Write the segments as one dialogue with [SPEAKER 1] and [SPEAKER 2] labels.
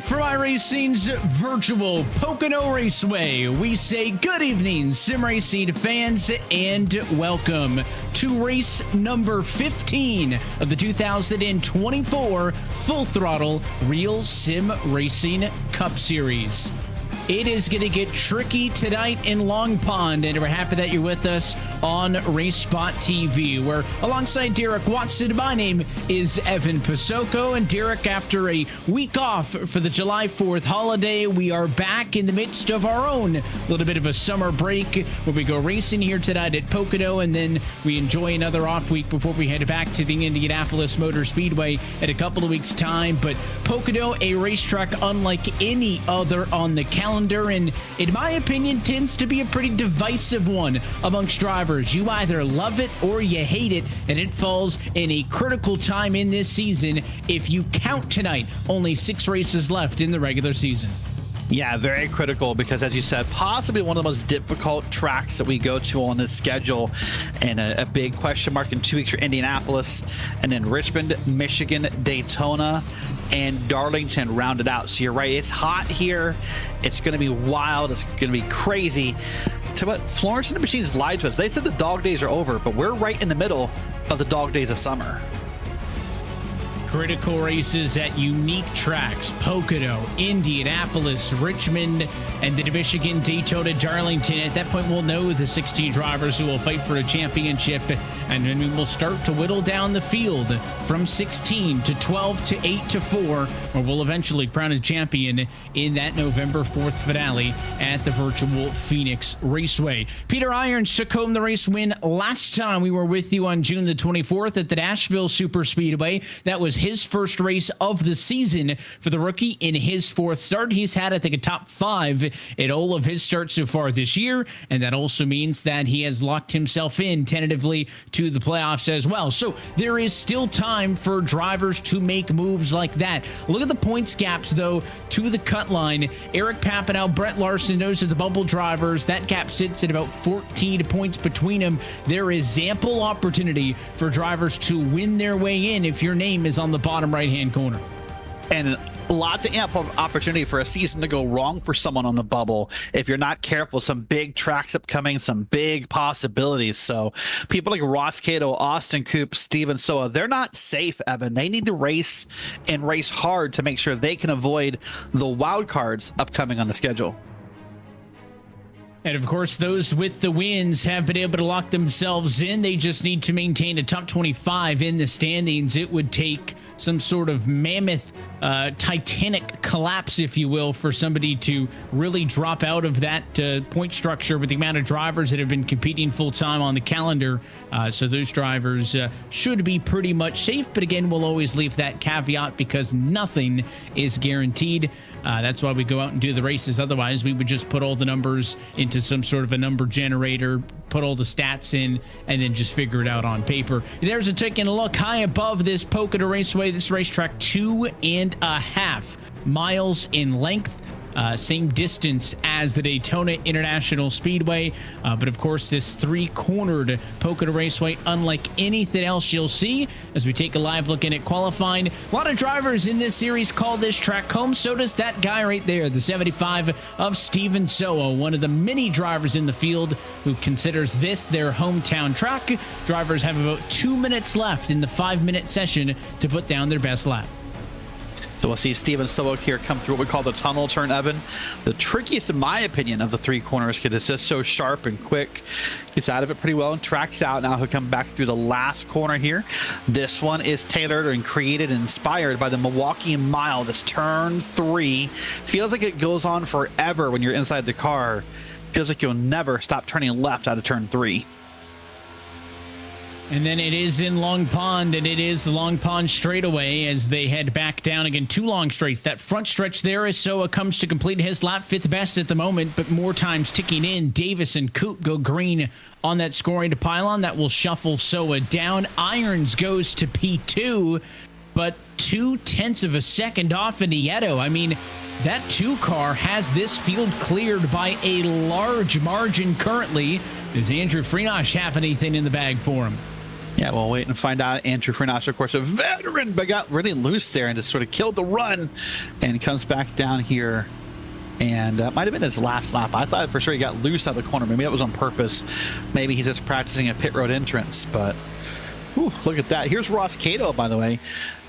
[SPEAKER 1] From iRacing's virtual Pocono Raceway, we say good evening, sim racing fans, and welcome to race number 15 of the 2024 Full Throttle Real Sim Racing Cup Series. It is going to get tricky tonight in Long Pond, and we're happy that you're with us on RaceSpotTV, where alongside Derek Watson, my name is Evan Pocono, and Derek, after a week off for the July 4th holiday, we are back in the midst of our own little bit of a summer break, where we go racing here tonight at Pocono, and then we enjoy another off week before we head back to the Indianapolis Motor Speedway in a couple of weeks' time. But Pocono, a racetrack unlike any other on the calendar, and in my opinion tends to be a pretty divisive one amongst drivers. You either love it or you hate it, and it falls in a critical time in this season if you count tonight. Only 6 races left in the regular season.
[SPEAKER 2] Yeah, very critical because, as you said, possibly one of the most difficult tracks that we go to on this schedule, and a big question mark in 2 weeks for Indianapolis, and then Richmond, Michigan, Daytona, and Darlington rounded out. So you're right, it's hot here. It's going to be wild. It's going to be crazy. To what Florence and the Machines lied to us. They said the dog days are over, but we're right in the middle of the dog days of summer.
[SPEAKER 1] Critical races at unique tracks: Pocono, Indianapolis, Richmond, and the Michigan, Daytona, Darlington. At that point, we'll know the 16 drivers who will fight for a championship, and then we will start to whittle down the field from 16 to 12 to 8 to 4, where we'll eventually crown a champion in that November 4th finale at the virtual Phoenix Raceway. Peter Irons took home the race win last time we were with you on June the 24th at the Nashville Superspeedway. That was his first race of the season for the rookie in his 4th start. He's had, I think, a top 5 in all of his starts so far this year, and that also means that he has locked himself in tentatively to the playoffs as well. So there is still time for drivers to make moves like that. Look at the points gaps, though, to the cut line. Eric Papanow, Brett Larson, those are the bubble drivers. That gap sits at about 14 points between them. There is ample opportunity for drivers to win their way in if your name is on the bottom right-hand corner.
[SPEAKER 2] And lots of ample opportunity for a season to go wrong for someone on the bubble if you're not careful. Some big tracks upcoming, some big possibilities. So people like Ross Cato, Austin Coop, Steven Soa, they're not safe, Evan. They need to race and race hard to make sure they can avoid the wild cards upcoming on the schedule.
[SPEAKER 1] And of course, those with the wins have been able to lock themselves in. They just need to maintain a top 25 in the standings. It would take some sort of mammoth, titanic collapse, if you will, for somebody to really drop out of that point structure with the amount of drivers that have been competing full-time on the calendar. So those drivers should be pretty much safe. But again, we'll always leave that caveat because nothing is guaranteed. That's why we go out and do the races. Otherwise, we would just put all the numbers into some sort of a number generator, put all the stats in, and then just figure it out on paper. There's a taking a look high above this Pocono Raceway. This racetrack, 2.5 miles in length. Same distance as the Daytona International Speedway. But of course, this 3-cornered Pocono Raceway, unlike anything else you'll see, as we take a live look in at qualifying. A lot of drivers in this series call this track home. So does that guy right there, the 75 of Steven Soa, one of the many drivers in the field who considers this their hometown track. Drivers have about 2 minutes left in the 5-minute session to put down their best lap.
[SPEAKER 2] So we'll see Steven Soa here come through what we call the tunnel turn, Evan. The trickiest, in my opinion, of the 3 corners because it's just so sharp and quick. Gets out of it pretty well and tracks out. Now he'll come back through the last corner here. This one is tailored and created and inspired by the Milwaukee Mile. This turn 3 feels like it goes on forever when you're inside the car. Feels like you'll never stop turning left out of turn 3.
[SPEAKER 1] And then it is in Long Pond, and it is the Long Pond straightaway as they head back down again. 2 long straights. That front stretch there as Soa comes to complete his lap, 5th best at the moment, but more times ticking in. Davis and Coop go green on that scoring to pylon. That will shuffle Soa down. Irons goes to P2, but 0.2 of a second off Nieto. I mean, that 2 car has this field cleared by a large margin currently. Does Andrew Freenosh have anything in the bag for him?
[SPEAKER 2] Yeah, we'll wait and find out. Andrew Frenash, of course, a veteran, but got really loose there and just sort of killed the run and comes back down here. And that might have been his last lap. I thought for sure he got loose out of the corner. Maybe that was on purpose. Maybe he's just practicing a pit road entrance. But whew, look at that. Here's Ross Cato, by the way,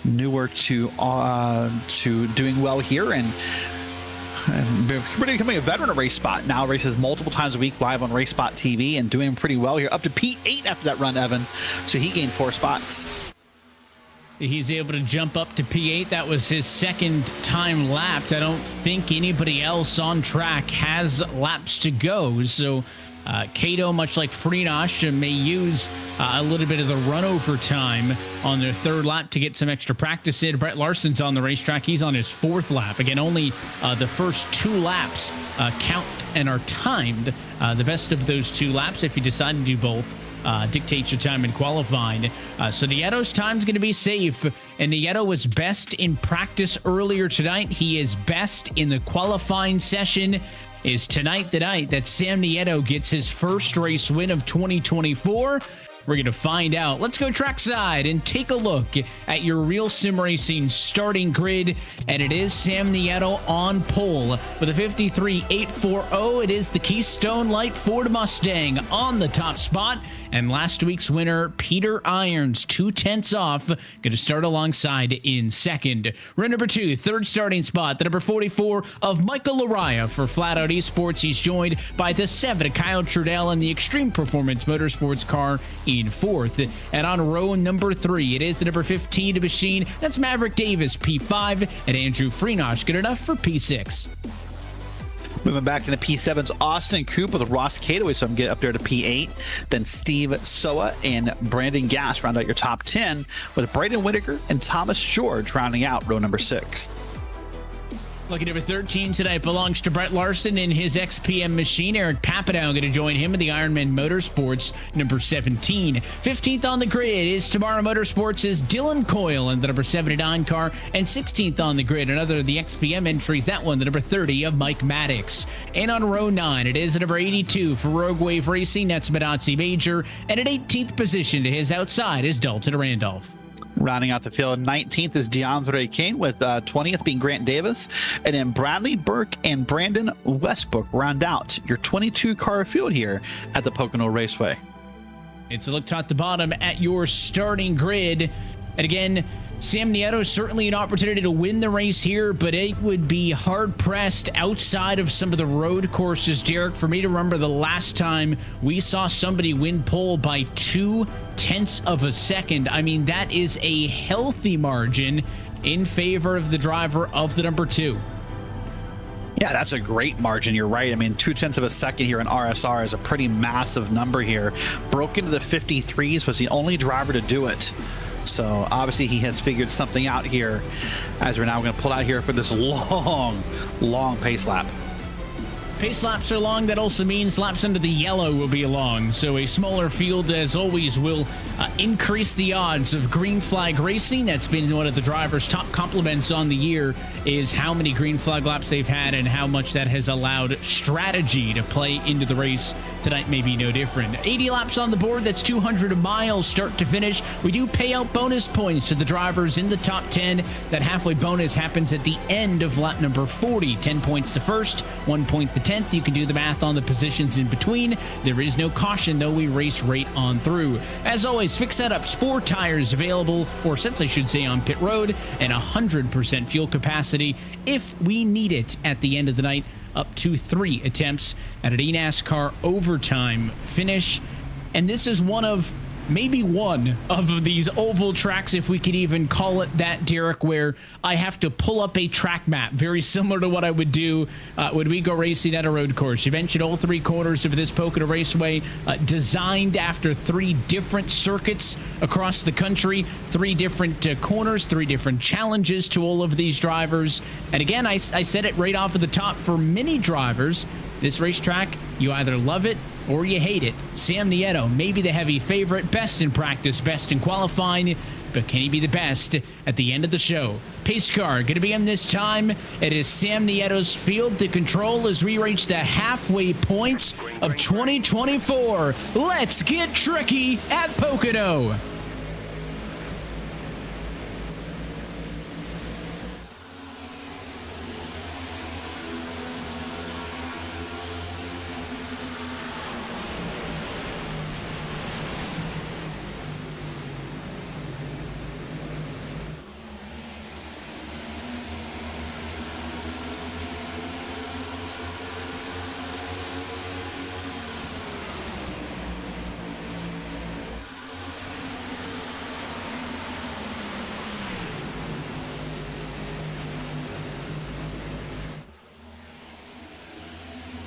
[SPEAKER 2] newer to doing well here and becoming a veteran at RaceSpot. Now races multiple times a week live on RaceSpotTV and doing pretty well here. Up to P8 after that run, Evan. So he gained 4 spots.
[SPEAKER 1] He's able to jump up to P8. That was his second time lapped. I don't think anybody else on track has laps to go. So Cato, much like Freenosh, may use a little bit of the run over time on their 3rd lap to get some extra practice in. Brett Larson's on the racetrack. He's on his 4th lap. Again, only the first 2 laps count and are timed. The best of those 2 laps, if you decide to do both, dictates your time in qualifying. So Nieto's time's going to be safe. And Nieto was best in practice earlier tonight. He is best in the qualifying session. Is tonight the night that Sam Nieto gets his first race win of 2024? We're going to find out. Let's go trackside and take a look at your RealSimRacing starting grid. And it is Sam Nieto on pole with a 53.840. It is the Keystone Light Ford Mustang on the top spot. And last week's winner, Peter Irons, 2/10 off, going to start alongside in second. Row number 2, 3rd starting spot, the number 44 of Michael Laraya for Flat Out Esports. He's joined by the 7, Kyle Trudell, and the Extreme Performance Motorsports car in 4th. And on row number 3, it is the number 15 Machine. That's Maverick Davis, P5, and Andrew Freenosh, good enough for P6.
[SPEAKER 2] Moving back into P7's Austin Coop with Ross Cato, so I'm getting up there to P8. Then Steve Soa and Brandon Gass round out your top 10, with Braden Whitaker and Thomas George rounding out row number 6.
[SPEAKER 1] Lucky number 13 tonight belongs to Brett Larson in his XPM machine. Eric Papadow going to join him in the Ironman Motorsports number 17. 15th on the grid is Tomorrow Motorsports' Dylan Coyle in the number 79 car. And 16th on the grid, another of the XPM entries, that one, the number 30 of Mike Maddox. And on row 9, it is the number 82 for Rogue Wave Racing. That's Madanzi Major. And at 18th position to his outside is Dalton Randolph.
[SPEAKER 2] Rounding out the field, 19th is DeAndre Kane, with 20th being Grant Davis. And then Bradley Burke and Brandon Westbrook round out your 22-car field here at the Pocono Raceway.
[SPEAKER 1] It's a look top to bottom at your starting grid. And again, Sam Nieto, certainly an opportunity to win the race here, but it would be hard-pressed outside of some of the road courses, Derek, for me to remember the last time we saw somebody win pole by 0.2 of a second. I mean, that is a healthy margin in favor of the driver of the number 2.
[SPEAKER 2] Yeah, that's a great margin. You're right. I mean, 0.2 of a second here in RSR is a pretty massive number here. Broke into the 53s, was the only driver to do it. So obviously he has figured something out here, as we're now going to pull out here for this long pace lap.
[SPEAKER 1] Pace laps are long. That also means laps under the yellow will be long. So a smaller field, as always, will increase the odds of green flag racing. That's been one of the drivers' top compliments on the year, is how many green flag laps they've had and how much that has allowed strategy to play into the race. Tonight may be no different. 80 laps on the board. That's 200 miles start to finish. We do pay out bonus points to the drivers in the top 10. That halfway bonus happens at the end of lap number 40. 10 points the first, 1 point the 10th. You can do the math on the positions in between. There is no caution, though. We race right on through. As always, fixed setups, 4 tires available, 4 sets, I should say, on pit road, and 100% fuel capacity if we need it at the end of the night. Up to 3 attempts at an eNASCAR overtime finish. And this is maybe one of these oval tracks, if we could even call it that, Derek, where I have to pull up a track map, very similar to what I would do when we go racing at a road course. You mentioned all 3 corners of this Pocono Raceway, designed after 3 different circuits across the country, 3 different corners, 3 different challenges to all of these drivers. And again, I said it right off of the top, for many drivers, this racetrack, you either love it or you hate it. Sam Nieto, maybe the heavy favorite, best in practice, best in qualifying, but can he be the best at the end of the show? Pace car going to be in this time. It is Sam Nieto's field to control as we reach the halfway point of 2024. Let's get tricky at Pocono.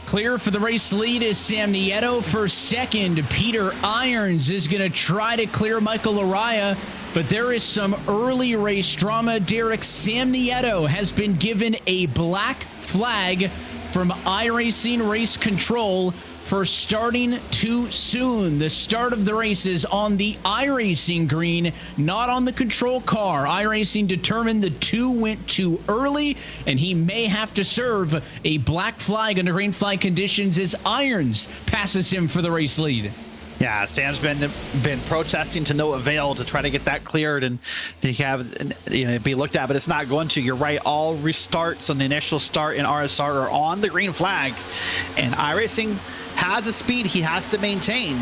[SPEAKER 1] Clear for the race lead is Sam Nieto. For second, Peter Irons is going to try to clear Michael Araya, but there is some early race drama. Derek, Sam Nieto has been given a black flag from iRacing Race Control for starting too soon. The start of the race is on the iRacing green, not on the control car. iRacing determined the two went too early, and he may have to serve a black flag under green flag conditions as Irons passes him for the race lead.
[SPEAKER 2] Yeah, Sam's been protesting to no avail to try to get that cleared and to have be looked at, but it's not going to. You're right. All restarts on the initial start in RSR are on the green flag, and iRacing has a speed he has to maintain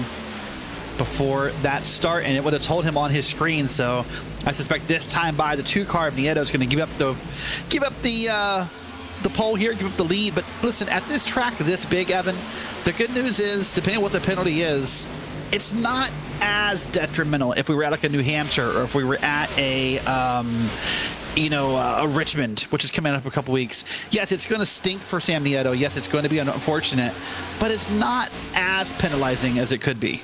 [SPEAKER 2] before that start, and it would have told him on his screen. So I suspect this time by the 2-car, Nieto is going to give up the pole here, give up the lead. But listen, at this track this big, Evan, the good news is, depending on what the penalty is, it's not as detrimental if we were at like a New Hampshire or if we were at a Richmond, which is coming up in a couple weeks. Yes, it's going to stink for Sam Nieto. Yes, it's going to be unfortunate, but it's not as penalizing as it could be.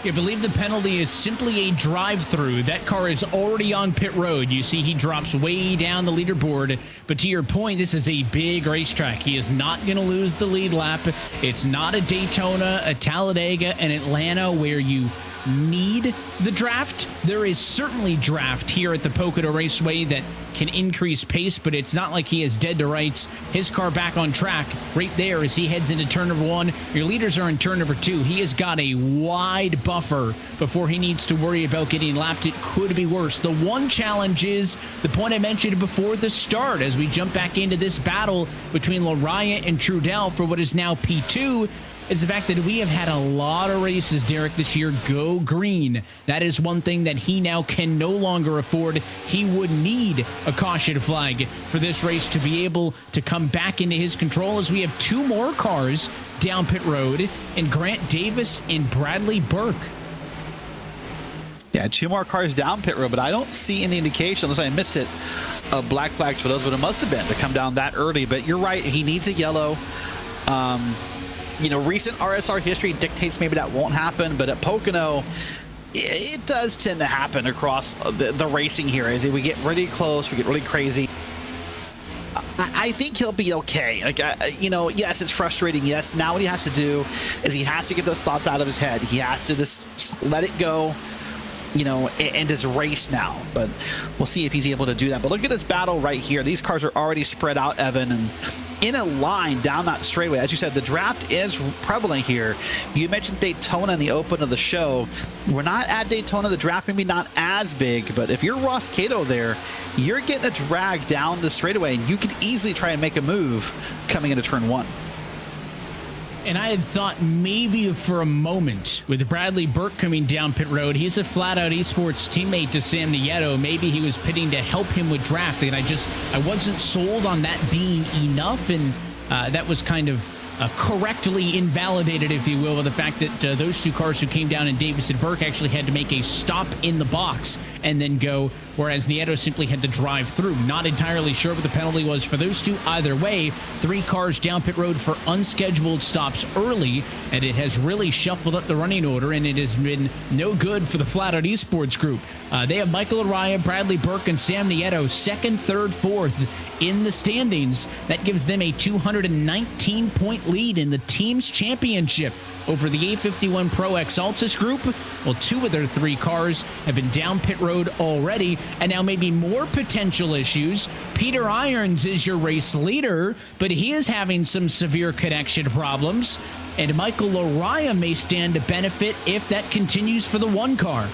[SPEAKER 1] I believe the penalty is simply a drive-through. That car is already on pit road. You see he drops way down the leaderboard. But to your point, this is a big racetrack. He is not going to lose the lead lap. It's not a Daytona, a Talladega, and Atlanta where you need the draft. There is certainly draft here at the Pocono Raceway that can increase pace, but it's not like he is dead to rights. His car back on track right there as he heads into turn number 1. Your leaders are in turn number 2. He has got a wide buffer before he needs to worry about getting lapped. It could be worse. The one challenge is the point I mentioned before the start as we jump back into this battle between Laraya and Trudell for what is now P2, is the fact that we have had a lot of races, Derek, this year go green. That is one thing that he now can no longer afford. He would need a caution flag for this race to be able to come back into his control, as we have 2 more cars down pit road, and Grant Davis and Bradley Burke.
[SPEAKER 2] Yeah, 2 more cars down pit road, but I don't see any indication, unless I missed it, of black flags for those, but it must have been to come down that early. But you're right, he needs a yellow. Recent RSR history dictates maybe that won't happen, but at Pocono, it does tend to happen across the racing here. We get really close, we get really crazy. I think he'll be okay. Yes, it's frustrating. Yes, now what he has to do is he has to get those thoughts out of his head. He has to just let it go, and his race now. But we'll see if he's able to do that. But look at this battle right here. These cars are already spread out, Evan, and in a line down that straightaway. As you said, the draft is prevalent here. You mentioned Daytona in the open of the show. We're not at Daytona. The draft maybe not as big, but if you're Ross Cato there, you're getting a drag down the straightaway, and you could easily try and make a move coming into turn 1.
[SPEAKER 1] And I had thought maybe for a moment with Bradley Burke coming down pit road, he's a flat-out esports teammate to Sam Nieto. Maybe he was pitting to help him with drafting. I wasn't sold on that being enough, and that was kind of correctly invalidated, if you will, with the fact that those 2 cars who came down and Davis and Burke actually had to make a stop in the box and then go, whereas Nieto simply had to drive through. Not entirely sure what the penalty was for those 2. Either way, 3 cars down pit road for unscheduled stops early, and it has really shuffled up the running order, and it has been no good for the Flat Out Esports group. They have Michael Araya, Bradley Burke, and Sam Nieto 2nd, 3rd, 4th in the standings. That gives them a 219-point lead in the team's championship over the A51 Pro X Altus group. Well, 2 of their 3 cars have been down pit road already, and now maybe more potential issues. Peter Irons is your race leader, but he is having some severe connection problems, and Michael Araya may stand to benefit if that continues for the 1 car.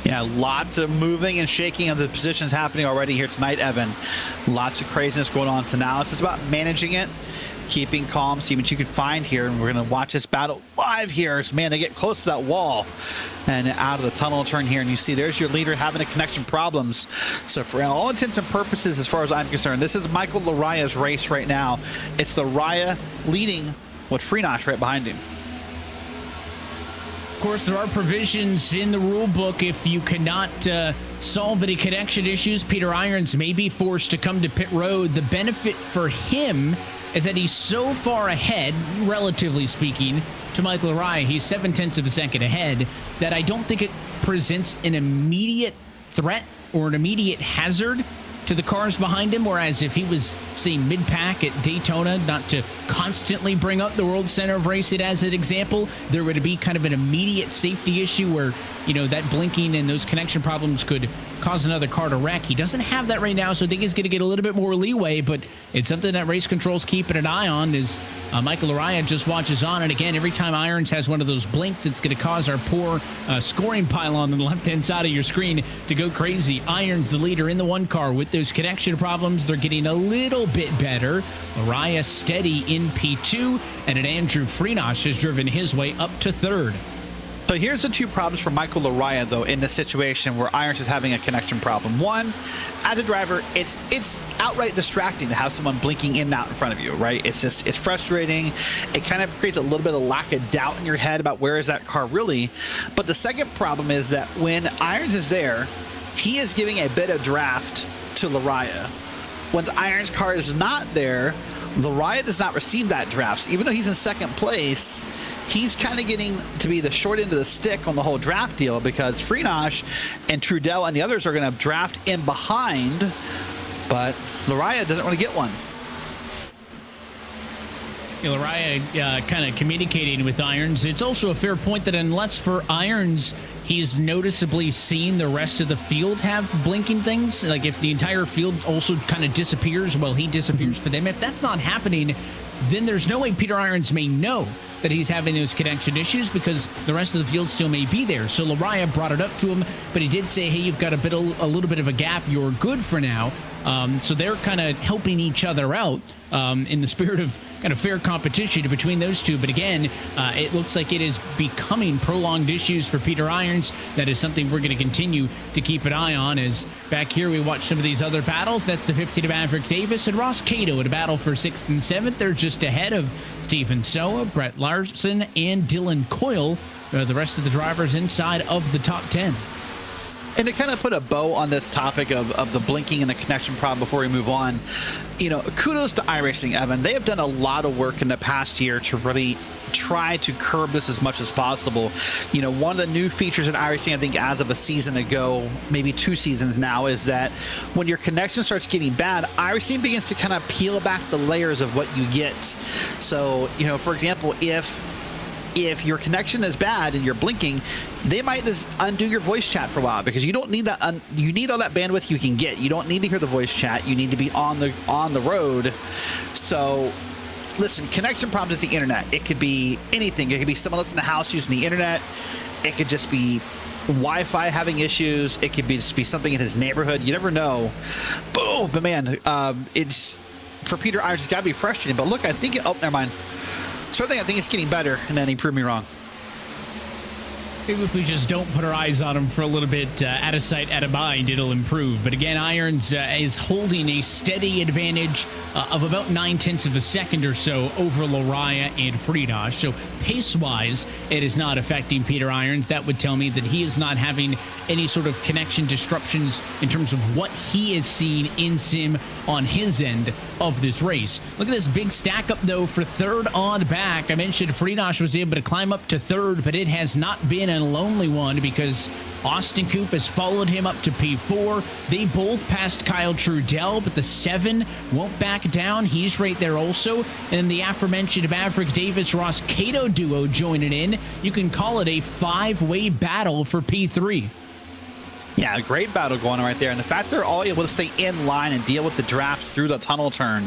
[SPEAKER 2] Yeah, lots of moving and shaking of the positions happening already here tonight, Evan. Lots of craziness going on. So now it's just about managing it, keeping calm, see what you can find here. And we're going to watch this battle live here. Man, they get close to that wall and out of the tunnel turn here. And you see there's your leader having a connection problems. So for all intents and purposes, as far as I'm concerned, this is Michael Laraya's race right now. It's Laraya leading with Freenosh right behind him.
[SPEAKER 1] Of course, there are provisions in the rule book. If you cannot solve any connection issues, Peter Irons may be forced to come to pit road. The benefit for him is that he's so far ahead, relatively speaking, to Michael Araya. He's 0.7 of a second ahead, that I don't think it presents an immediate threat or an immediate hazard to the cars behind him, whereas if he was, say, mid-pack at Daytona, not to constantly bring up the World Center of Racing as an example, there would be kind of an immediate safety issue where, you know, that blinking and those connection problems could cause another car to wreck. He doesn't have that right now, so I think he's going to get a little bit more leeway, but it's something that race control's keeping an eye on as Michael Araya just watches on. And again, every time Irons has one of those blinks, it's going to cause our poor scoring pylon on the left-hand side of your screen to go crazy. Irons, the leader in the one car with those connection problems. They're getting a little bit better. Araya steady in P2, and an Andrew Freenosh has driven his way up to third.
[SPEAKER 2] So here's the two problems for Michael Araya, though, in this situation where Irons is having a connection problem. One, as a driver, it's outright distracting to have someone blinking in and out in front of you, right? It's frustrating. It kind of creates a little bit of lack of doubt in your head about where is that car really. But the second problem is that when Irons is there, he is giving a bit of draft to Araya. When the Irons car is not there, Araya does not receive that draft. So even though he's in second place, he's kind of getting to be the short end of the stick on the whole draft deal because Freenosh and Trudell and the others are going to draft in behind, but Araya doesn't want to get one.
[SPEAKER 1] Araya kind of communicating with Irons. It's also a fair point that unless for Irons, he's noticeably seen the rest of the field have blinking things, like if the entire field also kind of disappears while he disappears for them, if that's not happening, then there's no way Peter Irons may know that he's having those connection issues because the rest of the field still may be there. So Araya brought it up to him, but he did say, hey, you've got a little bit of a gap. You're good for now. So they're kind of helping each other out in the spirit of kind of fair competition between those two. But again, it looks like it is becoming prolonged issues for Peter Irons. That is something we're going to continue to keep an eye on. As back here we watch some of these other battles. That's the 15 of Maverick Davis and Ross Cato in a battle for 6th and 7th. They're just ahead of Stephen Soa, Brett Larson, and Dylan Coyle. The rest of the drivers inside of the top 10.
[SPEAKER 2] And to kind of put a bow on this topic of the blinking and the connection problem before we move on, you know, kudos to iRacing, Evan. They have done a lot of work in the past year to really try to curb this as much as possible. You know, one of the new features in iRacing, I think as of a season ago, maybe 2 seasons now, is that when your connection starts getting bad, iRacing begins to kind of peel back the layers of what you get. So, you know, for example, if your connection is bad and you're blinking, they might just undo your voice chat for a while because you don't need that. You need all that bandwidth you can get. You don't need to hear the voice chat. You need to be on the road. So, listen, connection problems at the internet. It could be anything. It could be someone else in the house using the internet. It could just be Wi-Fi having issues. It could just be something in his neighborhood. You never know. Boom! But man, it's for Peter Irons. It's got to be frustrating. But look, I think oh, never mind. Certainly, I think it's getting better, and then he proved me wrong.
[SPEAKER 1] Maybe if we just don't put our eyes on him for a little bit, out of sight, out of mind, it'll improve. But again, Irons is holding a steady advantage of about 0.9 of a second or so over Araya and Freenosh. So pace-wise, it is not affecting Peter Irons. That would tell me that he is not having any sort of connection disruptions in terms of what he is seeing in sim on his end of this race. Look at this big stack up, though, for third on back. I mentioned Freenosh was able to climb up to third, but it has not been a lonely one because Austin Coop has followed him up to P4. They both passed Kyle Trudell, but the 7 won't back down. He's right there also. And then the aforementioned Maverick Davis-Ross Cato duo joining in. You can call it a 5-way battle for P3.
[SPEAKER 2] Yeah, a great battle going on right there. And the fact they're all able to stay in line and deal with the draft through the tunnel turn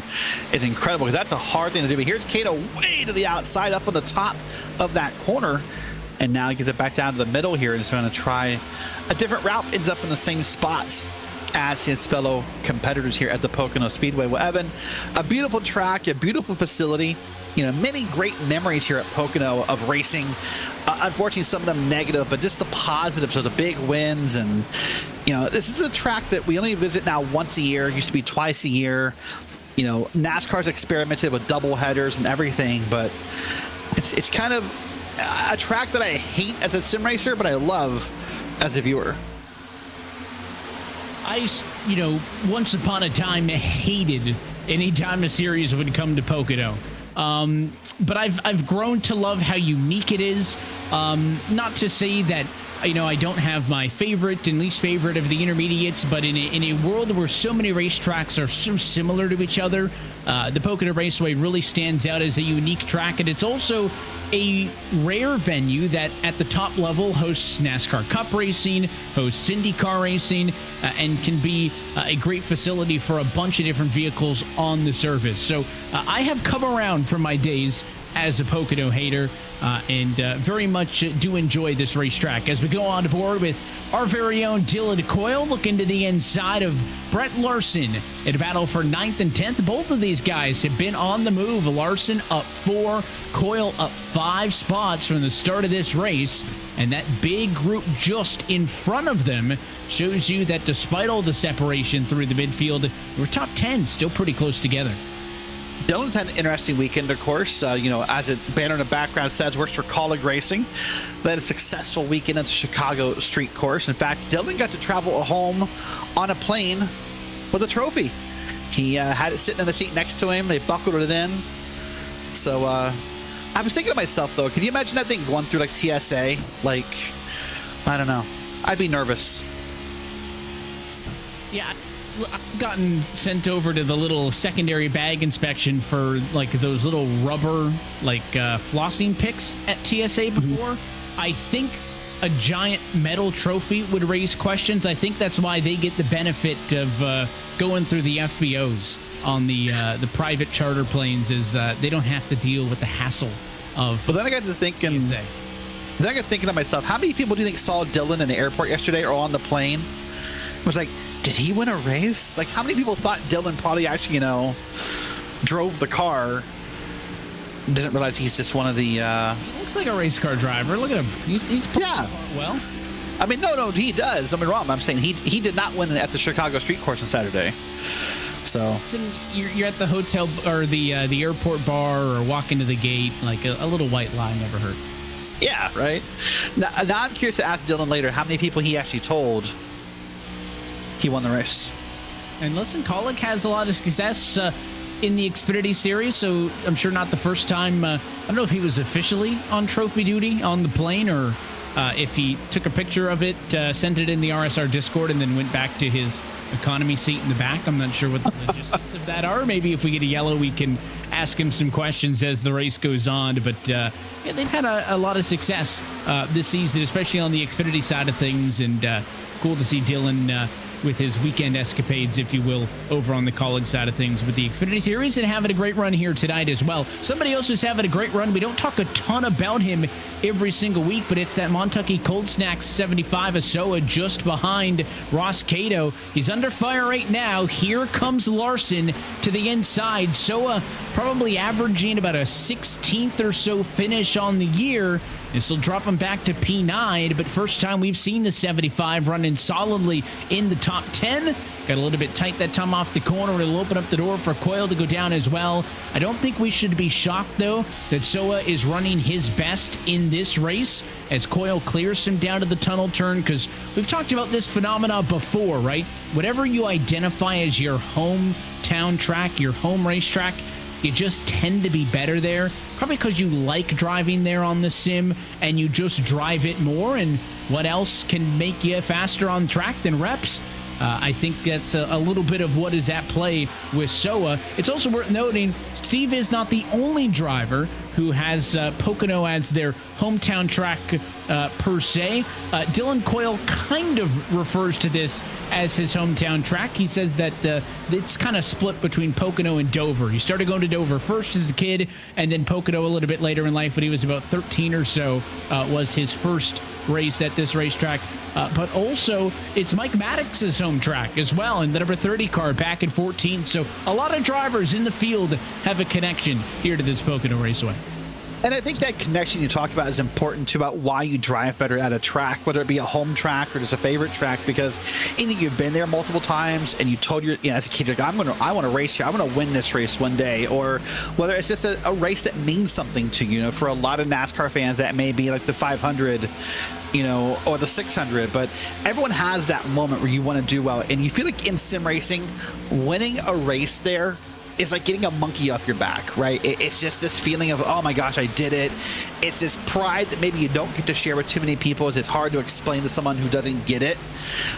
[SPEAKER 2] is incredible because that's a hard thing to do. But here's Cato way to the outside up on the top of that corner. And now he gets it back down to the middle here and is going to try a different route. Ends up in the same spot as his fellow competitors here at the Pocono Speedway. Well, Evan, a beautiful track, a beautiful facility. You know, many great memories here at Pocono of racing. Unfortunately, some of them negative, but just the positives are the big wins. And, you know, this is a track that we only visit now once a year. It used to be twice a year. You know, NASCAR's experimented with double headers and everything, but it's kind of a track that I hate as a sim racer, but I love as a viewer.
[SPEAKER 1] you know, once upon a time hated any time a series would come to Pocono. But I've grown to love how unique it is. Not to say that, you know, I don't have my favorite and least favorite of the intermediates, but in a world where so many racetracks are so similar to each other, the Pocono Raceway really stands out as a unique track, and it's also a rare venue that at the top level hosts NASCAR Cup racing, hosts IndyCar racing, and can be a great facility for a bunch of different vehicles on the surface. So I have come around from my days as a Pocono hater, and very much do enjoy this racetrack as we go on board with our very own Dylan Coyle, looking to the inside of Brett Larson in a battle for 9th and 10th. Both of these guys have been on the move. Larson up 4, Coyle up 5 spots from the start of this race, and that big group just in front of them shows you that despite all the separation through the midfield, we're top 10, still pretty close together.
[SPEAKER 2] Dylan's had an interesting weekend, of course. You know, as a banner in the background says, works for Colleague Racing. They had a successful weekend at the Chicago Street Course. In fact, Dylan got to travel home on a plane with a trophy. He had it sitting in the seat next to him. They buckled it in. So I was thinking to myself, though, could you imagine that thing going through like TSA? Like, I don't know. I'd be nervous.
[SPEAKER 1] Yeah. I've gotten sent over to the little secondary bag inspection for like those little rubber like flossing picks at TSA before. I think a giant metal trophy would raise questions. I think that's why they get the benefit of going through the FBOs on the private charter planes, is they don't have to deal with the hassle of.
[SPEAKER 2] But then I got to thinking. Then I got thinking to myself, how many people do you think saw Dylan in the airport yesterday or on the plane? It was like, did he win a race? Like, how many people thought Dylan probably actually, you know, drove the car? Doesn't realize he's just one of the. He
[SPEAKER 1] looks like a race car driver. Look at him. He's playing well.
[SPEAKER 2] I mean, no, he does. I mean, wrong. I'm saying he did not win at the Chicago Street Course on Saturday. So
[SPEAKER 1] you're at the hotel or the airport bar or walk into the gate, like a little white lie never hurt.
[SPEAKER 2] Yeah, right. Now I'm curious to ask Dylan later how many people he actually told he won the race.
[SPEAKER 1] And listen, Colleague has a lot of success in the Xfinity Series, so I'm sure not the first time. I don't know if he was officially on trophy duty on the plane, or if he took a picture of it, sent it in the RSR Discord, and then went back to his economy seat in the back. I'm not sure what the logistics of that are. Maybe if we get a yellow, we can ask him some questions as the race goes on. But yeah, they've had a lot of success this season, especially on the Xfinity side of things, and cool to see Dylan with his weekend escapades, if you will, over on the Colleague side of things with the Xfinity Series, and having a great run here tonight as well. Somebody else who's having a great run, we don't talk a ton about him every single week, but it's that Montucky Cold Snacks 75 Asoa just behind Ross Cato. He's under fire right now. Here comes Larson to the inside. Soa probably averaging about a 16th or so finish on the year. This will drop him back to P9, but first time we've seen the 75 running solidly in the top 10. Got a little bit tight that time off the corner. It'll open up the door for Coyle to go down as well. I don't think we should be shocked, though, that Soa is running his best in this race as Coyle clears him down to the tunnel turn, because we've talked about this phenomena before, right? Whatever you identify as your hometown track, your home racetrack, you just tend to be better there, probably because you like driving there on the sim and you just drive it more. And what else can make you faster on track than reps? I think that's a little bit of what is at play with Soa. It's also worth noting Steve is not the only driver who has Pocono as their hometown track per se. Dylan Coyle kind of refers to this as his hometown track. He says that it's kind of split between Pocono and Dover. He started going to Dover first as a kid, and then Pocono a little bit later in life, when he was about 13 or so, was his first race at this racetrack. But also, it's Mike Maddox's home track as well, in the number 30 car back in 14. So a lot of drivers in the field have a connection here to this Pocono Raceway.
[SPEAKER 2] And I think that connection you talk about is important too, about why you drive better at a track, whether it be a home track or just a favorite track, because either you've been there multiple times and you told your, as a kid, like, I want to race here. I'm going to win this race one day. Or whether it's just a race that means something to you. You know, for a lot of NASCAR fans, that may be like the 500, you know, or the 600, but everyone has that moment where you want to do well. And you feel like in sim racing, winning a race there is like getting a monkey off your back, right? It's just this feeling of, oh my gosh, I did it. It's this pride that maybe you don't get to share with too many people, as it's hard to explain to someone who doesn't get it.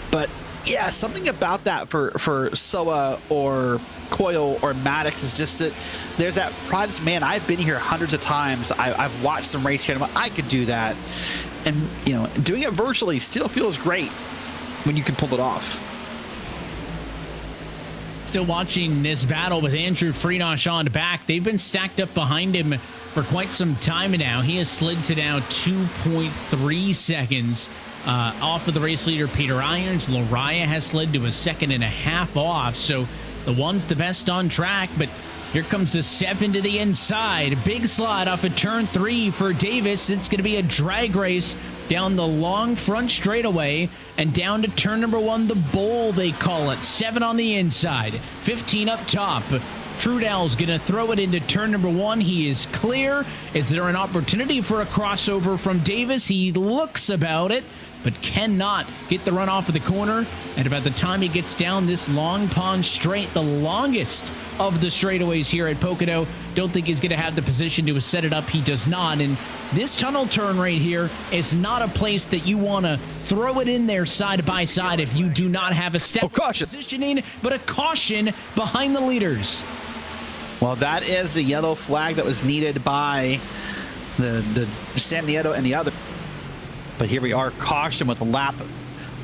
[SPEAKER 2] But yeah, something about that for Soa or Coyle or Maddox is just that there's that pride. Man, I've been here hundreds of times. I've watched them race here, and I could do that. And, you know, doing it virtually still feels great when you can pull it off.
[SPEAKER 1] Still watching this battle with Andrew Freenosh on back. They've been stacked up behind him for quite some time now. He has slid to now 2.3 seconds off of the race leader, Peter Irons. Lariah has slid to a 2.5 seconds off. So the one's the best on track, but here comes the 7 to the inside. Big slide off of turn 3 for Davis. It's going to be a drag race down the long front straightaway and down to turn number 1, the bowl they call it. 7 on the inside, 15 up top. Trudell's going to throw it into turn number 1. He is clear. Is there an opportunity for a crossover from Davis? He looks about it, but cannot get the run off of the corner. And about the time he gets down this long pond straight, the longest of the straightaways here at Pocono, don't think he's going to have the position to set it up. He does not. And this tunnel turn right here is not a place that you want to throw it in there side by side if you do not have a step positioning, but a caution behind the leaders.
[SPEAKER 2] Well, that is the yellow flag that was needed by the San Nieto and the other. But here we are, caution with the lap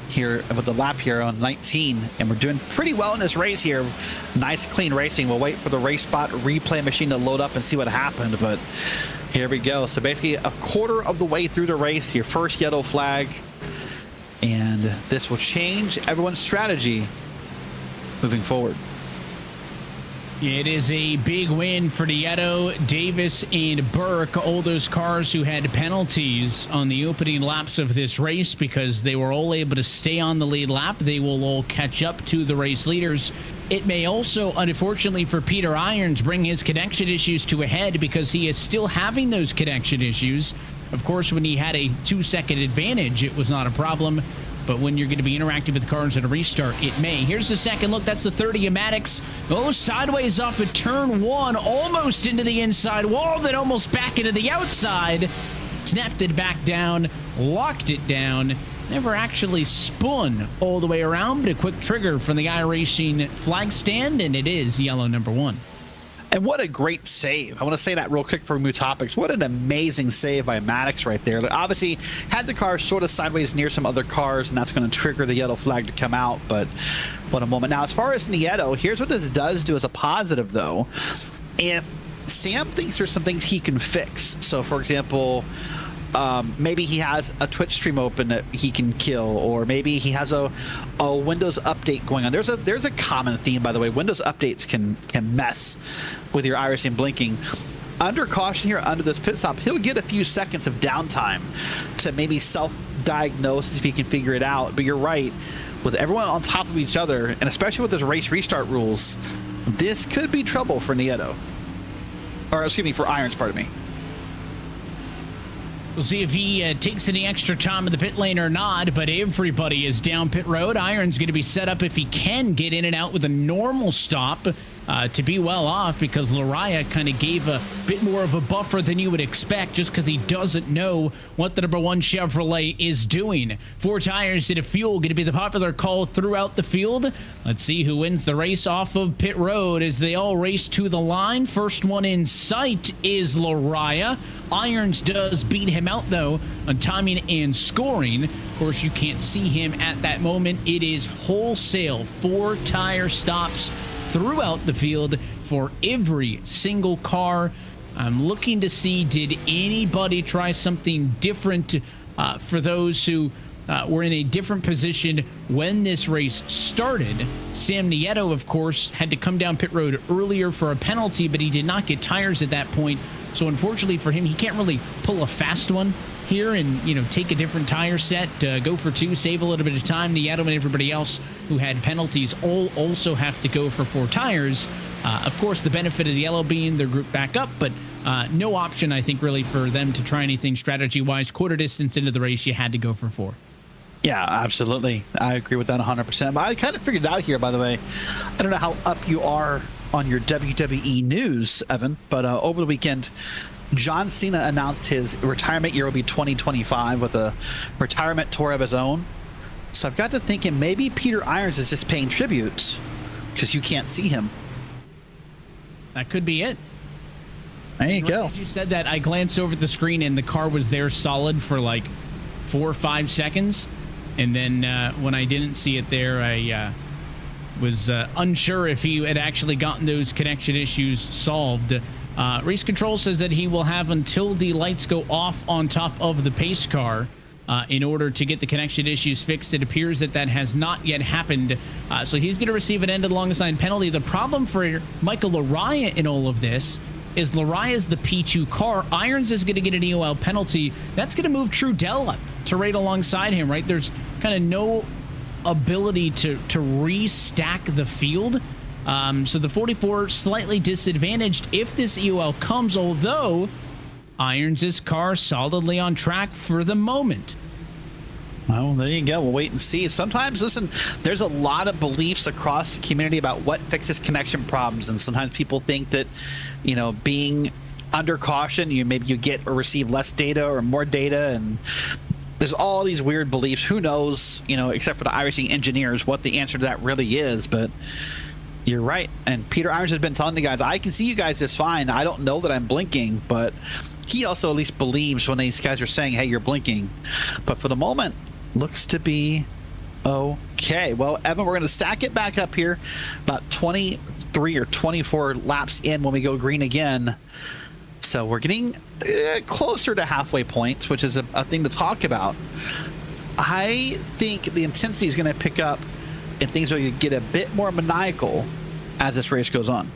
[SPEAKER 2] here on 19, and we're doing pretty well in this race here. Nice clean racing. We'll wait for the RaceSpot replay machine to load up and see what happened, but here we go. So basically a quarter of the way through the race, your first yellow flag, and this will change everyone's strategy moving forward.
[SPEAKER 1] It is a big win for Nieto, Davis, and Burke, all those cars who had penalties on the opening laps of this race because they were all able to stay on the lead lap. They will all catch up to the race leaders. It may also, unfortunately for Peter Irons, bring his connection issues to a head because he is still having those connection issues. Of course, when he had a 2-second advantage, it was not a problem. But when you're going to be interacting with the cars at a restart, it may. Here's the second look. That's the 30 of Maddox. Goes sideways off of turn 1, almost into the inside wall, then almost back into the outside. Snapped it back down, locked it down. Never actually spun all the way around, but a quick trigger from the iRacing flag stand, and it is yellow number 1.
[SPEAKER 2] And what a great save. I want to say that real quick for New Topics. What an amazing save by Maddox right there. Obviously, had the car sort of sideways near some other cars, and that's going to trigger the yellow flag to come out. But what a moment. Now, as far as Nieto, here's what this does do as a positive, though. If Sam thinks there's some things he can fix, so, for example, maybe he has a Twitch stream open that he can kill, or maybe he has a Windows update going on. There's a common theme, by the way. Windows updates can mess with your iRacing blinking. Under caution here, under this pit stop, he'll get a few seconds of downtime to maybe self-diagnose if he can figure it out. But you're right, with everyone on top of each other, and especially with those race restart rules, this could be trouble for Nieto. Or, excuse me, for Irons, pardon me.
[SPEAKER 1] We'll see if he takes any extra time in the pit lane or not, but everybody is down pit road. Iron's going to be set up if he can get in and out with a normal stop to be well off, because Lariah kind of gave a bit more of a buffer than you would expect just because he doesn't know what the number 1 Chevrolet is doing. 4 tires to fuel, going to be the popular call throughout the field. Let's see who wins the race off of pit road as they all race to the line. First one in sight is Lariah. Irons does beat him out, though, on timing and scoring. Of course, you can't see him at that moment. It is wholesale 4 tire stops throughout the field for every single car. I'm looking to see, did anybody try something different for those who were in a different position when this race started. Sam Nieto, of course, had to come down pit road earlier for a penalty, but he did not get tires at that point. So unfortunately for him, he can't really pull a fast one here and, you know, take a different tire set, go for 2, save a little bit of time. Nieto and everybody else who had penalties all also have to go for 4 tires. Of course, the benefit of the yellow being they're grouped back up, but no option, I think, really for them to try anything strategy-wise. Quarter distance into the race, you had to go for 4.
[SPEAKER 2] Yeah, absolutely. I agree with that 100%. But I kind of figured it out here, by the way. I don't know how up you are on your WWE news, Evan, but over the weekend, John Cena announced his retirement year will be 2025 with a retirement tour of his own. So I've got to thinking maybe Peter Irons is just paying tribute because you can't see him.
[SPEAKER 1] That could be it.
[SPEAKER 2] There you go.
[SPEAKER 1] As you said that, I glanced over at the screen and the car was there solid for like 4 or 5 seconds. And then when I didn't see it there, I was unsure if he had actually gotten those connection issues solved. Race Control says that he will have until the lights go off on top of the pace car in order to get the connection issues fixed. It appears that that has not yet happened. So he's going to receive an ended alongside penalty. The problem for Michael Laraya in all of this is Laraya's the P2 car. Irons is going to get an EOL penalty. That's going to move Trudell up to right alongside him, right? There's kind of no ability to restack the field. So the 44 slightly disadvantaged if this EOL comes, although Irons' car solidly on track for the moment.
[SPEAKER 2] Well, there you go. We'll wait and see. Sometimes, listen, there's a lot of beliefs across the community about what fixes connection problems. And sometimes people think that, you know, being under caution, maybe you get or receive less data or more data. And there's all these weird beliefs. Who knows, you know, except for the iRacing engineers, what the answer to that really is. But you're right. And Peter Irons has been telling the guys, I can see you guys just fine. I don't know that I'm blinking, but he also at least believes when these guys are saying, hey, you're blinking. But for the moment, looks to be okay. Well, Evan, we're going to stack it back up here about 23 or 24 laps in when we go green again. So we're getting closer to halfway points, which is a thing to talk about. I think the intensity is going to pick up and things are going to get a bit more maniacal as this race goes on.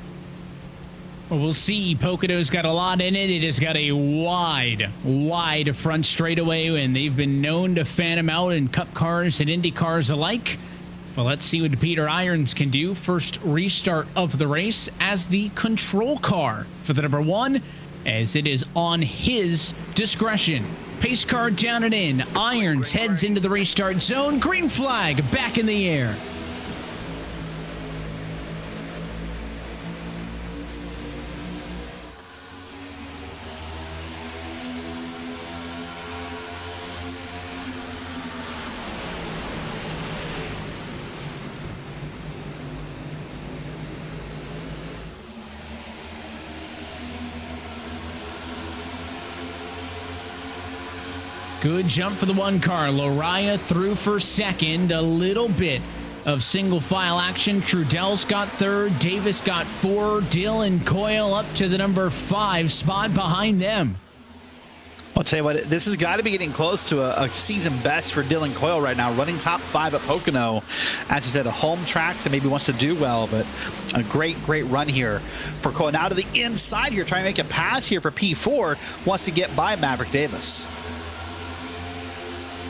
[SPEAKER 1] Well, we'll see. Pocono's got a lot in it. It has got a wide front straightaway, and they've been known to fan them out in Cup cars and Indy cars alike. Well, let's see what Peter Irons can do. First restart of the race as the control car for the number 1, as it is on his discretion. Pace car down and in. Irons heads into the restart zone. Green flag back in the air. Good jump for the 1 car. Laraya through for second. A little bit of single file action. Trudell's got 3rd. Davis got 4. Dylan Coyle up to the number 5 spot behind them.
[SPEAKER 2] I'll tell you what, this has got to be getting close to a season best for Dylan Coyle right now, running top 5 at Pocono. As you said, a home track, so maybe wants to do well, but a great run here for Coyle. Now to the inside here, trying to make a pass here for P4, wants to get by Maverick Davis.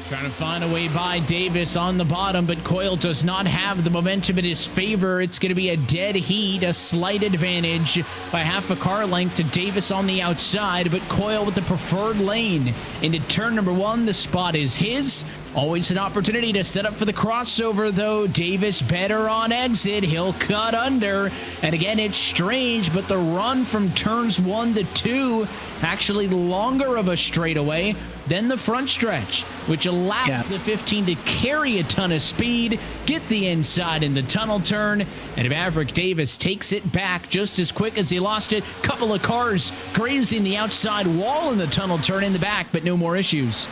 [SPEAKER 1] Trying to find a way by Davis on the bottom, but Coyle does not have the momentum in his favor. It's going to be a dead heat, a slight advantage by half a car length to Davis on the outside, but Coyle with the preferred lane. Into turn number 1, the spot is his. Always an opportunity to set up for the crossover, though. Davis better on exit. He'll cut under. And again, it's strange, but the run from turns 1 to 2, actually longer of a straightaway than the front stretch, which allows the 15 to carry a ton of speed, get the inside in the tunnel turn, and Maverick Davis takes it back just as quick as he lost it. Couple of cars grazing the outside wall in the tunnel turn in the back, but no more issues.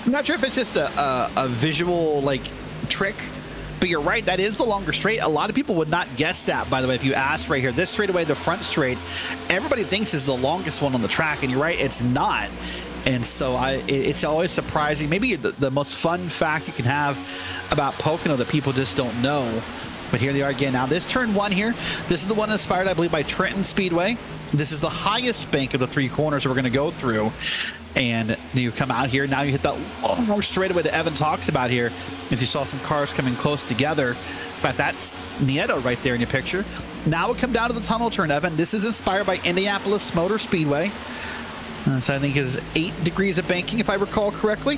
[SPEAKER 2] I'm not sure if it's just a visual trick, but you're right, that is the longer straight. A lot of people would not guess that, by the way, if you asked right here. This straightaway, the front straight, everybody thinks is the longest one on the track, and you're right, it's not. And so it's always surprising. Maybe the most fun fact you can have about Pocono that people just don't know But here they are again. Now this turn 1 here, this is the one inspired, I believe, by Trenton Speedway. This is the highest bank of the 3 corners we're going to go through. And you come out here, now you hit that long straightaway that Evan talks about here, as you saw some cars coming close together. In fact, that's Nieto right there in your picture. Now we come down to the tunnel turn, Evan. This is inspired by Indianapolis Motor Speedway. So I think is 8 degrees of banking, if I recall correctly.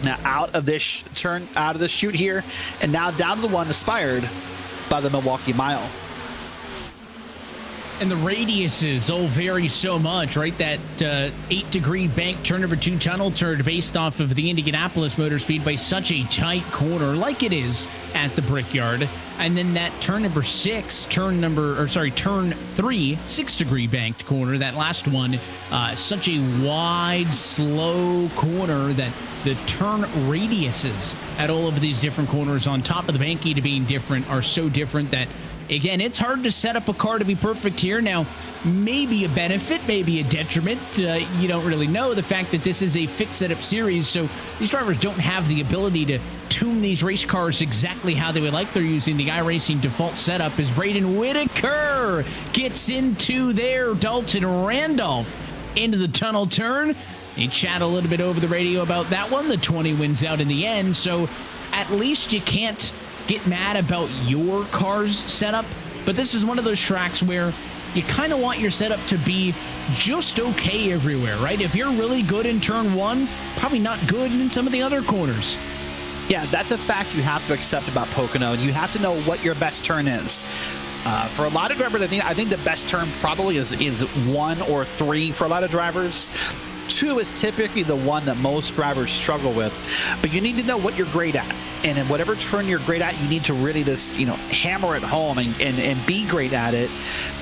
[SPEAKER 2] Now out of this turn, out of this chute here, and now down to the one inspired by the Milwaukee Mile.
[SPEAKER 1] And the radiuses all vary so much, right? That 8-degree bank turn number 2 tunnel turn based off of the Indianapolis Motor Speedway, such a tight corner like it is at the Brickyard. And then that turn number 6, turn 3, 6-degree banked corner, that last one, such a wide, slow corner that the turn radiuses at all of these different corners on top of the banky to being different are so different that, again, it's hard to set up a car to be perfect here. Now, maybe a benefit, maybe a detriment. You don't really know. The fact that this is a fixed setup series, so these drivers don't have the ability to tune these race cars exactly how they would like. They're using the iRacing default setup as Braden Whitaker gets into there. Dalton Randolph into the tunnel turn. They chat a little bit over the radio about that one. The 20 wins out in the end, so at least you can't get mad about your car's setup, but this is one of those tracks where you kind of want your setup to be just okay everywhere, right? If you're really good in turn 1, probably not good in some of the other corners.
[SPEAKER 2] Yeah, that's a fact you have to accept about Pocono, and you have to know what your best turn is. For a lot of drivers, I think the best turn probably is 1 or 3 for a lot of drivers. 2 is typically the one that most drivers struggle with, but you need to know what you're great at, and in whatever turn you're great at, you need to really just, hammer it home and be great at it,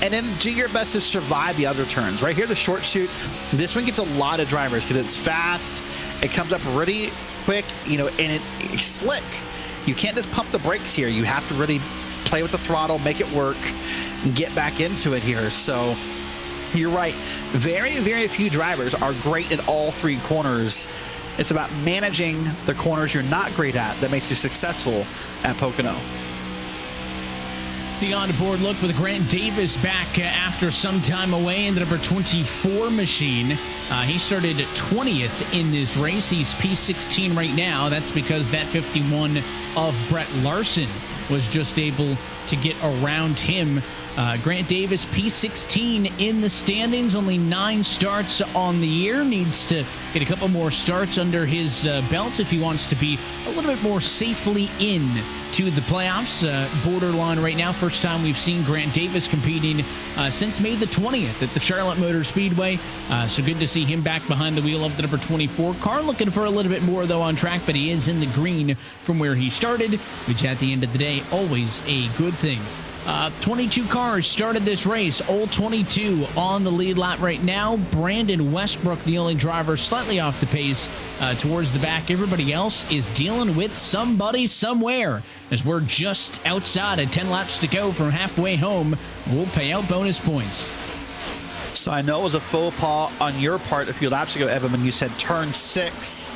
[SPEAKER 2] and then do your best to survive the other turns. Right here, the short chute, this one gets a lot of drivers because it's fast, it comes up really quick, and it's slick. You can't just pump the brakes here. You have to really play with the throttle, make it work, and get back into it here. So you're right. Very, very few drivers are great at all 3 corners. It's about managing the corners you're not great at that makes you successful at Pocono.
[SPEAKER 1] The on-board look with Grant Davis back after some time away in the number 24 machine. He started 20th in this race. He's P16 right now. That's because that 51 of Brett Larson was just able to get around him. Grant Davis, P16 in the standings, only 9 starts on the year. Needs to get a couple more starts under his belt if he wants to be a little bit more safely in to the playoffs. Borderline right now. First time we've seen Grant Davis competing since May the 20th at the Charlotte Motor Speedway. So good to see him back behind the wheel of the number 24 car. Looking for a little bit more, though, on track, but he is in the green from where he started, which at the end of the day, always a good thing. 22 cars started this race, all 22 on the lead lap right now. Brandon Westbrook, the only driver slightly off the pace towards the back. Everybody else is dealing with somebody somewhere, as we're just outside of 10 laps to go from halfway home. We'll pay out bonus points.
[SPEAKER 2] So I know it was a faux pas on your part a few laps ago, Evan, when you said turn 6.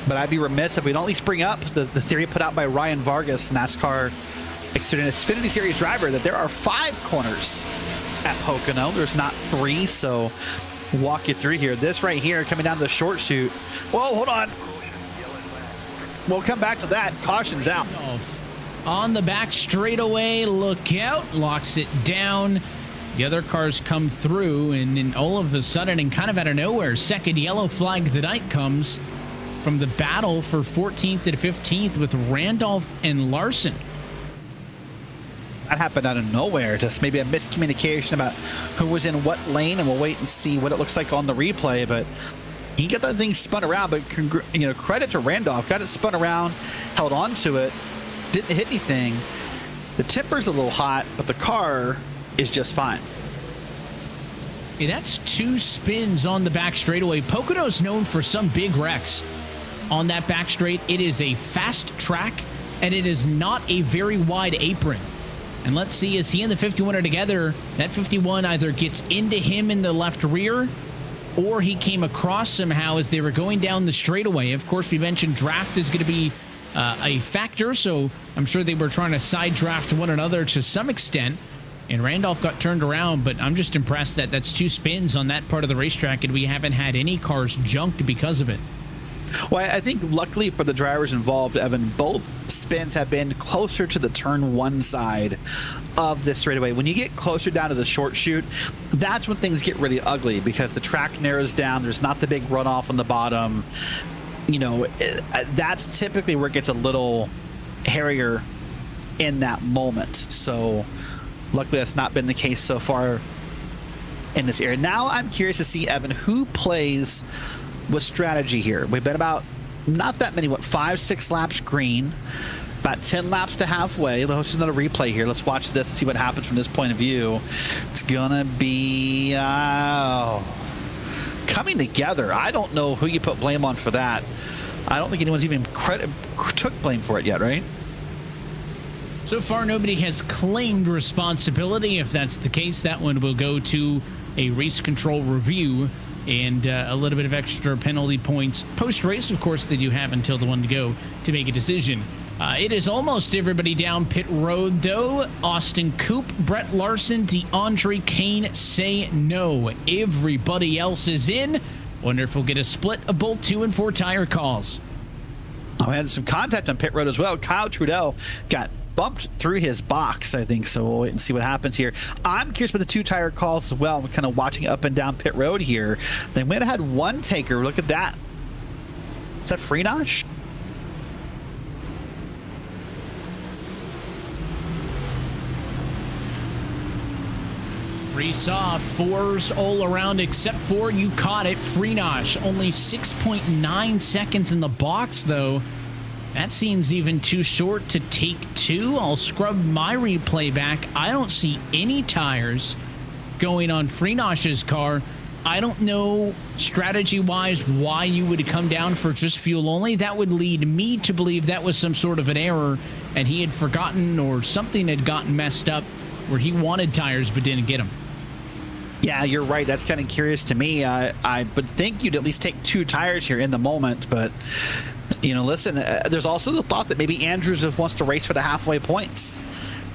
[SPEAKER 2] But I'd be remiss if we don't at least bring up the theory put out by Ryan Vargas, NASCAR Xfinity Series driver, that there are 5 corners at Pocono. There's not 3, so walk you through here. This right here coming down to the short chute. Whoa, hold on. We'll come back to that. Caution's out.
[SPEAKER 1] On the back straightaway, look out, locks it down. The other cars come through, and then all of a sudden, and kind of out of nowhere, second yellow flag of the night comes from the battle for 14th and 15th with Randolph and Larson.
[SPEAKER 2] That happened out of nowhere. Just maybe a miscommunication about who was in what lane, and we'll wait and see what it looks like on the replay. But he got that thing spun around, but credit to Randolph. Got it spun around, held on to it, didn't hit anything. The temper's a little hot, but the car is just fine.
[SPEAKER 1] Yeah, that's 2 spins on the back straightaway. Pocono's known for some big wrecks on that back straight. It is a fast track, and it is not a very wide apron. And let's see, as he and the 51 are together, that 51 either gets into him in the left rear, or he came across somehow as they were going down the straightaway. Of course, we mentioned draft is going to be a factor, so I'm sure they were trying to side draft one another to some extent, and Randolph got turned around, but I'm just impressed that that's 2 spins on that part of the racetrack, and we haven't had any cars junked because of it.
[SPEAKER 2] Well, I think luckily for the drivers involved, Evan, both spins have been closer to the turn 1 side of this straightaway. When you get closer down to the short chute, that's when things get really ugly because the track narrows down. There's not the big runoff on the bottom. You know, that's typically where it gets a little hairier in that moment. So luckily that's not been the case so far in this area. Now I'm curious to see, Evan, who plays with strategy here. We've been about not that many, what, 5-6 laps green, about 10 laps to halfway. Let's do another replay here. Let's watch this and see what happens from this point of view. It's gonna be coming together. I don't know who you put blame on for that. I don't think anyone's even took blame for it yet, right?
[SPEAKER 1] So far, nobody has claimed responsibility. If that's the case, that one will go to a race control review and a little bit of extra penalty points. Post-race, of course, they do have until the one to go to make a decision. It is almost everybody down pit road, though. Austin Coop, Brett Larson, DeAndre Kane say no. Everybody else is in. Wonder if we'll get a split of both 2 and 4 tire calls.
[SPEAKER 2] We had some contact on pit road as well. Kyle Trudell got bumped through his box, I think, so we'll wait and see what happens here. I'm curious about the 2 tire calls as well. I'm kind of watching up and down pit road here. They might have had one taker. Look at that. Is that Freenosh?
[SPEAKER 1] We saw 4s all around except for you caught it, Freenosh. Only 6.9 seconds in the box, though. That seems even too short to take 2. I'll scrub my replay back. I don't see any tires going on Freenosh's car. I don't know strategy-wise why you would come down for just fuel only. That would lead me to believe that was some sort of an error and he had forgotten or something had gotten messed up where he wanted tires but didn't get them.
[SPEAKER 2] Yeah, you're right. That's kind of curious to me. I would think you'd at least take 2 tires here in the moment, but you know, listen, there's also the thought that maybe Andrews just wants to race for the halfway points.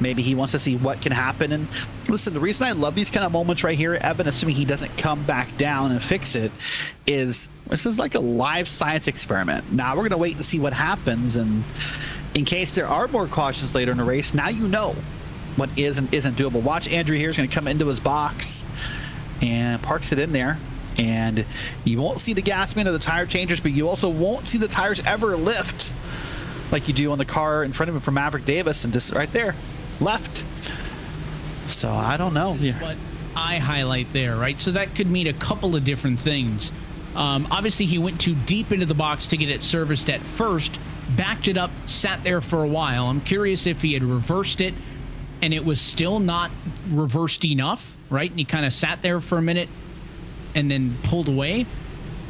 [SPEAKER 2] Maybe he wants to see what can happen. And listen, the reason I love these kind of moments right here, Evan, assuming he doesn't come back down and fix it, is this is like a live science experiment. Now we're going to wait and see what happens. And in case there are more cautions later in the race, now you know what is and isn't doable. Watch Andrew here is going to come into his box and parks it in there. And you won't see the gas man or the tire changers, but you also won't see the tires ever lift like you do on the car in front of him from Maverick Davis, and just right there, left. So I don't know.
[SPEAKER 1] Yeah. What I highlight there, right? So that could mean a couple of different things. Obviously, he went too deep into the box to get it serviced at first, backed it up, sat there for a while. I'm curious if he had reversed it and it was still not reversed enough, right? And he kind of sat there for a minute and then pulled away,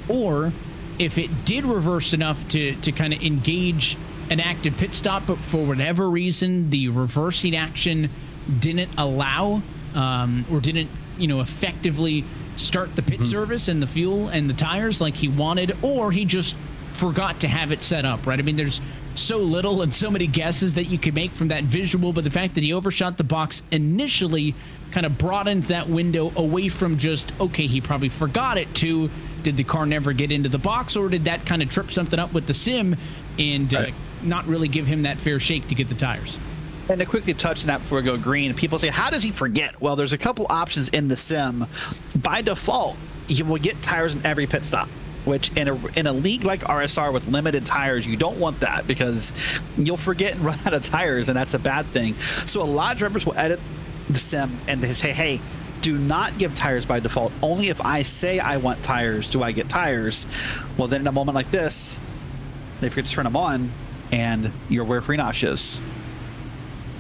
[SPEAKER 1] or if it did reverse enough to kind of engage an active pit stop, but for whatever reason the reversing action didn't allow or didn't, you know, effectively start the pit service and the fuel and the tires like he wanted, or he just forgot to have it set up, right? I mean, there's so little and so many guesses that you could make from that visual, but the fact that he overshot the box initially kind of broadens that window away from just, okay, he probably forgot it, to did the car never get into the box, or did that kind of trip something up with the sim and not really give him that fair shake to get the tires.
[SPEAKER 2] And to quickly touch on that before we go green, people say, how does he forget? Well, there's a couple options in the sim. By default, you will get tires in every pit stop, which in a league like RSR with limited tires, you don't want that because you'll forget and run out of tires, and that's a bad thing. So a lot of drivers will edit the sim and they say, hey, do not give tires by default. Only if I say I want tires do I get tires. Well, then in a moment like this, they forget to turn them on, and you're where Freenosh is.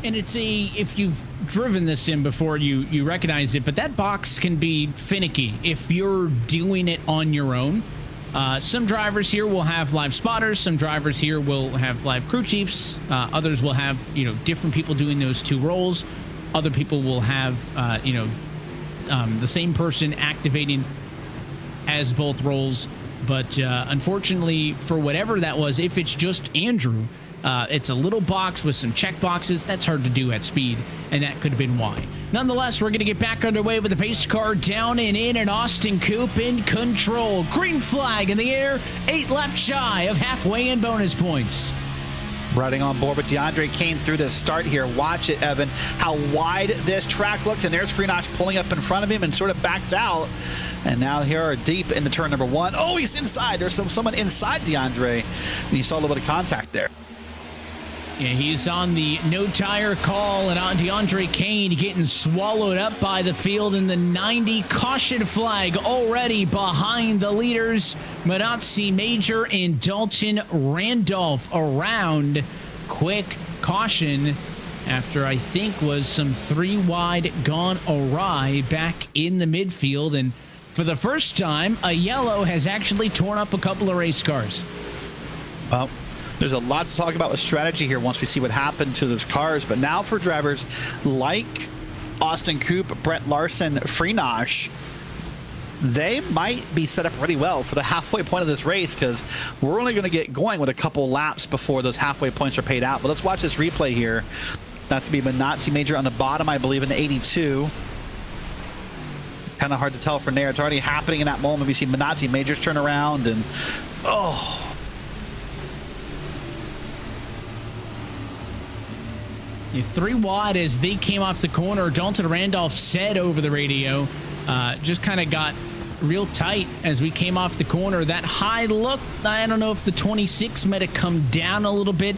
[SPEAKER 1] And it's if you've driven this sim before, you recognize it, but that box can be finicky if you're doing it on your own. Some drivers here will have live spotters. Some drivers here will have live crew chiefs. Others will have, you know, different people doing those 2 roles. Other people will have, the same person activating as both roles. But unfortunately, for whatever that was, if it's just Andrew, It's a little box with some check boxes. That's hard to do at speed, and that could have been why. Nonetheless, we're going to get back underway with the pace car down and in, and Austin Coop in control. Green flag in the air, 8 laps shy of halfway in bonus points.
[SPEAKER 2] Riding on board with DeAndre Kane through the start here. Watch it, Evan, how wide this track looks, and there's Freenach pulling up in front of him and sort of backs out. And now here are deep into turn number 1. Oh, he's inside. There's someone inside DeAndre, and you saw a little bit of contact there.
[SPEAKER 1] Yeah, he's on the no tire call, and on DeAndre Kane getting swallowed up by the field in the 90. Caution flag already behind the leaders. Manatzi Major and Dalton Randolph around. Quick caution after I think was some 3 wide gone awry back in the midfield. And for the first time, a yellow has actually torn up a couple of race cars.
[SPEAKER 2] Well, there's a lot to talk about with strategy here once we see what happened to those cars. But now for drivers like Austin Coop, Brett Larson, Freenach, they might be set up pretty well for the halfway point of this race, because we're only going to get going with a couple laps before those halfway points are paid out. But let's watch this replay here. That's going to be Manatzi Major on the bottom, I believe, in the 82. Kind of hard to tell from there. It's already happening in that moment. We see Manatzi Majors turn around and, oh.
[SPEAKER 1] 3 wide as they came off the corner. Dalton Randolph said over the radio, just kind of got real tight as we came off the corner. That high look, I don't know if the 26 might have come down a little bit.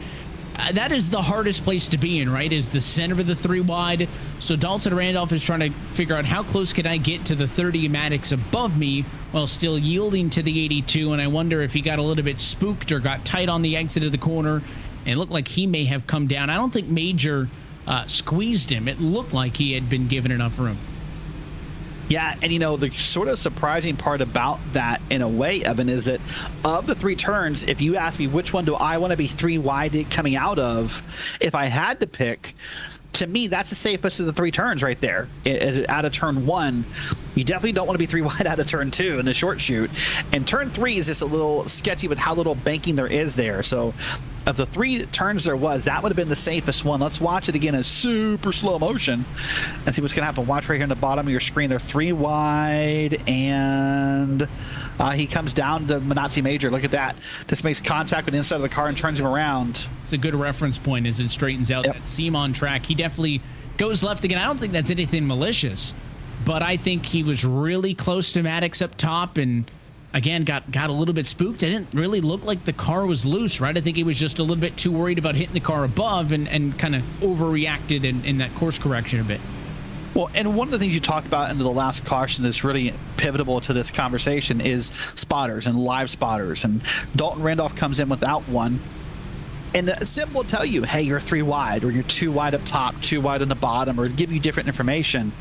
[SPEAKER 1] That is the hardest place to be in, right? Is the center of the 3 wide. So Dalton Randolph is trying to figure out how close can I get to the 30 Maddox above me while still yielding to the 82. And I wonder if he got a little bit spooked or got tight on the exit of the corner. And it looked like he may have come down. I don't think Major squeezed him. It looked like he had been given enough room.
[SPEAKER 2] Yeah, and you know, the sort of surprising part about that in a way, Evan, is that of the 3 turns, if you ask me which one do I want to be 3 wide coming out of, if I had to pick, to me, that's the safest of the 3 turns right there. Out of turn 1, you definitely don't want to be 3 wide out of turn 2 in the short shoot. And turn 3 is just a little sketchy with how little banking there is there. So of the 3 turns there was, that would have been the safest one. Let's watch it again in super slow motion and see what's going to happen. Watch right here on the bottom of your screen. They're 3 wide, and he comes down to Manatzi Major. Look at that. This makes contact with the inside of the car and turns him around.
[SPEAKER 1] It's a good reference point as it straightens out that seam on track. He definitely goes left again. I don't think that's anything malicious, but I think he was really close to Maddox up top, and again, got a little bit spooked. It didn't really look like the car was loose, right? I think he was just a little bit too worried about hitting the car above and kind of overreacted in that course correction a bit.
[SPEAKER 2] Well, and one of the things you talked about in the last caution that's really pivotal to this conversation is spotters and live spotters. And Dalton Randolph comes in without one. And the sim will tell you, hey, you're 3 wide, or you're 2 wide up top, 2 wide on the bottom, or give you different information.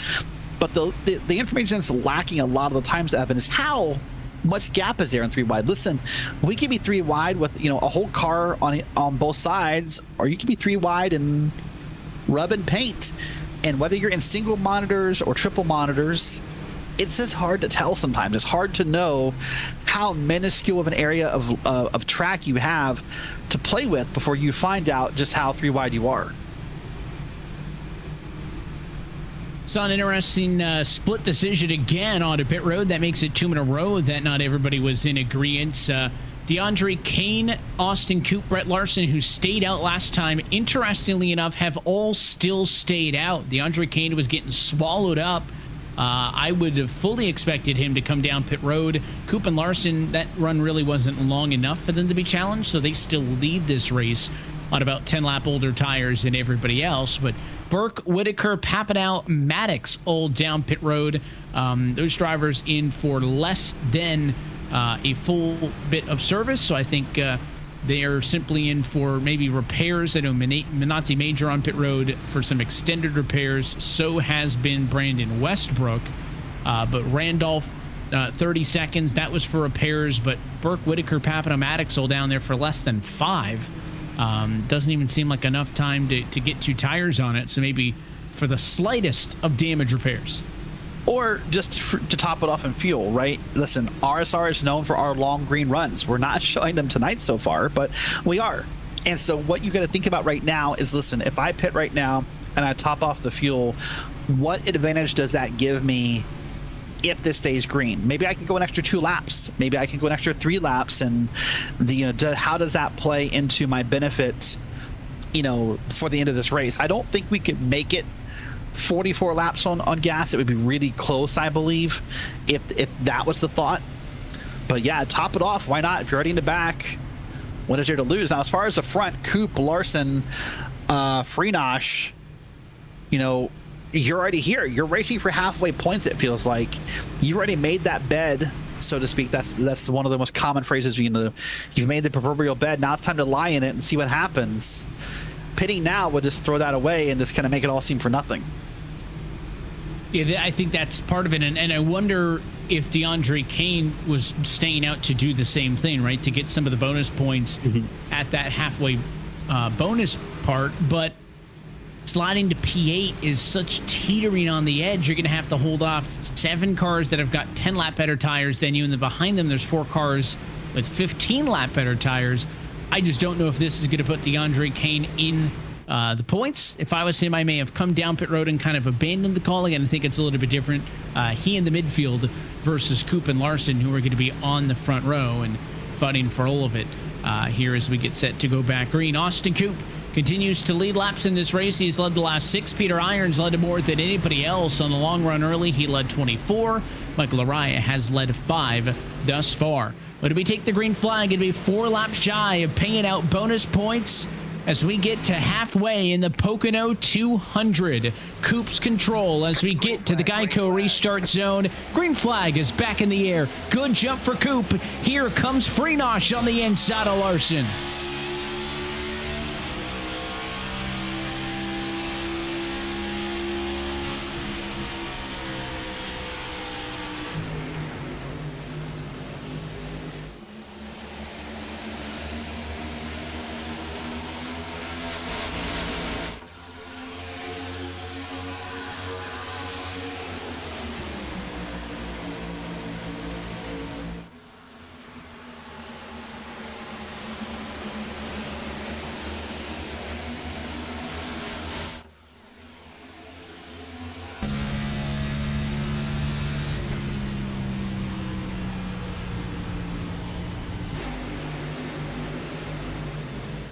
[SPEAKER 2] But the information that's lacking a lot of the times, Evan, is how much gap is there in 3 wide. Listen, we can be 3 wide with, you know, a whole car on both sides, or you can be 3 wide and rub and paint. And whether you're in single monitors or triple monitors, it's just hard to tell sometimes. It's hard to know how minuscule of an area of track you have to play with before you find out just how 3 wide you are.
[SPEAKER 1] Saw an interesting split decision again onto pit road. That makes it 2 in a row that not everybody was in agreement. DeAndre Kane, Austin Coop, Brett Larson, who stayed out last time, interestingly enough, have all still stayed out. DeAndre Kane was getting swallowed up. I would have fully expected him to come down pit road. Coop and Larson, that run really wasn't long enough for them to be challenged, so they still lead this race on about 10 lap older tires than everybody else. But Burke, Whitaker, Papanow, Maddox all down pit road. Those drivers in for less than a full bit of service, so I think they are simply in for maybe repairs. I know Manatzi Major on pit road for some extended repairs. So has been Brandon Westbrook. But Randolph, 30 seconds. That was for repairs. But Burke, Whitaker, Papanow, Maddox all down there for less than 5. Doesn't even seem like enough time to get 2 tires on it. So maybe for the slightest of damage repairs.
[SPEAKER 2] Or just to top it off in fuel, right? Listen, RSR is known for our long green runs. We're not showing them tonight so far, but we are. And so what you got to think about right now is, listen, if I pit right now and I top off the fuel, what advantage does that give me if this stays green? Maybe I can go an extra 2 laps. Maybe I can go an extra 3 laps. And how does that play into my benefit, for the end of this race? I don't think we could make it 44 laps on gas. It would be really close, I believe, if that was the thought. But yeah, top it off. Why not? If you're already in the back, what is there to lose? Now, as far as the front, Coop, Larson, Freenosh, you're already here. You're racing for halfway points, it feels like. You already made that bed, so to speak. That's one of the most common phrases. You've made the proverbial bed. Now it's time to lie in it and see what happens. Pitting now would just throw that away and just kind of make it all seem for nothing.
[SPEAKER 1] Yeah, I think that's part of it. And I wonder if DeAndre Kane was staying out to do the same thing, right? To get some of the bonus points at that halfway bonus part. But sliding to P8 is such teetering on the edge. You're going to have to hold off 7 cars that have got 10 lap better tires than you. And then behind them, there's 4 cars with 15 lap better tires. I just don't know if this is going to put DeAndre Kane in the points. If I was him, I may have come down pit road and kind of abandoned the calling. And I think it's a little bit different. He in the midfield versus Coop and Larson, who are going to be on the front row and fighting for all of it here as we get set to go back green. Austin Coop continues to lead laps in this race. He's led the last 6. Peter Irons led more than anybody else on the long run early. He led 24. Michael Araya has led 5 thus far. But if we take the green flag, it'd be 4 laps shy of paying out bonus points as we get to halfway in the Pocono 200. Coop's control as we get to the Geico restart zone. Green flag is back in the air. Good jump for Coop. Here comes Freenosh on the inside of Larson.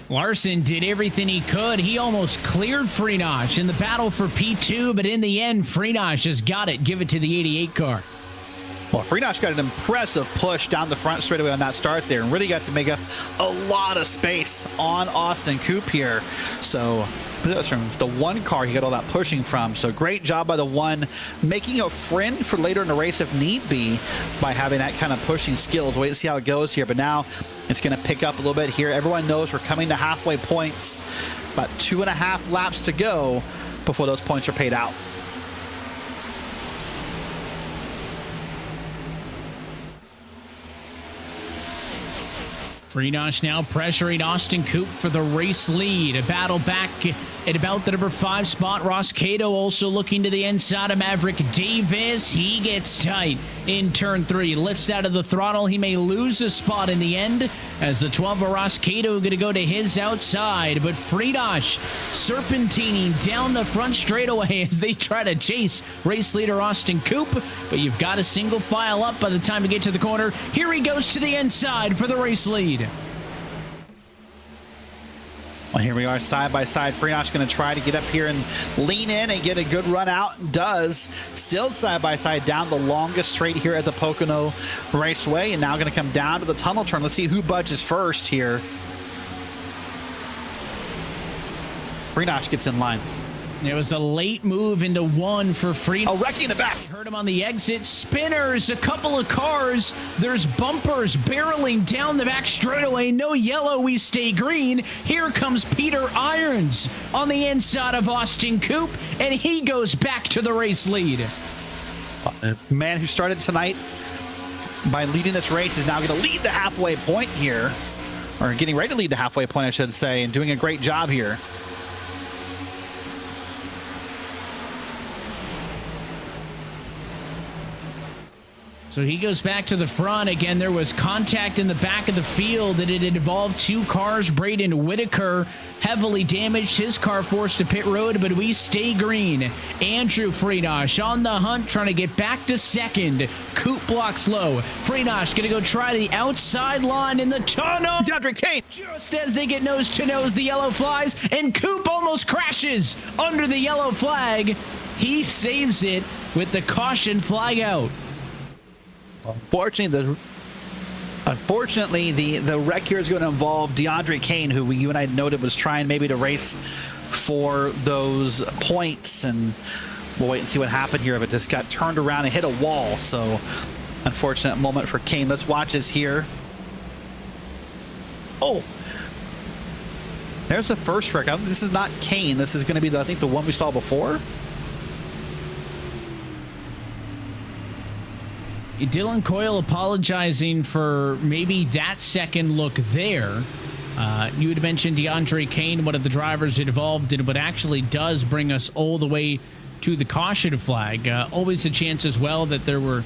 [SPEAKER 1] Larson did everything he could. He almost cleared Freenosh in the battle for P2, but in the end, Freenosh has got it. Give it to the 88 car.
[SPEAKER 2] Well, Freenosh got an impressive push down the front straightaway on that start there and really got to make up a lot of space on Austin Coop here. So that was from the 1 car he got all that pushing from. So great job by the 1, making a friend for later in the race if need be by having that kind of pushing skills. Wait to see how it goes here. But now it's going to pick up a little bit here. Everyone knows we're coming to halfway points. About 2.5 laps to go before those points are paid out.
[SPEAKER 1] Freenosh now pressuring Austin Coop for the race lead. A battle back at about the number 5 spot. Ross Cato also looking to the inside of Maverick Davis. He gets tight in turn 3. Lifts out of the throttle. He may lose a spot in the end as the 12 of Ross Cato going to go to his outside. But Freenosh serpentining down the front straightaway as they try to chase race leader Austin Coop. But you've got a single file up by the time you get to the corner. Here he goes to the inside for the race lead.
[SPEAKER 2] Well, here we are side by side. Freenosh going to try to get up here and lean in and get a good run out. Does. Still side by side down the longest straight here at the Pocono Raceway. And now going to come down to the tunnel turn. Let's see who budges first here. Freenosh gets in line.
[SPEAKER 1] There was a late move into 1 for Freenosh.
[SPEAKER 2] Oh, wrecking the back.
[SPEAKER 1] Heard him on the exit. Spinners, a couple of cars. There's bumpers barreling down the back straightaway. No yellow, we stay green. Here comes Peter Irons on the inside of Austin Coop, and he goes back to the race lead.
[SPEAKER 2] The man who started tonight by leading this race is now going to lead the halfway point here. Or getting ready to lead the halfway point, I should say, and doing a great job here.
[SPEAKER 1] So he goes back to the front. Again, there was contact in the back of the field, and it involved two cars. Braden Whitaker heavily damaged. His car forced to pit road, but we stay green. Andrew Freenosh on the hunt, trying to get back to second. Coop blocks low. Freenosh going to go try the outside line in the tunnel.
[SPEAKER 2] DeAndre Kane.
[SPEAKER 1] Just as they get nose to nose, the yellow flies, and Coop almost crashes under the yellow flag. He saves it with the caution flag out.
[SPEAKER 2] Unfortunately, the wreck here is going to involve DeAndre Kane, who you and I noted was trying maybe to race for those points, and we'll wait and see what happened here. But just got turned around and hit a wall. So, unfortunate moment for Kane. Let's watch this here. Oh, there's the first wreck. This is not Kane. This is going to be, I think, the one we saw before.
[SPEAKER 1] Dylan Coyle apologizing for maybe that second look there. You had mentioned DeAndre Kane, one of the drivers involved, and what actually does bring us all the way to the caution flag. Always a chance as well that there were,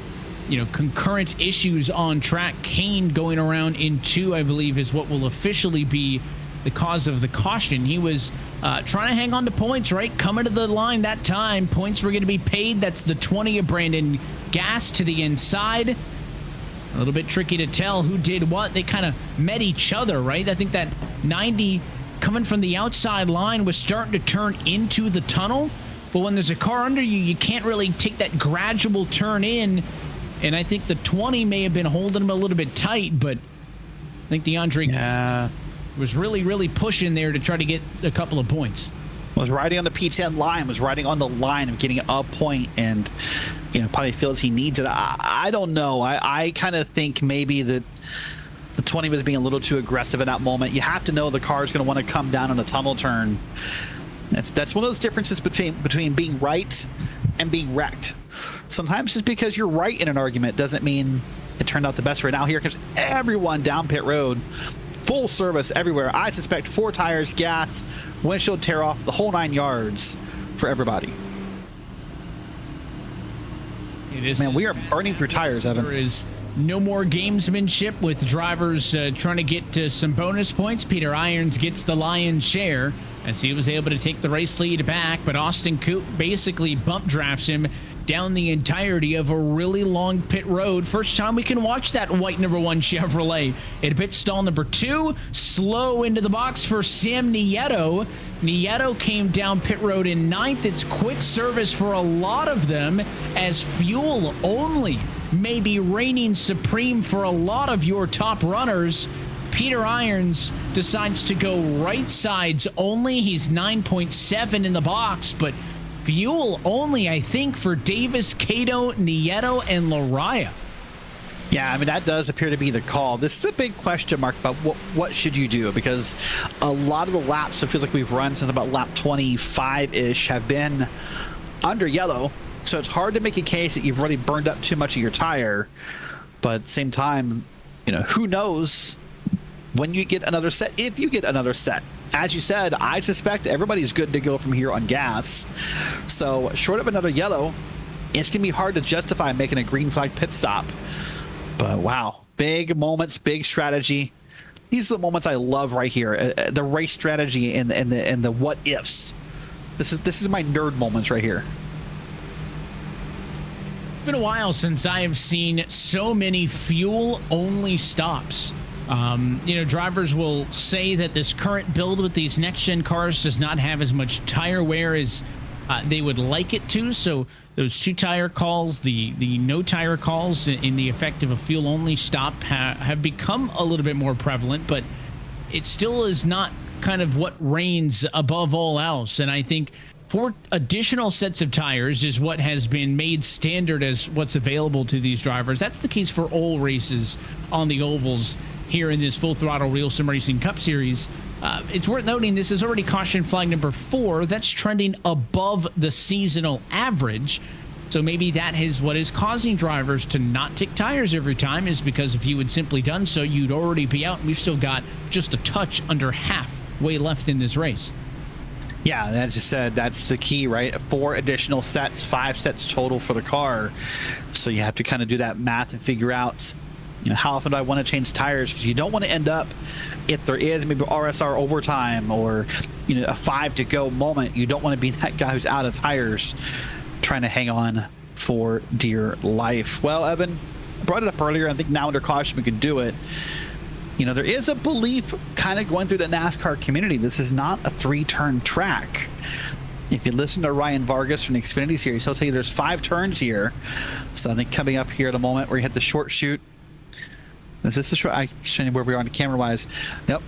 [SPEAKER 1] concurrent issues on track. Kane going around in 2, I believe, is what will officially be the cause of the caution. He was trying to hang on to points, right? Coming to the line that time. Points were going to be paid. That's the 20 of Brandon Gas to the inside. A little bit tricky to tell who did what. They kind of met each other, right? I think that 90 coming from the outside line was starting to turn into the tunnel. But when there's a car under you, you can't really take that gradual turn in. And I think the 20 may have been holding him a little bit tight, but I think DeAndre was really, really pushing there to try to get a couple of points.
[SPEAKER 2] Was riding on the P10 line, was riding on the line of getting a point, and probably feels he needs it. I don't know. I kind of think maybe that the 20 was being a little too aggressive in that moment. You have to know the car is going to want to come down on a tunnel turn. That's one of those differences between being right and being wrecked. Sometimes just because you're right in an argument doesn't mean it turned out the best. Right now, here comes everyone down pit road. Full service everywhere. I suspect 4 tires, gas, windshield tear off, the whole 9 yards for everybody. Man, we are burning through tires, Evan.
[SPEAKER 1] There is no more gamesmanship with drivers trying to get some bonus points. Peter Irons gets the lion's share as he was able to take the race lead back, but Austin Coop basically bump drafts him down the entirety of a really long pit road. First time we can watch that white number 1 Chevrolet. At pit stall number 2, slow into the box for Sam Nieto. Nieto came down pit road in 9th. It's quick service for a lot of them, as fuel only may be reigning supreme for a lot of your top runners. Peter Irons decides to go right sides only. He's 9.7 in the box, but fuel only, I think, for Davis, Cato, Nieto, and Lariah.
[SPEAKER 2] Yeah, I mean, that does appear to be the call. This is a big question mark about what should you do, because a lot of the laps, it feels like we've run since about lap 25-ish, have been under yellow. So it's hard to make a case that you've already burned up too much of your tire. But at the same time, who knows when you get another set, if you get another set. As you said, I suspect everybody's good to go from here on gas. So short of another yellow, it's going to be hard to justify making a green flag pit stop. But wow, big moments, big strategy. These are the moments I love right here. The race strategy and the what ifs. This is my nerd moments right here.
[SPEAKER 1] It's been a while since I have seen so many fuel only stops. Drivers will say that this current build with these next-gen cars does not have as much tire wear as they would like it to. So those 2-tire calls, the no-tire calls in the effect of a fuel-only stop have become a little bit more prevalent, but it still is not kind of what reigns above all else. And I think 4 additional sets of tires is what has been made standard as what's available to these drivers. That's the case for all races on the ovals here in this Full Throttle RealSimRacing Cup Series. It's worth noting this is already caution flag number 4. That's trending above the seasonal average. So maybe that is what is causing drivers to not take tires every time, is because if you had simply done so, you'd already be out, and we've still got just a touch under halfway left in this race.
[SPEAKER 2] Yeah, as you said, that's the key, right? 4 additional sets, 5 sets total for the car. So So you have to kind of do that math and figure out, you know, how often do I want to change tires, because you don't want to end up, if there is maybe RSR overtime or, you know, a 5 to go moment, you don't want to be that guy who's out of tires trying to hang on for dear life. Well, Evan, I brought it up earlier. I think now under caution we could do it. You know, there is a belief kind of going through the NASCAR community, this is not a 3-turn track. If you listen to Ryan Vargas from the Xfinity Series, he'll tell you there's 5 turns here. So I think coming up here at a moment where you hit the short chute. Is this the short? I'm showing you where we are on the camera wise. Yep.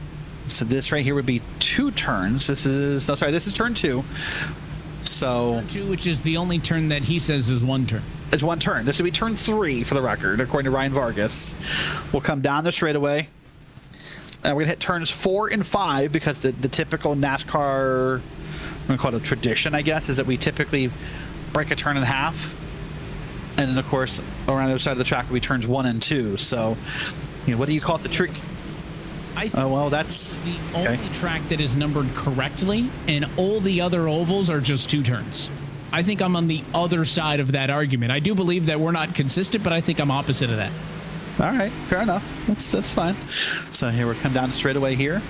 [SPEAKER 2] So this right here would be 2 turns. This is, oh, sorry, this is turn 2. So
[SPEAKER 1] turn 2, which is the only turn that he says is 1 turn.
[SPEAKER 2] It's 1 turn. This would be turn 3 for the record, according to Ryan Vargas. We'll come down the straightaway. And we're gonna hit turns 4 and 5 because the typical NASCAR, I'm gonna call it a tradition, I guess, is that we typically break a turn in half. And then of course, around the other side of the track will be turns 1 and 2. So, you know, what do you call it, the trick?
[SPEAKER 1] I think
[SPEAKER 2] well, that's
[SPEAKER 1] the only track that is numbered correctly, and all the other ovals are just 2 turns. I think I'm on the other side of that argument. I do believe that we're not consistent, but I think I'm opposite of that.
[SPEAKER 2] All right, fair enough. That's fine. So here we come down straight away here.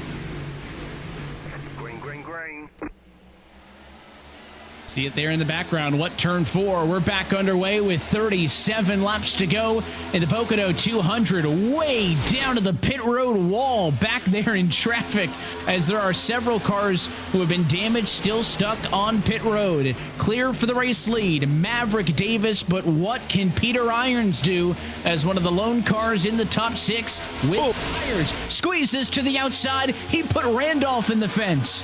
[SPEAKER 1] See it there in the background. What turn 4? We're back underway with 37 laps to go in the Pocono 200. Way down to the pit road wall, back there in traffic, as there are several cars who have been damaged, still stuck on pit road. Clear for the race lead, Maverick Davis, but what can Peter Irons do as one of the lone cars in the top 6 with tires? Squeezes to the outside. He put Randolph in the fence.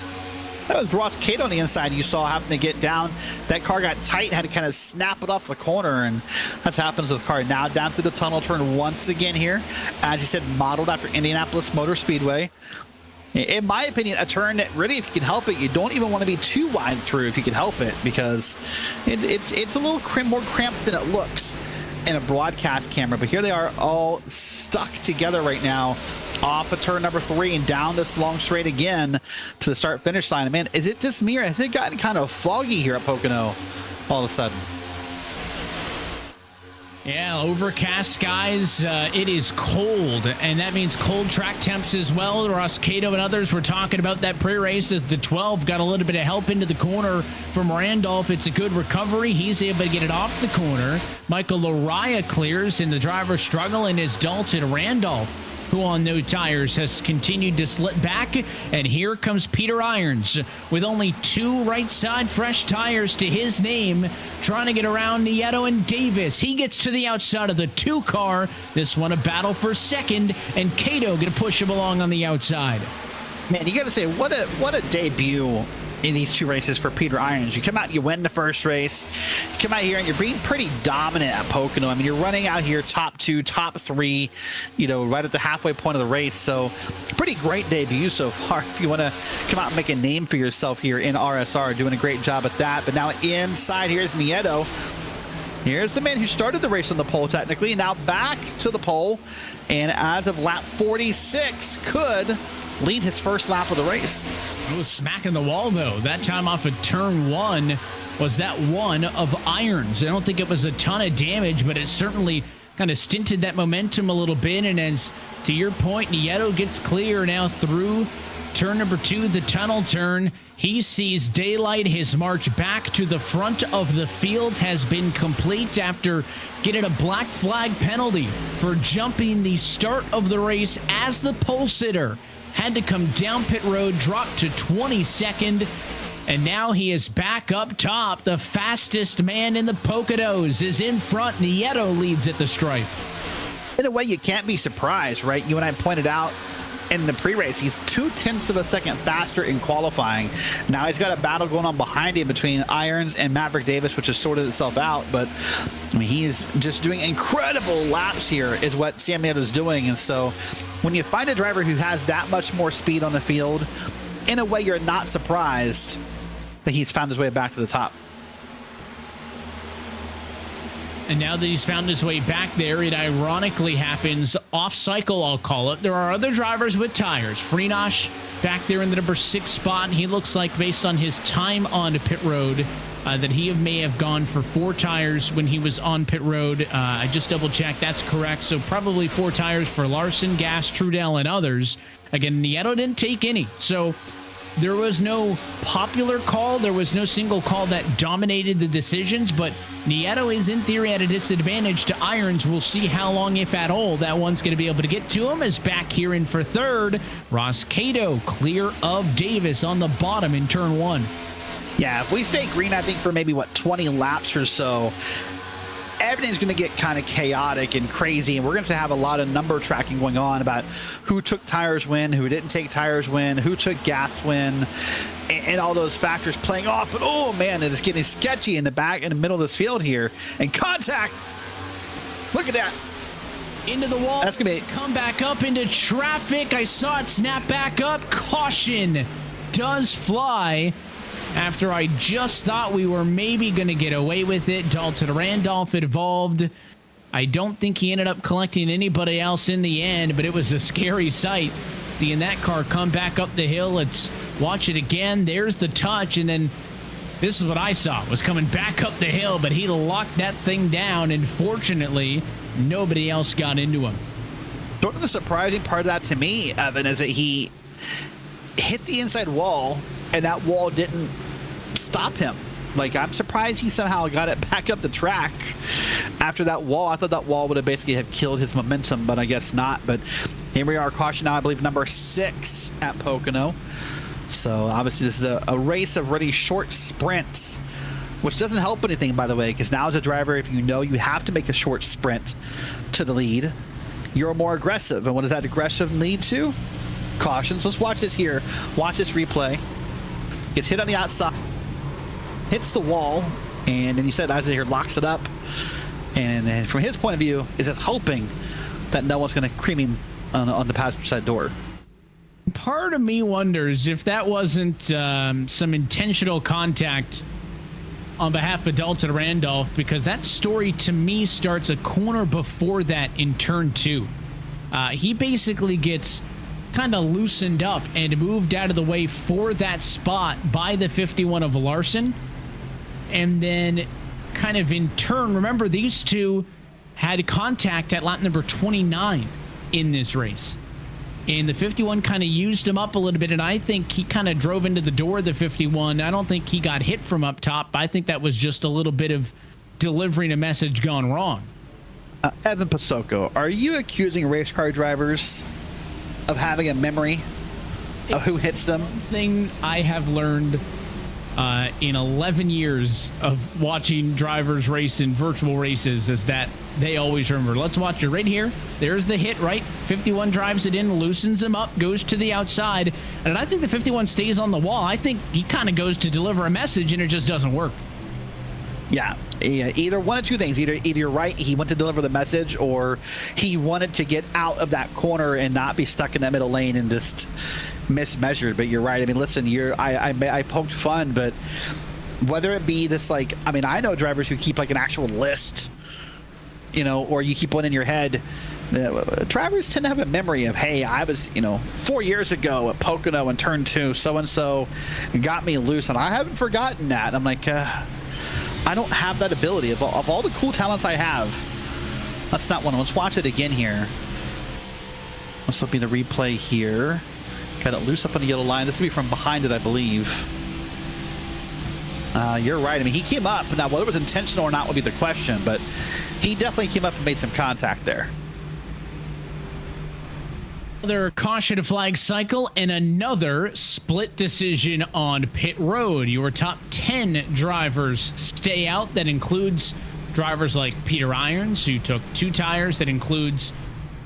[SPEAKER 2] That was Ross Cato on the inside. You saw having to get down. That car got tight, had to kind of snap it off the corner, and that's what happens with the car. Now down through the tunnel turn once again here. As you said, modeled after Indianapolis Motor Speedway. In my opinion, a turn that really, if you can help it, you don't even want to be too wide through if you can help it, because it's a little more cramped than it looks in a broadcast camera. But here they are all stuck together right now, off of turn number 3 and down this long straight again to the start finish line. And man, is it just me, or has it gotten kind of foggy here at Pocono all of a sudden?
[SPEAKER 1] Yeah, overcast skies. It is cold, and that means cold track temps as well. Ross Cato and others were talking about that pre-race as the 12 got a little bit of help into the corner from Randolph. It's a good recovery. He's able to get it off the corner. Michael Lariah clears in the driver's struggle, and is Dalton Randolph, who on no tires has continued to slip back. And here comes Peter Irons with only 2 right side fresh tires to his name, trying to get around Nieto and Davis. He gets to the outside of the 2 car. This one a battle for second, and Cato gonna push him along on the outside.
[SPEAKER 2] Man, you gotta say, what a debut in these 2 races for Peter Irons. You come out, you win the first race, you come out here and you're being pretty dominant at Pocono. I mean, you're running out here top 2, top 3, you know, right at the halfway point of the race. So pretty great debut so far. If you want to come out and make a name for yourself here in RSR, doing a great job at that. But now inside, here's Nieto. Here's the man who started the race on the pole technically, now back to the pole, and as of lap 46 could lead his first lap of the race.
[SPEAKER 1] Oh, smacking the wall though. That time off of turn 1 was that one of Irons. I don't think it was a ton of damage, but it certainly kind of stinted that momentum a little bit. And as to your point, Nieto gets clear now through turn number 2, the tunnel turn. He sees daylight. His march back to the front of the field has been complete after getting a black flag penalty for jumping the start of the race as the pole sitter. Had to come down pit road, dropped to 22nd, and now he is back up top. The fastest man in the Poconos is in front. Nieto leads at the stripe.
[SPEAKER 2] In a way, you can't be surprised, right? You and I pointed out in the pre-race, he's 0.2 of a second faster in qualifying. Now he's got a battle going on behind him between Irons and Maverick Davis, which has sorted itself out. But I mean, he's just doing incredible laps here is what Sam Nieto's doing. And so when you find a driver who has that much more speed on the field, in a way, you're not surprised that he's found his way back to the top.
[SPEAKER 1] And now that he's found his way back there, it ironically happens off cycle, I'll call it. There are other drivers with tires. Freenosh back there in the number 6 spot. He looks like, based on his time on pit road, that he may have gone for 4 tires when he was on pit road. I just double checked. That's correct. So probably 4 tires for Larson, Gas, Trudell, and others. Again, Nieto didn't take any. So there was no popular call. There was no single call that dominated the decisions, but Nieto is in theory at a disadvantage to Irons. We'll see how long, if at all, that one's going to be able to get to him. As back here in for third, Ross Cato clear of Davis on the bottom in turn 1.
[SPEAKER 2] Yeah, if we stay green, I think for maybe, 20 laps or so, everything's going to get kind of chaotic and crazy, and we're going to have a lot of number tracking going on about who took tires when, who didn't take tires when, who took gas when, and all those factors playing off. But oh man, it is getting sketchy in the middle of this field here. And contact, look at that.
[SPEAKER 1] Into the wall.
[SPEAKER 2] That's gonna be
[SPEAKER 1] come back up into traffic. I saw it snap back up. Caution does fly. After I just thought we were maybe going to get away with it, Dalton Randolph involved. I don't think he ended up collecting anybody else in the end, but it was a scary sight seeing that car come back up the hill. Let's watch it again. There's the touch, and then this is what I saw. Was coming back up the hill, but he locked that thing down, and fortunately, nobody else got into him.
[SPEAKER 2] Sort of the surprising part of that to me, Evan, is that he hit the inside wall, and that wall didn't stop him. Like, I'm surprised he somehow got it back up the track after that wall. I thought that wall would have basically have killed his momentum, but I guess not. But here we are, caution now, I believe number 6 at Pocono. So obviously this is a race of really short sprints, which doesn't help anything, by the way, because now as a driver, if you know you have to make a short sprint to the lead, you're more aggressive. And what does that aggression lead to? Cautions. Let's watch this here. Watch this replay. Gets hit on the outside, hits the wall, and then you said Isaac here locks it up. And then from his point of view, is just hoping that no one's going to cream him on the passenger side door.
[SPEAKER 1] Part of me wonders if that wasn't some intentional contact on behalf of Dalton Randolph, because that story to me starts a corner before that in turn 2. He basically gets kind of loosened up and moved out of the way for that spot by the 51 of Larson. And then kind of in turn, remember, these two had contact at lap number 29 in this race. And the 51 kind of used him up a little bit, and I think he kind of drove into the door of the 51. I don't think he got hit from up top. I think that was just a little bit of delivering a message gone wrong.
[SPEAKER 2] Evan Pasoko, are you accusing race car drivers of having a memory of who hits them?
[SPEAKER 1] One thing I have learned in 11 years of watching drivers race in virtual races is that they always remember. Let's watch it right here. There's the hit, right? 51 drives it in, loosens him up, goes to the outside. And I think the 51 stays on the wall. I think he kind of goes to deliver a message, and it just doesn't work.
[SPEAKER 2] Yeah, either one of two things. Either you're right, he went to deliver the message, or he wanted to get out of that corner and not be stuck in that middle lane and just mismeasured. But you're right. I mean, listen, I poked fun, but whether it be this, like, I mean, I know drivers who keep like an actual list, you know, or you keep one in your head. Drivers tend to have a memory of, hey, I was, 4 years ago at Pocono in turn 2, so-and-so got me loose, and I haven't forgotten that. I'm like, I don't have that ability. Of all the cool talents I have, that's not one. Let's watch it again here. Let's look at the replay here. Got it loose up on the yellow line. This will be from behind it, I believe. You're right. I mean, he came up. Now, whether it was intentional or not would be the question, but he definitely came up and made some contact there.
[SPEAKER 1] Another caution flag cycle and another split decision on pit road. Your top 10 drivers stay out. That includes drivers like Peter Irons, who took 2 tires. That includes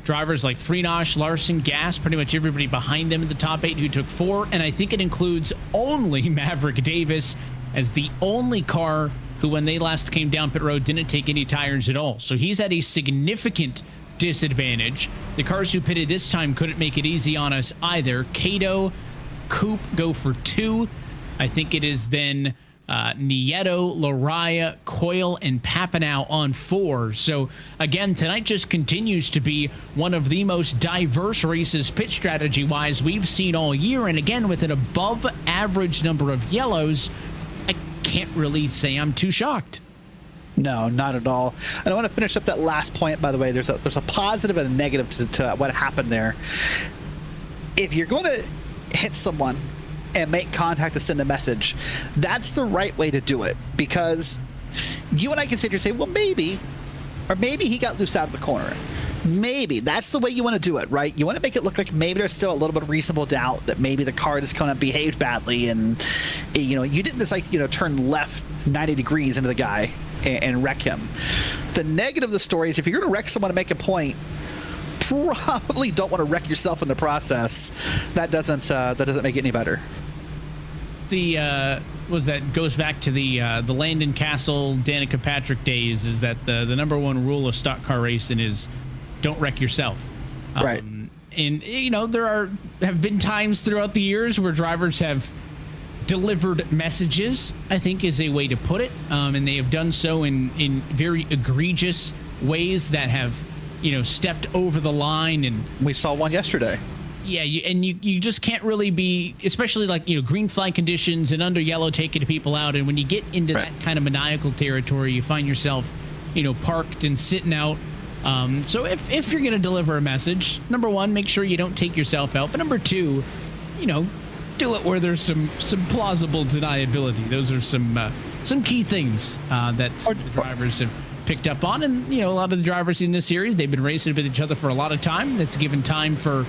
[SPEAKER 1] drivers like Freenosh, Larson, Gas, pretty much everybody behind them in the top 8 who took 4. And I think it includes only Maverick Davis as the only car who, when they last came down pit road, didn't take any tires at all. So he's at a significant disadvantage. The cars who pitted this time couldn't make it easy on us either. Cato, Coop go for 2. I think it is then Nieto, Lariah, Coyle, and Papineau on 4. So again, tonight just continues to be one of the most diverse races pit strategy wise we've seen all year. And again, with an above average number of yellows, I can't really say I'm too shocked.
[SPEAKER 2] No, not at all. And I want to finish up that last point, by the way. There's a positive and a negative to what happened there. If you're going to hit someone and make contact to send a message, that's the right way to do it, because you and I can sit here and say, well, maybe, or maybe he got loose out of the corner. Maybe that's the way you want to do it, right? You want to make it look like maybe there's still a little bit of reasonable doubt that maybe the car just kind of behaved badly, and you didn't just turn left 90 degrees into the guy and wreck him. The negative of the story is if you're going to wreck someone to make a point, probably don't want to wreck yourself in the process. That doesn't make it any better.
[SPEAKER 1] The goes back to the Landon Castle, Danica Patrick days, is that the number one rule of stock car racing is don't wreck yourself.
[SPEAKER 2] Right.
[SPEAKER 1] And there have been times throughout the years where drivers have delivered messages, I think is a way to put it, and they have done so in very egregious ways that have stepped over the line. And
[SPEAKER 2] we saw one yesterday.
[SPEAKER 1] Yeah, you just can't really be, especially like green flag conditions and under yellow, taking people out. And when you get into that kind of maniacal territory, you find yourself parked and sitting out. So if you're going to deliver a message, number one, make sure you don't take yourself out, but number two, do it where there's some plausible deniability. Those are some key things that the drivers have picked up on. And a lot of the drivers in this series, they've been racing with each other for a lot of time. That's given time for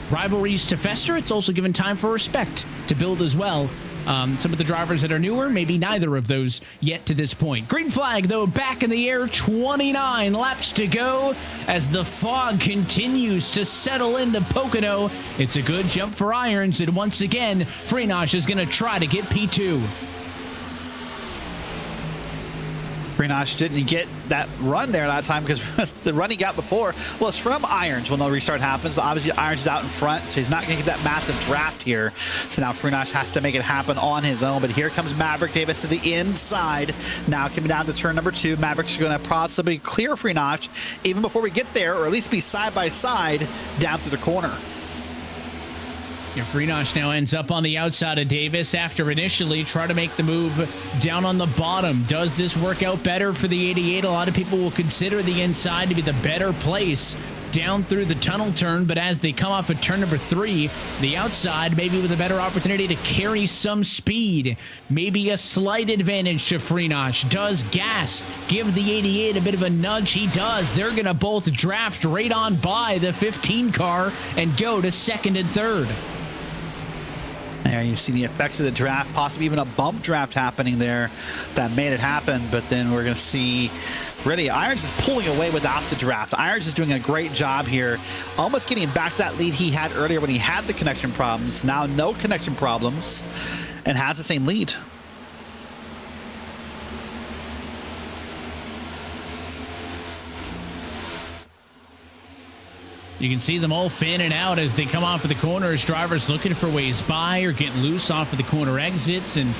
[SPEAKER 1] rivalries to fester. It's also given time for respect to build as well. Some of the drivers that are newer, maybe neither of those yet to this point. Green flag, though, back in the air. 29 laps to go as the fog continues to settle into Pocono. It's a good jump for Irons, and once again, Freenach is going to try to get P2.
[SPEAKER 2] Freenach didn't get that run there that time because the run he got before was from Irons when the restart happens. Obviously, Irons is out in front, so he's not going to get that massive draft here. So now Freenach has to make it happen on his own. But here comes Maverick Davis to the inside. Now coming down to turn number 2. Maverick's going to possibly clear Freenach even before we get there, or at least be side by side down to the corner.
[SPEAKER 1] Freenach now ends up on the outside of Davis after initially trying to make the move down on the bottom. Does this work out better for the 88? A lot of people will consider the inside to be the better place down through the tunnel turn, but as they come off of turn number 3, the outside maybe with a better opportunity to carry some speed. Maybe a slight advantage to Freenach. Does Gas give the 88 a bit of a nudge? He does. They're going to both draft right on by the 15 car and go to second and third.
[SPEAKER 2] There you see the effects of the draft, possibly even a bump draft happening there that made it happen. But then we're going to see, really, Irons is pulling away without the draft. Irons is doing a great job here, almost getting back that lead he had earlier when he had the connection problems. Now no connection problems and has the same lead.
[SPEAKER 1] You can see them all fanning out as they come off of the corners. Drivers looking for ways by or getting loose off of the corner exits and,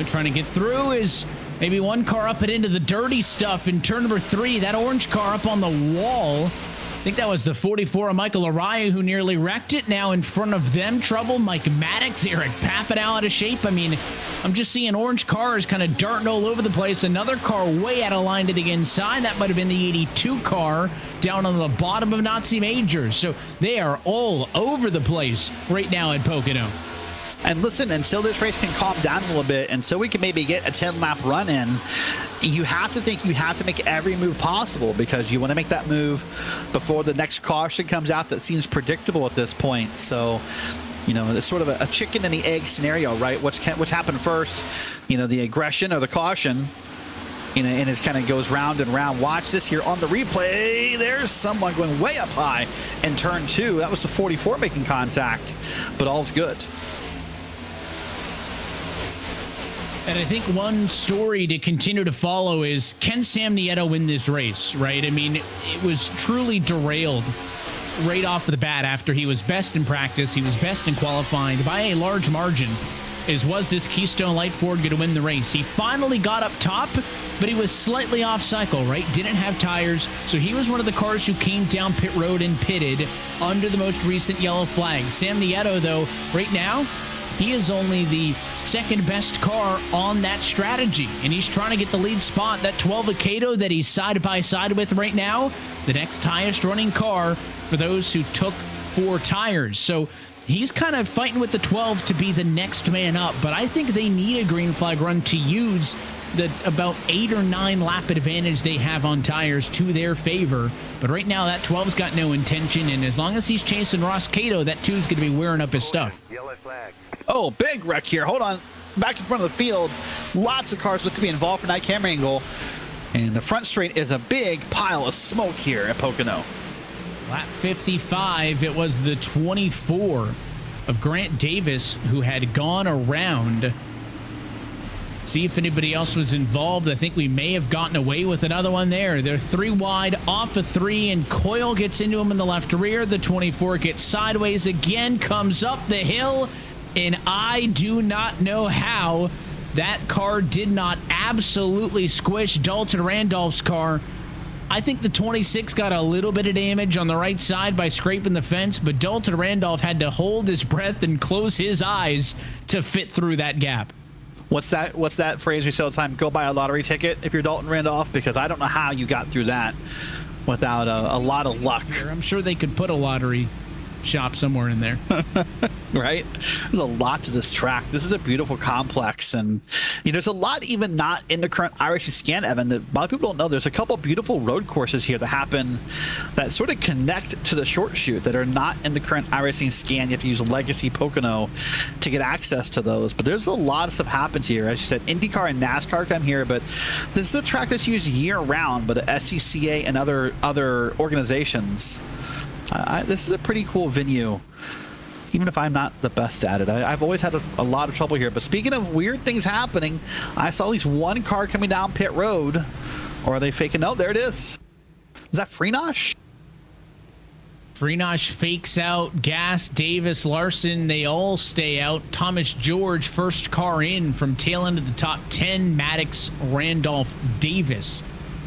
[SPEAKER 1] trying to get through. Is maybe one car up and into the dirty stuff in turn number 3. That orange car up on the wall. I think that was the 44 of Michael Araya who nearly wrecked it. Now in front of them, trouble. Mike Maddox, Eric Papineau out of shape. I mean, I'm just seeing orange cars kind of darting all over the place. Another car way out of line to the inside. That might have been the 82 car down on the bottom of Nazi Majors. So they are all over the place right now at Pocono.
[SPEAKER 2] And listen, until this race can calm down a little bit, and so we can maybe get a 10-lap run in, you have to think you have to make every move possible, because you want to make that move before the next caution comes out that seems predictable at this point. So, it's sort of a chicken and the egg scenario, right? What's happened first, the aggression or the caution, and it kind of goes round and round. Watch this here on the replay. There's someone going way up high in turn 2. That was the 44 making contact, but all's good.
[SPEAKER 1] And I think one story to continue to follow is, can Sam Nieto win this race, right? I mean, it was truly derailed right off the bat after he was best in practice. He was best in qualifying by a large margin. was this Keystone Light Ford going to win the race? He finally got up top, but he was slightly off cycle, right? Didn't have tires, so he was one of the cars who came down pit road and pitted under the most recent yellow flag. Sam Nieto, though, right now, he is only the second best car on that strategy, and he's trying to get the lead spot. That 12 Acato that he's side by side with right now, the next highest running car for those who took 4 tires. So he's kind of fighting with the 12 to be the next man up, but I think they need a green flag run to use the about 8 or 9 lap advantage they have on tires to their favor. But right now, that 12's got no intention, and as long as he's chasing Ross Cato, that 2's going to be wearing up his stuff.
[SPEAKER 3] Yellow flag.
[SPEAKER 2] Oh, big wreck here. Hold on. Back in front of the field. Lots of cars look to be involved in that camera angle. And the front straight is a big pile of smoke here at Pocono.
[SPEAKER 1] Lap 55, it was the 24 of Grant Davis who had gone around. See if anybody else was involved. I think we may have gotten away with another one there. They're 3 wide off of 3, and Coyle gets into him in the left rear. The 24 gets sideways again, comes up the hill, and I do not know how that car did not absolutely squish Dalton Randolph's car. I think the 26 got a little bit of damage on the right side by scraping the fence, but Dalton Randolph had to hold his breath and close his eyes to fit through that gap.
[SPEAKER 2] What's that phrase we say all the time? Go buy a lottery ticket if you're Dalton Randolph, because I don't know how you got through that without a lot of luck.
[SPEAKER 1] I'm sure they could put a lottery shop somewhere in there.
[SPEAKER 2] Right? There's a lot to this track. This is a beautiful complex, and there's a lot even not in the current iRacing scan, Evan, that a lot of people don't know. There's a couple beautiful road courses here that happen that sort of connect to the short shoot that are not in the current iRacing scan. You have to use Legacy Pocono to get access to those, but there's a lot of stuff happens here. As you said, IndyCar and NASCAR come here, but this is a track that's used year round by the SCCA and other organizations. This is a pretty cool venue, even if I'm not the best at it. I've always had a lot of trouble here. But speaking of weird things happening, I saw at least one car coming down pit road. Or are they faking? No, there it is. Is that Freenosh?
[SPEAKER 1] Freenosh fakes out. Gas, Davis, Larson, they all stay out. Thomas George, first car in from tail end of the top 10. Maddox, Randolph, Davis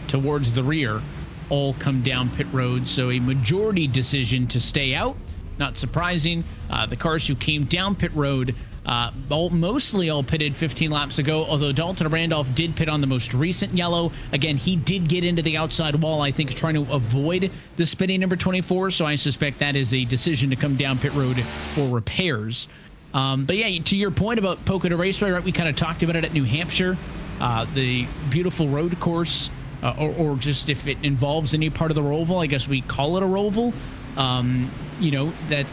[SPEAKER 1] towards the rear. All come down pit road, so a majority decision to stay out. Not surprising. The cars who came down pit road mostly all pitted 15 laps ago, although Dalton Randolph did pit on the most recent yellow. Again, he did get into the outside wall, I think, trying to avoid the spinning number 24, so I suspect that is a decision to come down pit road for repairs. But yeah, to your point about Pocono Raceway, right, we kind of talked about it at New Hampshire, the beautiful road course. Or just if it involves any part of the Roval, I guess we call it a Roval.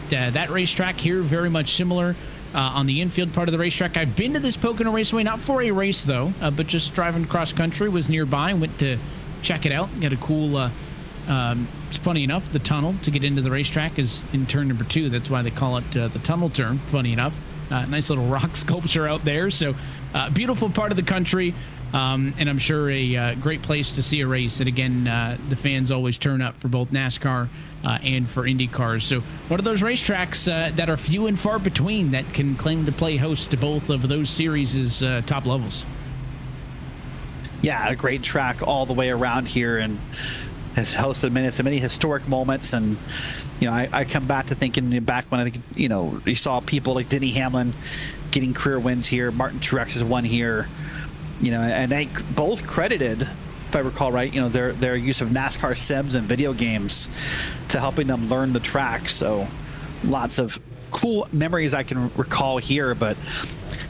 [SPEAKER 1] That racetrack here, very much similar on the infield part of the racetrack. I've been to this Pocono Raceway, not for a race though, but just driving cross country, was nearby, went to check it out. Got a cool, funny enough, the tunnel to get into the racetrack is in turn number 2. That's why they call it the tunnel turn, funny enough. Nice little rock sculpture out there. So beautiful part of the country. And I'm sure a great place to see a race. And again, the fans always turn up for both NASCAR and for Indy cars. So one of those racetracks that are few and far between that can claim to play host to both of those series' top levels.
[SPEAKER 2] Yeah, a great track all the way around here, and has hosted many historic moments. And I come back to thinking back when I think you saw people like Denny Hamlin getting career wins here. Martin Truex has won here. And they both credited, if I recall right, their use of NASCAR sims and video games to helping them learn the track. So lots of cool memories I can recall here. But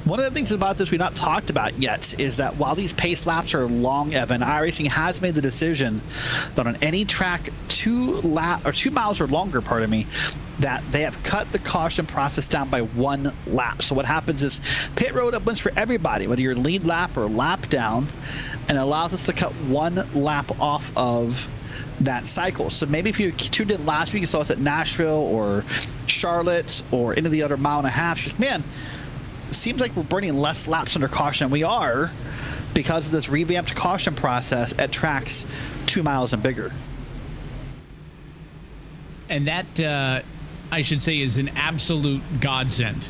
[SPEAKER 2] one of the things about this we've not talked about yet is that while these pace laps are long, Evan, iRacing has made the decision that on any track 2 miles or longer, that they have cut the caution process down by 1 lap. So what happens is pit road opens for everybody, whether you're lead lap or lap down, and allows us to cut 1 lap off of that cycle. So maybe if you tuned in last week, you saw us at Nashville or Charlotte or any of the other mile and a half, you're like, man, it seems like we're burning less laps under caution. We are, because of this revamped caution process at tracks 2 miles and bigger.
[SPEAKER 1] And that, I should say, is an absolute godsend.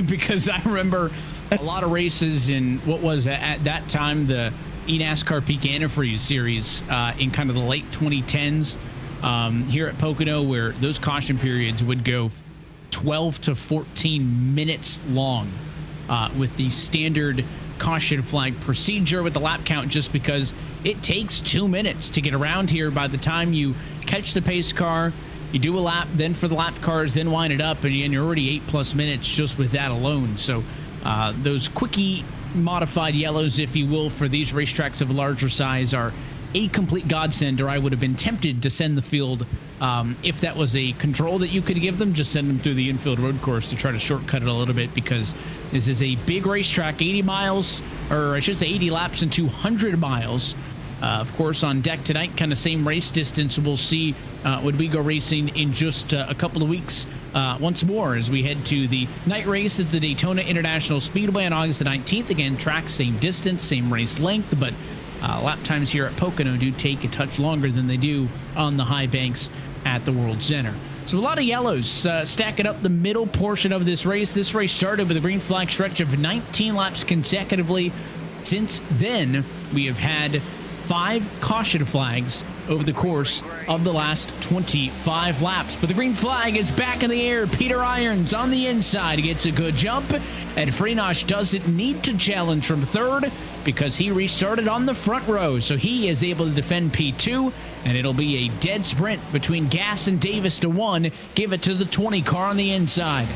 [SPEAKER 1] Because I remember a lot of races in what was at that time the eNASCAR Peak Antifreeze series in kind of the late 2010s here at Pocono, where those caution periods would go 12 to 14 minutes long with the standard caution flag procedure with the lap count, just because it takes 2 minutes to get around here. By the time you catch the pace car, you do a lap, then for the lap cars, then wind it up, and you're already 8+ minutes just with that alone. So those quickie modified yellows, if you will, for these racetracks of a larger size are a complete godsend, or I would have been tempted to send the field if that was a control that you could give them, just send them through the infield road course to try to shortcut it a little bit, because this is a big racetrack, 80 miles, or I should say 80 laps and 200 miles. Of course, on deck tonight, kind of same race distance. We'll see when we go racing in just a couple of weeks once more as we head to the night race at the Daytona International Speedway on August the 19th. Again, track, same distance, same race length, but lap times here at Pocono do take a touch longer than they do on the high banks at the World Center. So a lot of yellows stacking up the middle portion of this race. This race started with a green flag stretch of 19 laps consecutively. Since then, we have had 5 caution flags over the course of the last 25 laps. But the green flag is back in the air. Peter Irons on the inside gets a good jump, and Freenosh doesn't need to challenge from third because he restarted on the front row. So he is able to defend P2, and it'll be a dead sprint between Gass and Davis to 1. Give it to the 20 car on the inside.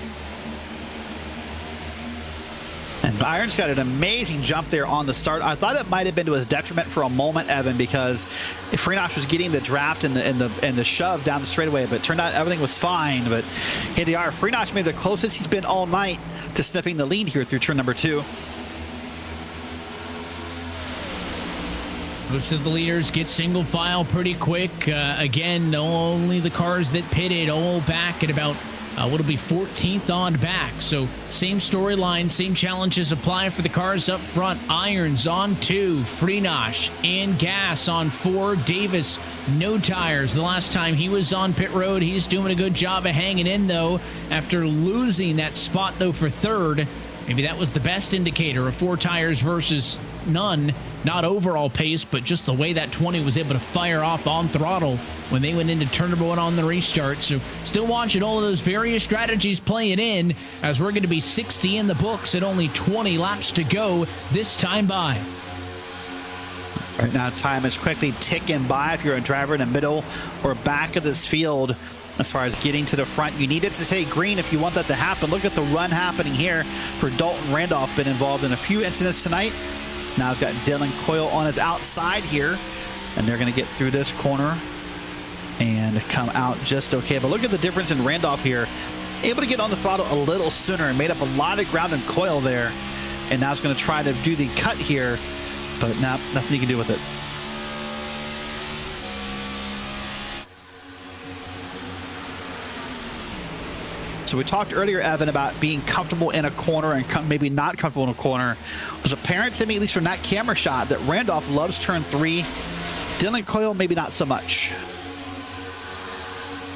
[SPEAKER 2] And Irons got an amazing jump there on the start. I thought it might have been to his detriment for a moment, Evan, because Freenosh was getting the draft and the shove down the straightaway, but it turned out everything was fine. But here they are. Freenosh made the closest he's been all night to sniffing the lead here through turn number 2.
[SPEAKER 1] Most of the leaders get single file pretty quick. Again, only the cars that pitted all back at about what'll be 14th on back. So same storyline, same challenges apply for the cars up front. Irons on 2, Freenosh and Gass on 4, Davis no tires. The last time he was on pit road, he's doing a good job of hanging in though after losing that spot though for third. Maybe that was the best indicator of 4 tires versus none. Not overall pace, but just the way that 20 was able to fire off on throttle when they went into turn number 1 on the restart. So still watching all of those various strategies playing in as we're going to be 60 in the books at only 20 laps to go this time by.
[SPEAKER 2] Right now, time is quickly ticking by if you're a driver in the middle or back of this field. As far as getting to the front, you need it to stay green if you want that to happen. Look at the run happening here for Dalton Randolph. Been involved in a few incidents tonight. Now he's got Dylan Coyle on his outside here, and they're going to get through this corner and come out just okay. But look at the difference in Randolph here. Able to get on the throttle a little sooner and made up a lot of ground in Coyle there. And now he's going to try to do the cut here, but nothing you can do with it. So we talked earlier, Evan, about being comfortable in a corner and maybe not comfortable in a corner. It was apparent to me, at least from that camera shot, that Randolph loves turn 3. Dylan Coyle, maybe not so much.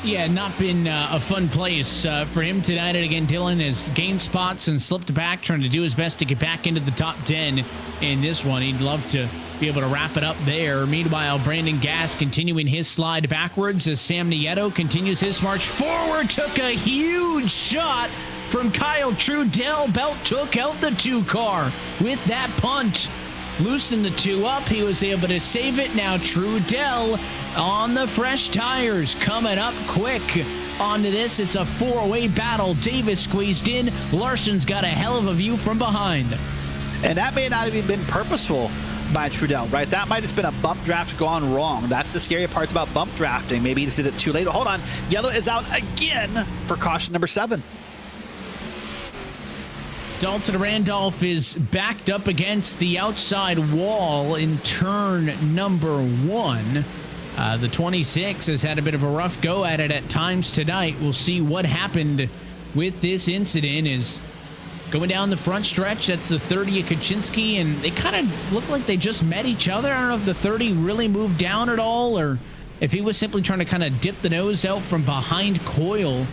[SPEAKER 1] Yeah, not been a fun place for him tonight. And again, Dylan has gained spots and slipped back, trying to do his best to get back into the top 10 in this one. He'd love to be able to wrap it up there. Meanwhile, Brandon Gass continuing his slide backwards as Sam Nieto continues his march forward. Took a huge shot from Kyle Trudell. Belt took out the 2 car with that punt. Loosened the 2 up. He was able to save it. Now Trudell on the fresh tires coming up quick onto this. It's a 4-way battle. Davis squeezed in. Larson's got a hell of a view from behind.
[SPEAKER 2] And that may not have even been purposeful by Trudell, right? That might have just been a bump draft gone wrong. That's the scary part about bump drafting. Maybe he just did it too late. Hold on. Yellow is out again for caution number 7.
[SPEAKER 1] Dalton Randolph is backed up against the outside wall in turn number 1. The 26 has had a bit of a rough go at it at times tonight. We'll see what happened with this incident. Is going down the front stretch. That's the 30 of Kaczynski, and they kind of look like they just met each other. I don't know if the 30 really moved down at all, or if he was simply trying to kind of dip the nose out from behind Coyle.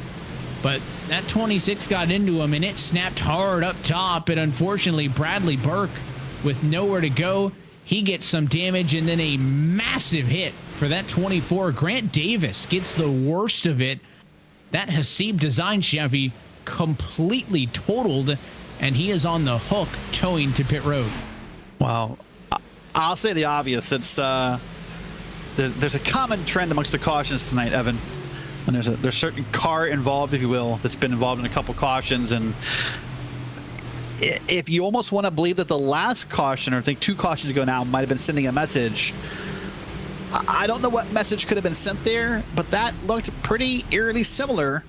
[SPEAKER 1] but that 26 got into him and it snapped hard up top. And unfortunately, Bradley Burke, with nowhere to go, he gets some damage, and then a massive hit for that 24. Grant Davis gets the worst of it. That Hasib design Chevy completely totaled, and he is on the hook towing to pit road.
[SPEAKER 2] Wow. I'll say the obvious. It's there's a common trend amongst the cautions tonight, Evan. And there's a certain car involved, if you will, that's been involved in a couple cautions. And if you almost want to believe that the last caution, or I think 2 cautions ago now, might have been sending a message. I don't know what message could have been sent there, but that looked pretty eerily similar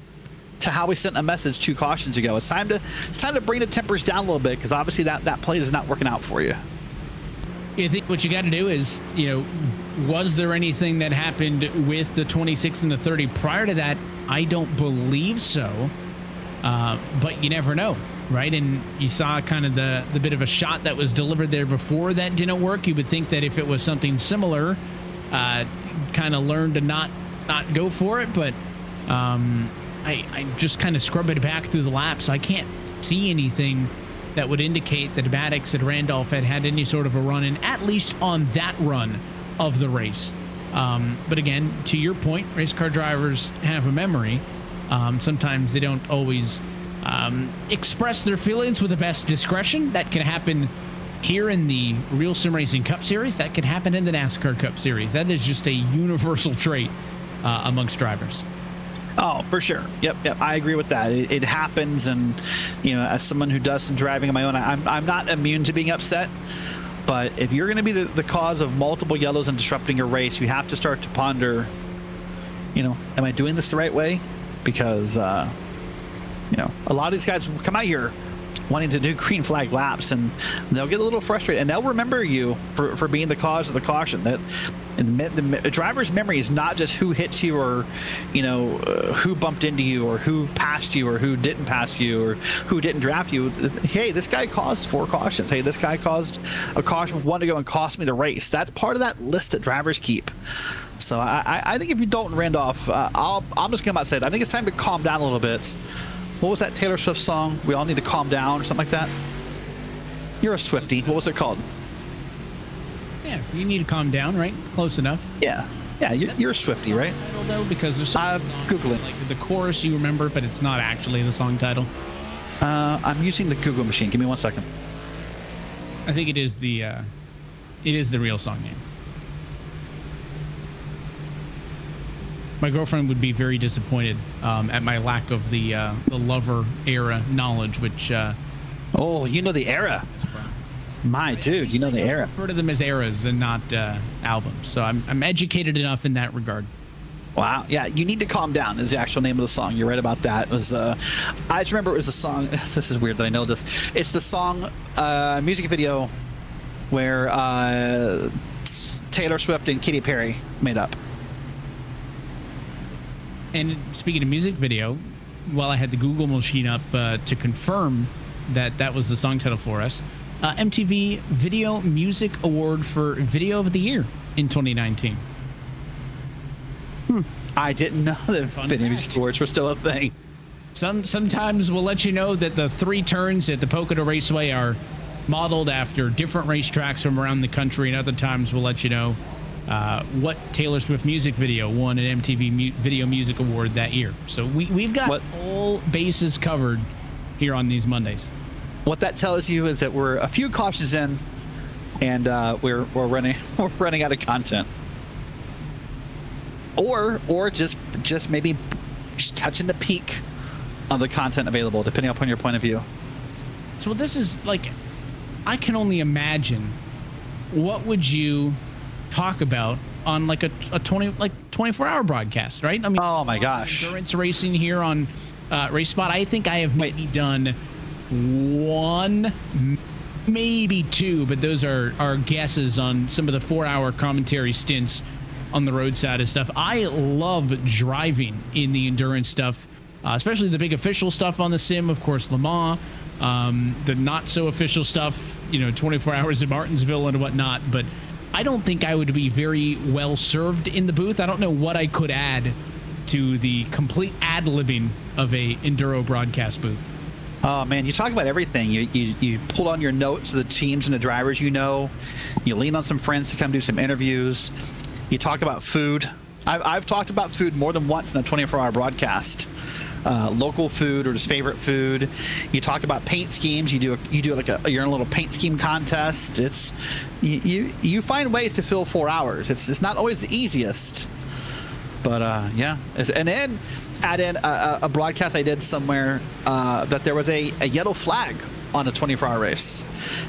[SPEAKER 2] to how we sent a message 2 cautions ago. It's time to bring the tempers down a little bit, because obviously that play is not working out for you.
[SPEAKER 1] I think what you got to do is, was there anything that happened with the 26 and the 30 prior to that? I don't believe so, but you never know, right? And you saw kind of the bit of a shot that was delivered there before that didn't work. You would think that if it was something similar, kind of learn to not go for it, but I just kind of scrub it back through the laps. I can't see anything that would indicate that Maddox and Randolph had any sort of a run in, at least on that run of the race. But again, to your point, race car drivers have a memory. Sometimes they don't always express their feelings with the best discretion. That can happen here in the RealSimRacing Cup Series. That can happen in the NASCAR Cup Series. That is just a universal trait amongst drivers.
[SPEAKER 2] Oh, for sure. Yep. I agree with that. It happens, and as someone who does some driving on my own, I'm not immune to being upset. But if you're going to be the cause of multiple yellows and disrupting your race, you have to start to ponder, am I doing this the right way? Because a lot of these guys come out here wanting to do green flag laps, and they'll get a little frustrated, and they'll remember you for being the cause of the caution. That the driver's memory is not just who hits you, or who bumped into you, or who passed you, or who didn't pass you, or who didn't draft you. Hey, this guy caused 4 cautions. Hey, this guy caused a caution with 1 to go and cost me the race. That's part of that list that drivers keep. So I think if you don't, Randolph, I'm just gonna say it. I think it's time to calm down a little bit. What was that Taylor Swift song? We all need to calm down, or something like that. You're a Swiftie. What was it called?
[SPEAKER 1] Yeah, you need to calm down, right? Close enough.
[SPEAKER 2] Yeah. You're a Swiftie, right?
[SPEAKER 1] Title, though, because there's some
[SPEAKER 2] Google it.
[SPEAKER 1] Like the chorus you remember, but it's not actually the song title.
[SPEAKER 2] I'm using the Google machine. Give me 1 second.
[SPEAKER 1] I think it is the real song name. My girlfriend would be very disappointed at my lack of the Lover era knowledge, which.
[SPEAKER 2] Oh, you know the era. My dude, you know the era.
[SPEAKER 1] I refer to them as eras and not albums, so I'm educated enough in that regard.
[SPEAKER 2] Wow, yeah, you need to calm down is the actual name of the song. You're right about that. It was I just remember it was the song. This is weird that I know this. It's the song music video where Taylor Swift and Katy Perry made up.
[SPEAKER 1] And speaking of music video, while I had the Google machine up to confirm that was the song title for us, MTV Video Music Award for Video of the Year in 2019.
[SPEAKER 2] I didn't know that Video Music Awards were still a thing.
[SPEAKER 1] Sometimes we'll let you know that the 3 turns at the Pocono Raceway are modeled after different racetracks from around the country, and other times we'll let you know what Taylor Swift music video won an MTV Video Music Award that year. So we've got all bases covered here on these Mondays.
[SPEAKER 2] What that tells you is that we're a few cautions in, and we're running out of content, or just maybe just touching the peak of the content available, depending upon your point of view.
[SPEAKER 1] So this is like, I can only imagine, what would you talk about on like a 24-hour broadcast, right? I mean,
[SPEAKER 2] oh my gosh,
[SPEAKER 1] endurance racing here on RaceSpot. I think I have maybe done 1, maybe 2, but those are guesses on some of the 4-hour commentary stints on the roadside and stuff. I love driving in the endurance stuff, especially the big official stuff on the sim, of course, Le Mans, the not so official stuff, 24 hours in Martinsville and whatnot. But I don't think I would be very well served in the booth. I don't know what I could add to the complete ad-libbing of a enduro broadcast booth.
[SPEAKER 2] Oh man, you talk about everything. You pull on your notes of the teams and the drivers you know. You lean on some friends to come do some interviews. You talk about food. I've talked about food more than once in a 24-hour broadcast. Local food or just favorite food. You talk about paint schemes. You do like you're in a little paint scheme contest. It's you find ways to fill 4 hours. It's not always the easiest, but yeah. And then add in a broadcast I did somewhere that there was a yellow flag on a 24-hour race.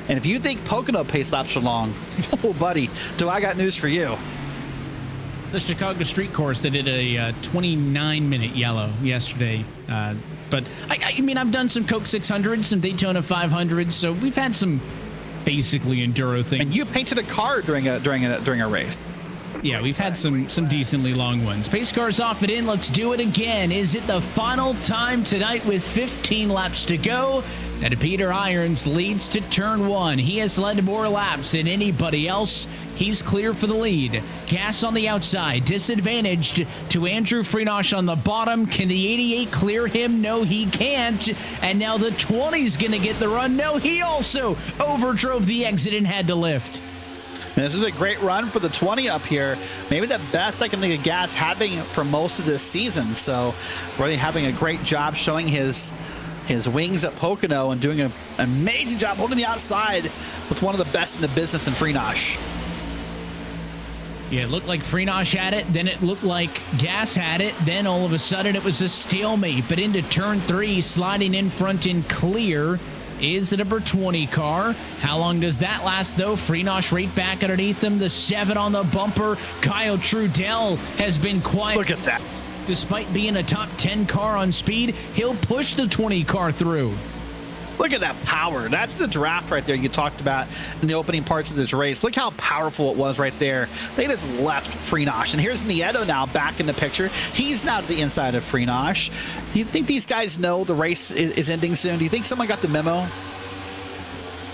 [SPEAKER 2] And if you think Pocono pace laps are long, oh buddy, do I got news for you.
[SPEAKER 1] The Chicago Street Course, they did a 29-minute yellow yesterday. But I mean, I've done some Coke 600s, some Daytona 500s, so we've had some basically enduro things.
[SPEAKER 2] And you painted a car during a race.
[SPEAKER 1] Yeah, we've had some decently long ones. Pace car's off and in. Let's do it again. Is it the final time tonight with 15 laps to go? And Peter Irons leads to turn one. He has led more laps than anybody else. He's clear for the lead. Gas on the outside, disadvantaged to Andrew Freenosh on the bottom. Can the 88 clear him? No, he can't. And now the 20's going to get the run. No, he also overdrove the exit and had to lift.
[SPEAKER 2] This is a great run for the 20 up here. Maybe the best I can think of Gas having for most of this season. So really having a great job showing his wings at Pocono and doing an amazing job holding the outside with one of the best in the business in Freenosh.
[SPEAKER 1] Yeah, it looked like Freenosh had it, then it looked like Gas had it, then all of a sudden it was a stalemate. But into turn three, sliding in front and clear is the number 20 car. How long does that last, though? Freenosh right back underneath them. The 7 on the bumper. Kyle Trudell has been quiet.
[SPEAKER 2] Look at that.
[SPEAKER 1] Despite being a top 10 car on speed, he'll push the 20 car through.
[SPEAKER 2] Look at that power. That's the draft right there you talked about in the opening parts of this race. Look how powerful it was right there. They just left Freenosh. And here's Nieto now back in the picture. He's now to the inside of Freenosh. Do you think these guys know the race is ending soon? Do you think someone got the memo?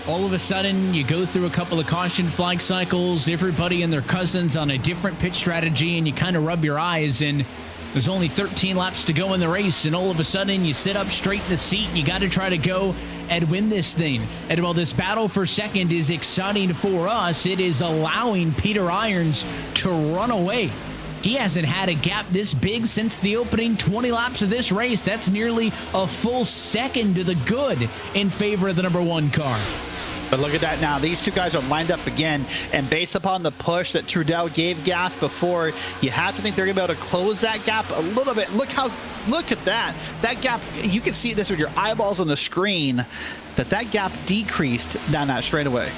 [SPEAKER 1] All of a sudden, you go through a couple of caution flag cycles, everybody and their cousins on a different pitch strategy, and you kind of rub your eyes, and there's only 13 laps to go in the race, and all of a sudden you sit up straight in the seat. You got to try to go and win this thing. And while this battle for second is exciting for us, it is allowing Peter Irons to run away. He hasn't had a gap this big since the opening 20 laps of this race. That's nearly a full second to the good in favor of the number 1 car.
[SPEAKER 2] But look at that now. These two guys are lined up again. And based upon the push that Trudell gave Gas before, you have to think they're going to be able to close that gap a little bit. Look at that. That gap, you can see this with your eyeballs on the screen, that gap decreased down that straightaway.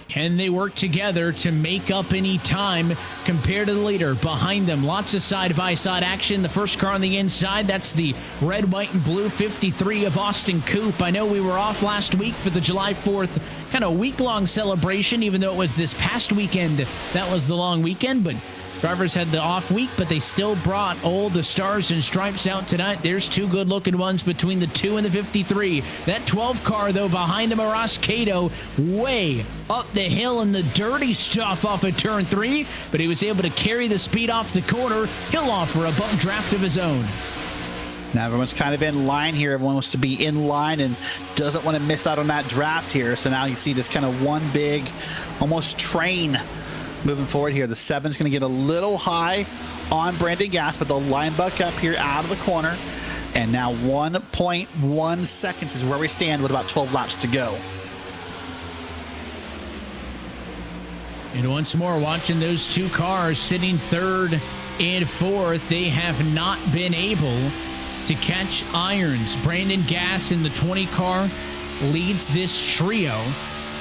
[SPEAKER 1] Can they work together to make up any time compared to the leader behind them? Lots of side-by-side action. The first car on the inside, that's the red, white, and blue 53 of Austin Coupe. I know we were off last week for the July 4th kind of week-long celebration, even though it was this past weekend. That was the long weekend, but drivers had the off week, but they still brought all the stars and stripes out tonight. There's two good-looking ones between the 2 and the 53. That 12 car, though, behind him, Ross Cato, way up the hill in the dirty stuff off of turn 3, but he was able to carry the speed off the corner. He'll offer a bump draft of his own.
[SPEAKER 2] Now everyone's kind of in line here. Everyone wants to be in line and doesn't want to miss out on that draft here. So now you see this kind of one big, almost train moving forward here. The 7's going to get a little high on Brandon Gas, but they'll line back up here out of the corner. And now 1.1 seconds is where we stand with about 12 laps to go.
[SPEAKER 1] And once more, watching those two cars sitting third and fourth, they have not been able to catch Irons. Brandon Gas in the 20 car leads this trio.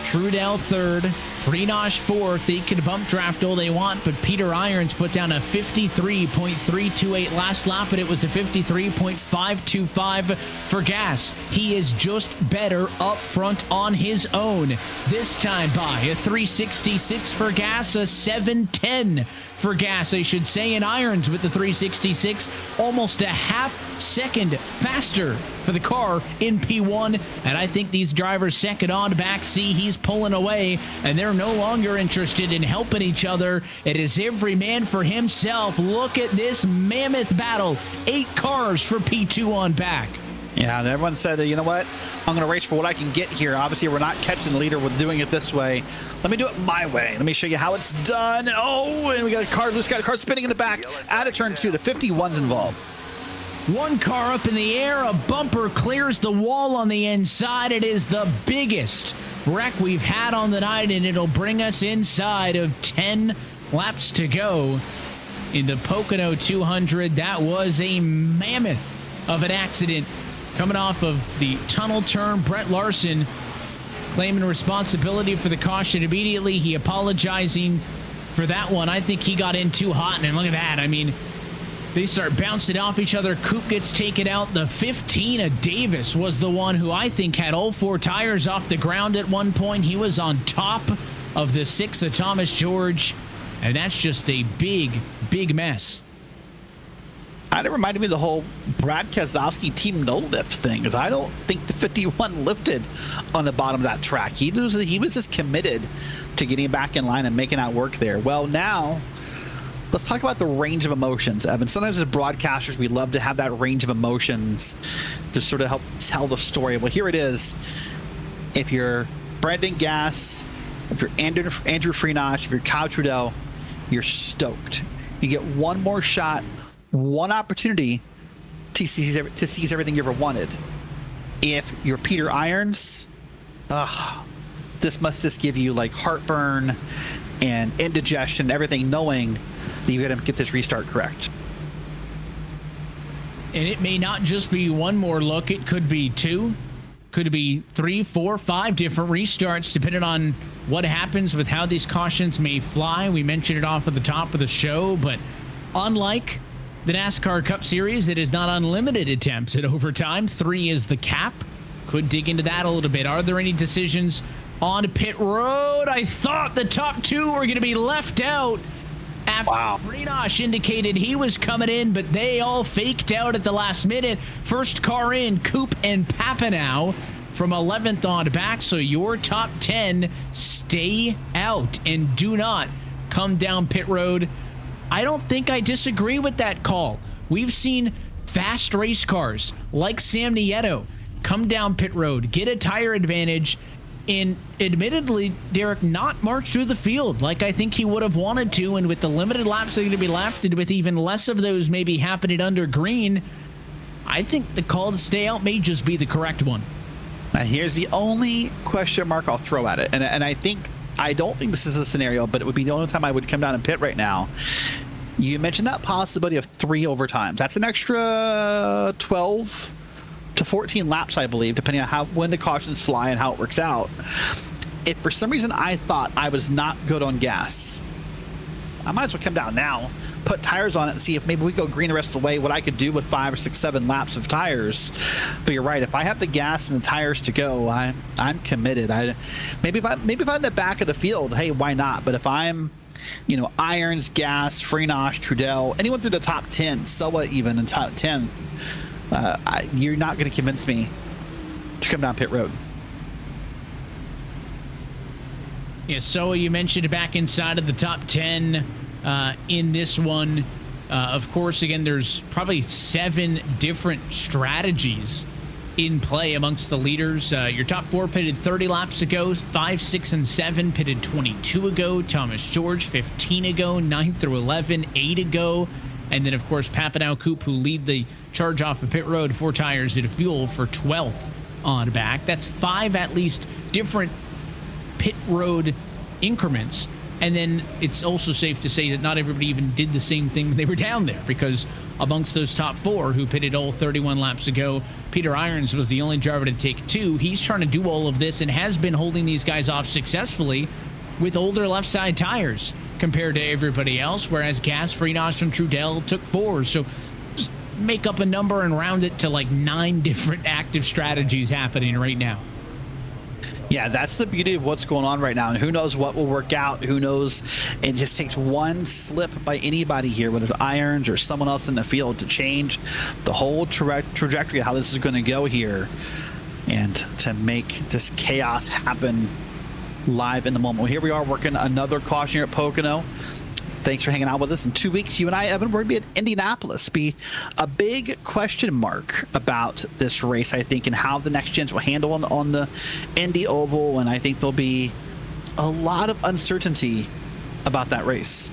[SPEAKER 1] Trudell third, Freenosh fourth. They could bump draft all they want, but Peter Irons put down a 53.328 last lap, but it was a 53.525 for Gas. He is just better up front on his own. This time by a 366 for Gas, a 710 for Gas, I should say, and Irons with the 366, almost a half second faster for the car in P1. And I think these drivers second on back see he's pulling away, and they're they're no longer interested in helping each other. It is every man for himself. Look at this mammoth battle. 8 cars for P2 on back.
[SPEAKER 2] Yeah, and everyone said that, you know what, I'm going to race for what I can get here. Obviously, we're not catching the leader. We're doing it this way. Let me do it my way. Let me show you how it's done. Oh, and we got a car loose, got a car spinning in the back. Out of turn 2, the 51's involved.
[SPEAKER 1] 1 car up in the air, a bumper clears the wall on the inside. It is the biggest wreck we've had on the night, and it'll bring us inside of 10 laps to go in the Pocono 200. That was a mammoth of an accident coming off of the tunnel turn. Brett Larson claiming responsibility for the caution immediately. He apologizing for that one. I think he got in too hot, and look at that. I mean, they start bouncing off each other. Coop gets taken out. The 15 of Davis was the one who I think had all 4 tires off the ground at one point. He was on top of the 6 of Thomas George, and that's just a big, big mess.
[SPEAKER 2] Kind of reminded me of the whole Brad Keselowski team no lift thing, because I don't think the 51 lifted on the bottom of that track. He was just committed to getting back in line and making that work there. Well, now let's talk about the range of emotions, Evan. Sometimes as broadcasters, we love to have that range of emotions to sort of help tell the story. Well, here it is. If you're Brendan Gass, if you're Andrew Freenach, if you're Kyle Trudell, you're stoked. You get one more shot, one opportunity to seize everything you ever wanted. If you're Peter Irons, this must just give you like heartburn and indigestion, everything, knowing that you got to get this restart correct.
[SPEAKER 1] And it may not just be one more look. It could be 2, could be 3, 4, 5 different restarts, depending on what happens with how these cautions may fly. We mentioned it off at the top of the show, but unlike the NASCAR Cup Series, it is not unlimited attempts at overtime. 3 is the cap. Could dig into that a little bit. Are there any decisions on pit road? I thought the top 2 were going to be left out after Freenach indicated he was coming in, but they all faked out at the last minute. First car in, Coop and Papineau from 11th on back. So your top 10 stay out and do not come down pit road. I don't think I disagree with that call. We've seen fast race cars like Sam Nieto come down pit road, get a tire advantage, and admittedly, Derek, not march through the field like I think he would have wanted to. And with the limited laps that are going to be left, and with even less of those maybe happening under green, I think the call to stay out may just be the correct one.
[SPEAKER 2] Now, here's the only question mark I'll throw at it. And I don't think this is the scenario, but it would be the only time I would come down and pit right now. You mentioned that possibility of 3 overtimes. That's an extra 12 to 14 laps, I believe, depending on when the cautions fly and how it works out. If for some reason I thought I was not good on gas, I might as well come down now, put tires on it, and see if maybe we go green the rest of the way, what I could do with 5 or 6, 7 laps of tires. But you're right. If I have the gas and the tires to go, I'm committed. Maybe if I'm in the back of the field, hey, why not? But if I'm, Irons, Gas, Freenach, Trudell, anyone through the top 10, Soa even in top 10, you're not going to convince me to come down pit road.
[SPEAKER 1] Yeah, so you mentioned back inside of the top 10 in this one. Of course, again, there's probably 7 different strategies in play amongst the leaders. Your top 4 pitted 30 laps ago, 5, 6, and 7 pitted 22 ago. Thomas George, 15 ago, 9 through 11, 8 ago. And then, of course, Papineau, Coop, who lead the charge off of pit road, 4 tires into fuel for 12th on back. That's 5 at least different pit road increments. And then it's also safe to say that not everybody even did the same thing when they were down there, because amongst those top 4 who pitted all 31 laps ago, Peter Irons was the only driver to take 2. He's trying to do all of this and has been holding these guys off successfully with older left side tires compared to everybody else, whereas Gas, Freenach, and Trudell took 4. So just make up a number and round it to like 9 different active strategies happening right now.
[SPEAKER 2] Yeah, that's the beauty of what's going on right now. And who knows what will work out? Who knows? It just takes one slip by anybody here, whether it's Irons or someone else in the field, to change the whole trajectory of how this is going to go here, and to make just chaos happen live in the moment. Well, here we are working another caution here at Pocono. Thanks for hanging out with us. In 2 weeks, you and I, Evan, we're going to be at Indianapolis. Be a big question mark about this race, I think, and how the next gens will handle on the Indy Oval. And I think there'll be a lot of uncertainty about that race.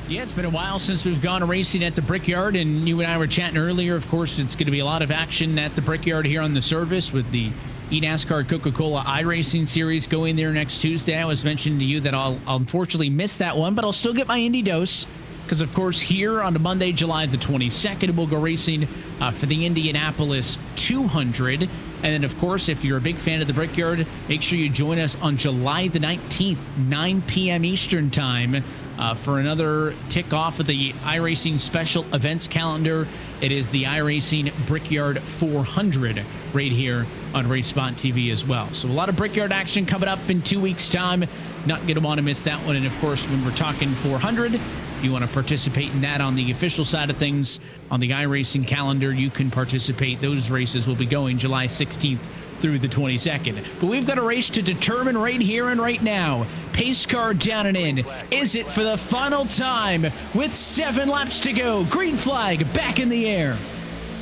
[SPEAKER 1] Yeah, it's been a while since we've gone racing at the Brickyard, and you and I were chatting earlier. Of course, it's going to be a lot of action at the Brickyard here on the service with the eNASCAR Coca-Cola iRacing series going there next Tuesday. I was mentioning to you that I'll unfortunately miss that one, but I'll still get my Indy dose because, of course, here on Monday, July the 22nd, we'll go racing for the Indianapolis 200. And then, of course, if you're a big fan of the Brickyard, make sure you join us on July the 19th, 9 p.m. Eastern Time for another tick off of the iRacing special events calendar. It is the iRacing Brickyard 400 right here on RaceSpotTV as well. So a lot of Brickyard action coming up in 2 weeks' time. Not going to want to miss that one. And, of course, when we're talking 400, if you want to participate in that on the official side of things, on the iRacing calendar, you can participate. Those races will be going July 16th through the 22nd. But we've got a race to determine right here and right now. Pace car down and in. Is it for the final time with 7 laps to go? Green flag back in the air.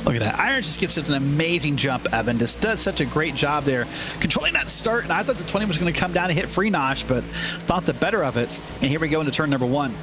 [SPEAKER 2] Look at that. Irons just gets such an amazing jump, Evan. Just does such a great job there controlling that start. And I thought the 20 was going to come down and hit Freenach, but thought the better of it. And here we go into turn number 1.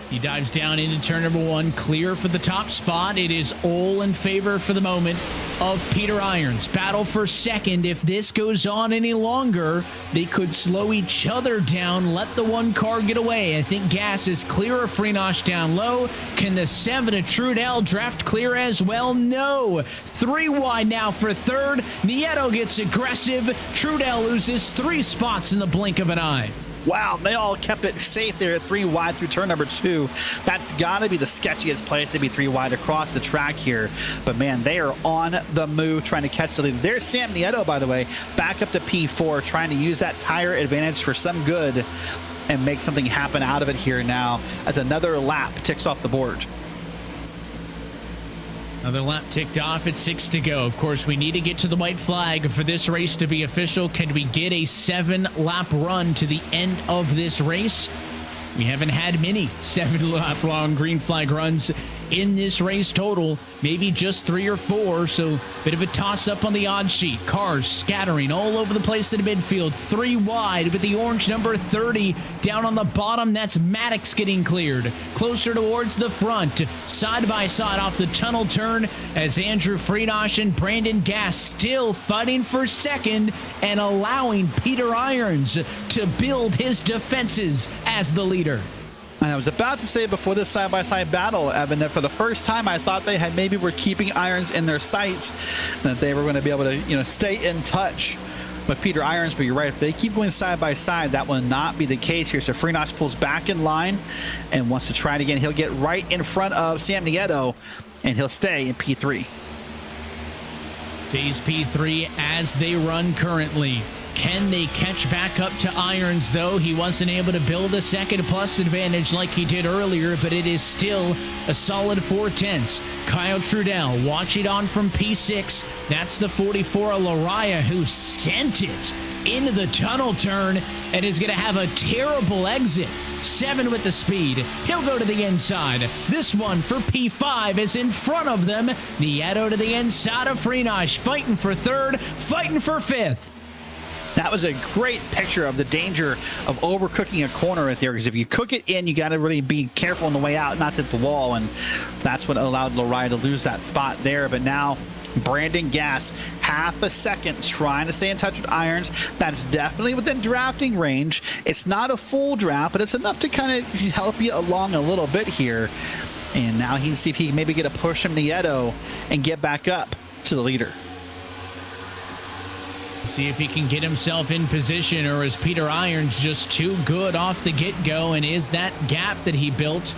[SPEAKER 1] He dives down into turn number 1, clear for the top spot. It is all in favor for the moment of Peter Irons. Battle for second. If this goes on any longer, they could slow each other down, let the one car get away. I think Gas is clear of Freenach down low. Can the 7 of Throttle draft clear as well? No. 3 wide now for third. Nieto gets aggressive. Throttle loses 3 spots in the blink of an eye.
[SPEAKER 2] Wow, they all kept it safe there at 3 wide through turn number 2. That's got to be the sketchiest place to be 3 wide across the track here. But, man, they are on the move trying to catch the lead. There's Sam Nieto, by the way, back up to P4, trying to use that tire advantage for some good and make something happen out of it here now as another lap ticks off the board.
[SPEAKER 1] Another lap ticked off at 6 to go. Of course, we need to get to the white flag for this race to be official. Can we get a 7-lap run to the end of this race? We haven't had many 7-lap long green flag runs in this race total, maybe just 3 or 4, so bit of a toss-up on the odd sheet. Cars scattering all over the place in the midfield. 3 wide with the orange number 30 down on the bottom. That's Maddox getting cleared. Closer towards the front, side by side off the tunnel turn as Andrew Freenach and Brandon Gas still fighting for second and allowing Peter Irons to build his defenses as the leader.
[SPEAKER 2] And I was about to say before this side-by-side battle, Evan, that for the first time I thought they had maybe were keeping Irons in their sights, that they were going to be able to, stay in touch with Peter Irons. But you're right, if they keep going side-by-side, that will not be the case here. So Freenach pulls back in line and wants to try it again. He'll get right in front of Sam Nieto, and he'll stay in P3.
[SPEAKER 1] Stays P3 as they run currently. Can they catch back up to Irons, though? He wasn't able to build a second plus advantage like he did earlier, but it is still a solid 4/10. Kyle Throttle watching on from P6. That's the 44 of Lariah who sent it into the tunnel turn and is going to have a terrible exit. 7 with the speed. He'll go to the inside. This one for P5 is in front of them. Nieto to the inside of Freenach, fighting for third, fighting for fifth.
[SPEAKER 2] That was a great picture of the danger of overcooking a corner right there, because if you cook it in, you got to really be careful on the way out, not to hit the wall, and that's what allowed Lariah to lose that spot there. But now Brandon Gas, half a second, trying to stay in touch with Irons. That's definitely within drafting range. It's not a full draft, but it's enough to kind of help you along a little bit here. And now he can see if he can maybe get a push from Nieto and get back up to the leader.
[SPEAKER 1] See if he can get himself in position, or is Peter Irons just too good off the get-go, and is that gap that he built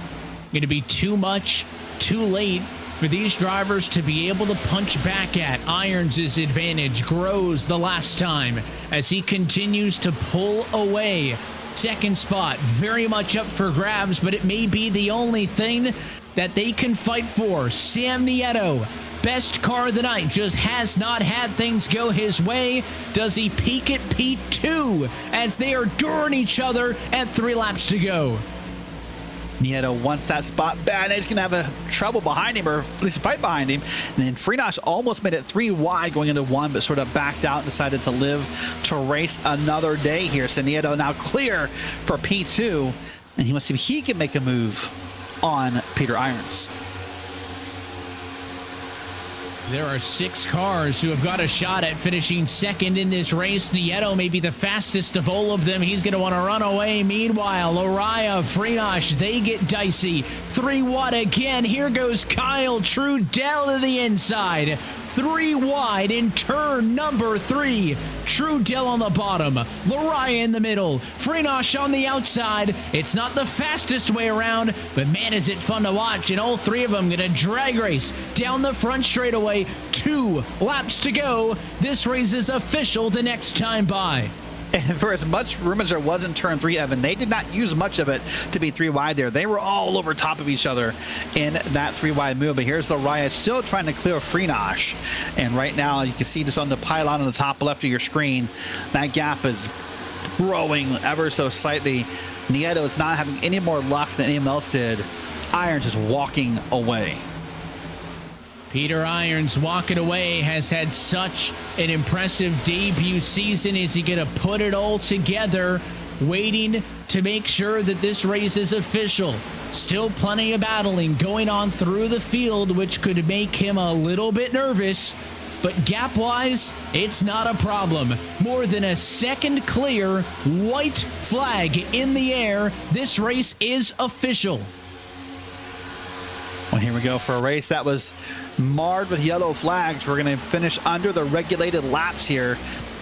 [SPEAKER 1] going to be too much, too late for these drivers to be able to punch back at? Irons' advantage grows the last time as he continues to pull away. Second spot very much up for grabs, but it may be the only thing that they can fight for. Sam Nieto best car of the night just has not had things go his way. Does he peak at P2 as they are during each other at 3 laps to go?
[SPEAKER 2] Nieto wants that spot bad. He's going to have a trouble behind him, or at least a fight behind him. And then Freenosh almost made it 3 wide going into 1, but sort of backed out and decided to live to race another day here. So Nieto now clear for P2, and he must see if he can make a move on Peter Irons.
[SPEAKER 1] There are 6 cars who have got a shot at finishing second in this race. Nieto may be the fastest of all of them. He's going to want to run away. Meanwhile, Loraya, Freenosh, they get dicey. 3 wide again. Here goes Kyle Trudell to the inside. 3 wide in turn number 3. Trudell on the bottom. Loraya in the middle. Freenosh on the outside. It's not the fastest way around, but man, is it fun to watch. And all 3 of them going to drag race down the front straightaway. 2 laps to go. This race is official the next time by.
[SPEAKER 2] And for as much room as there was in turn 3, Evan, they did not use much of it to be 3 wide there. They were all over top of each other in that 3 wide move. But here's Loraya still trying to clear Freenosh. And right now you can see just on the pylon on the top left of your screen, that gap is growing ever so slightly. Nieto is not having any more luck than anyone else did. Irons is walking away.
[SPEAKER 1] Peter Irons walking away, has had such an impressive debut season. Is he going to put it all together, waiting to make sure that this race is official? Still plenty of battling going on through the field, which could make him a little bit nervous. But gap-wise, it's not a problem. More than a second clear, white flag in the air. This race is official.
[SPEAKER 2] Well, here we go for a race that was marred with yellow flags. We're going to finish under the regulated laps here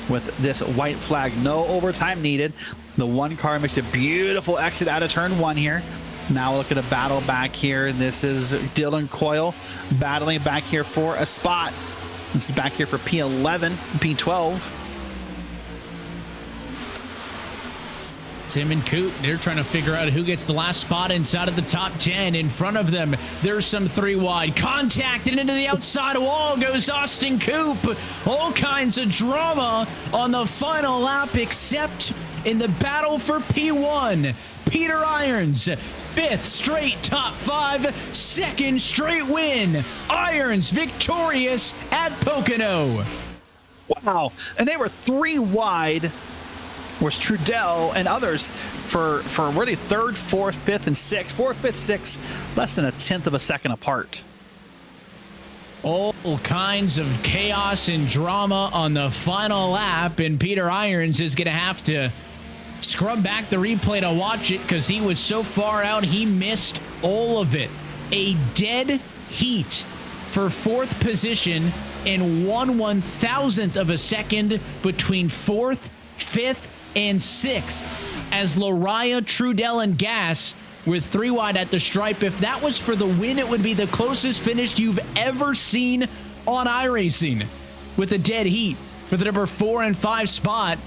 [SPEAKER 2] with this white flag. No overtime needed. The 1 car makes a beautiful exit out of turn 1 here. Now we'll look at a battle back here. This is Dylan Coyle battling back here for a spot. This is back here for P11, P12.
[SPEAKER 1] Tim and Coot, they're trying to figure out who gets the last spot inside of the top 10. In front of them, there's some 3 wide. Contact and into the outside wall goes Austin Coop. All kinds of drama on the final lap, except in the battle for P1. Peter Irons, 5th straight top 5, 2nd straight win. Irons victorious at Pocono.
[SPEAKER 2] Wow, and they were 3 wide. Was Trudell and others for really 3rd, 4th, 5th, and 6th. 4th, 5th, 6th, less than a 1/10 of a second apart.
[SPEAKER 1] All kinds of chaos and drama on the final lap, and Peter Irons is going to have to scrub back the replay to watch it because he was so far out he missed all of it. A dead heat for 4th position in 1/1000th of a second between 4th, 5th, and 6th as Loraya, Trudell, and Gas with 3 wide at the stripe. If that was for the win, it would be the closest finish you've ever seen on iRacing with a dead heat for the number 4 and 5 spot.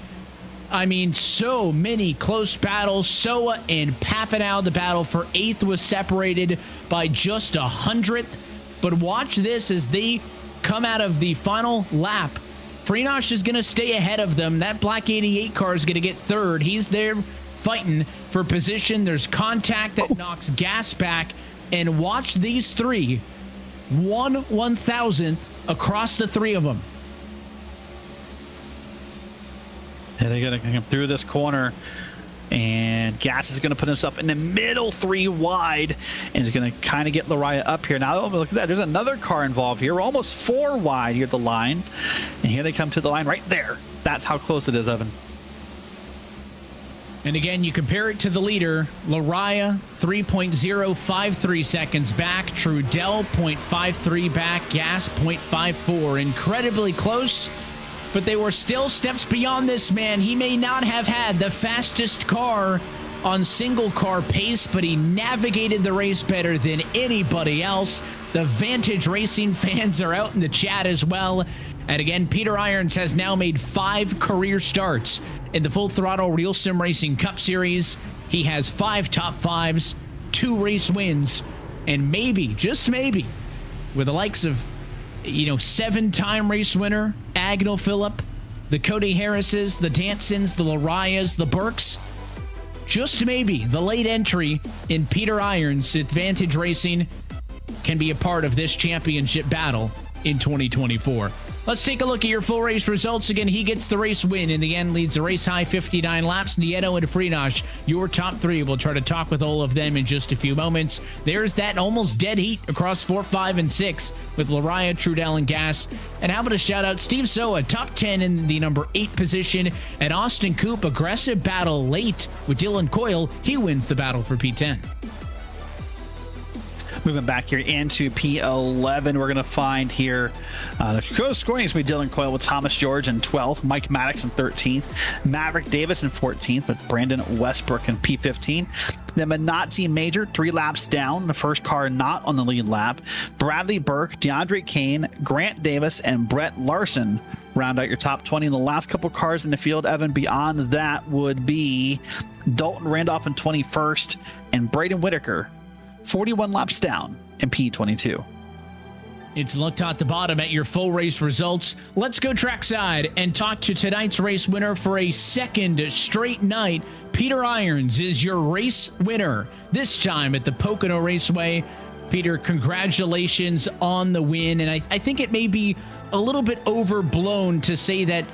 [SPEAKER 1] I mean, so many close battles. Soa and Papanow, the battle for 8th was separated by just 100th. But watch this as they come out of the final lap. Freenosh is going to stay ahead of them. That black 88 car is going to get 3rd. He's there fighting for position. There's contact that knocks Gas back. And watch these 3. 1/1000th across the 3 of them.
[SPEAKER 2] And they're going to come through this corner. And Gas is going to put himself in the middle 3 wide and is going to kind of get Loraya up here. Now, look at that. There's another car involved here. We're almost 4 wide here at the line. And here they come to the line right there. That's how close it is, Evan.
[SPEAKER 1] And again, you compare it to the leader. Loraya, 3.053 seconds back. Trudell, 0.53 back. Gas, 0.54. Incredibly close. But they were still steps beyond this man. He may not have had the fastest car on single car pace, but he navigated the race better than anybody else. The Vantage Racing fans are out in the chat as well. And again, Peter Irons has now made 5 career starts in the Full Throttle Real Sim Racing Cup Series. He has 5 top 5s, 2 race wins, and maybe, just maybe, with the likes of 7-time race winner, Agnell Phillip, the Cody Harrises, the Dansons, the Larias, the Burks. Just maybe the late entry in Peter Irons' Advantage Racing can be a part of this championship battle in 2024. Let's take a look at your full race results. Again, he gets the race win. In the end, leads the race high 59 laps. Nieto and Freenash, your top three. We'll try to talk with all of them in just a few moments. There's that almost dead heat across 4, 5, and 6 with Lariah, Trudell, and Gas. And how about a shout out, Steve Soa, top 10 in the number 8 position. And Austin Coop, aggressive battle late with Dylan Coyle. He wins the battle for P10.
[SPEAKER 2] Moving back here into P11, we're going to find here the scoring is going to be Dylan Coyle with Thomas George in 12th, Mike Maddox in 13th, Maverick Davis in 14th with Brandon Westbrook in P15. Then Minotzi Major, 3 laps down, the first car not on the lead lap. Bradley Burke, DeAndre Kane, Grant Davis, and Brett Larson round out your top 20. And the last couple cars in the field, Evan, beyond that would be Dalton Randolph in 21st and Braden Whitaker 41 laps down in P22.
[SPEAKER 1] It's looked at the bottom at your full race results. Let's go trackside and talk to tonight's race winner for a second straight night. Peter Irons is your race winner, this time at the Pocono Raceway. Peter, congratulations on the win. And I think it may be a little bit overblown to say that,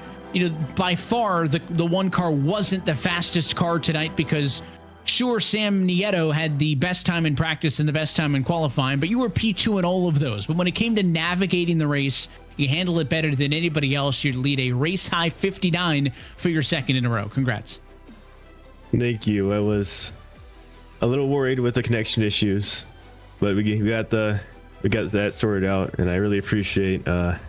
[SPEAKER 1] by far the one car wasn't the fastest car tonight, because sure, Sam Nieto had the best time in practice and the best time in qualifying, but you were P2 in all of those. But when it came to navigating the race, you handled it better than anybody else. You'd lead a race high 59 for your second in a row. Congrats.
[SPEAKER 3] Thank you. I was a little worried with the connection issues, but we got that sorted out, and I really appreciate the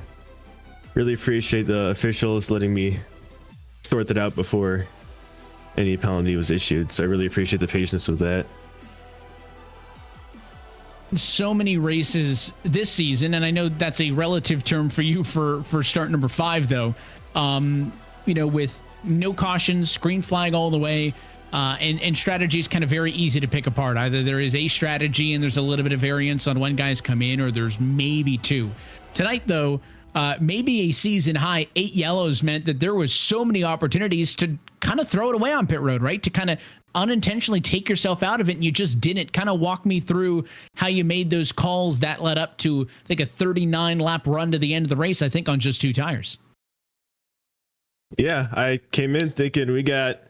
[SPEAKER 3] officials letting me sort that out before any penalty was issued. So I really appreciate the patience with that.
[SPEAKER 1] So many races this season, and I know that's a relative term for you for start number 5, though. With no cautions, green flag all the way, and strategy is kind of very easy to pick apart. Either there is a strategy and there's a little bit of variance on when guys come in, or there's maybe 2. Tonight, though, maybe a season high 8 yellows meant that there was so many opportunities to kind of throw it away on pit road, right? To kind of unintentionally take yourself out of it, and you just didn't. Kind of walk me through how you made those calls that led up to, I think, a 39 lap run to the end of the race, I think on just 2 tires.
[SPEAKER 3] Yeah, I came in thinking we got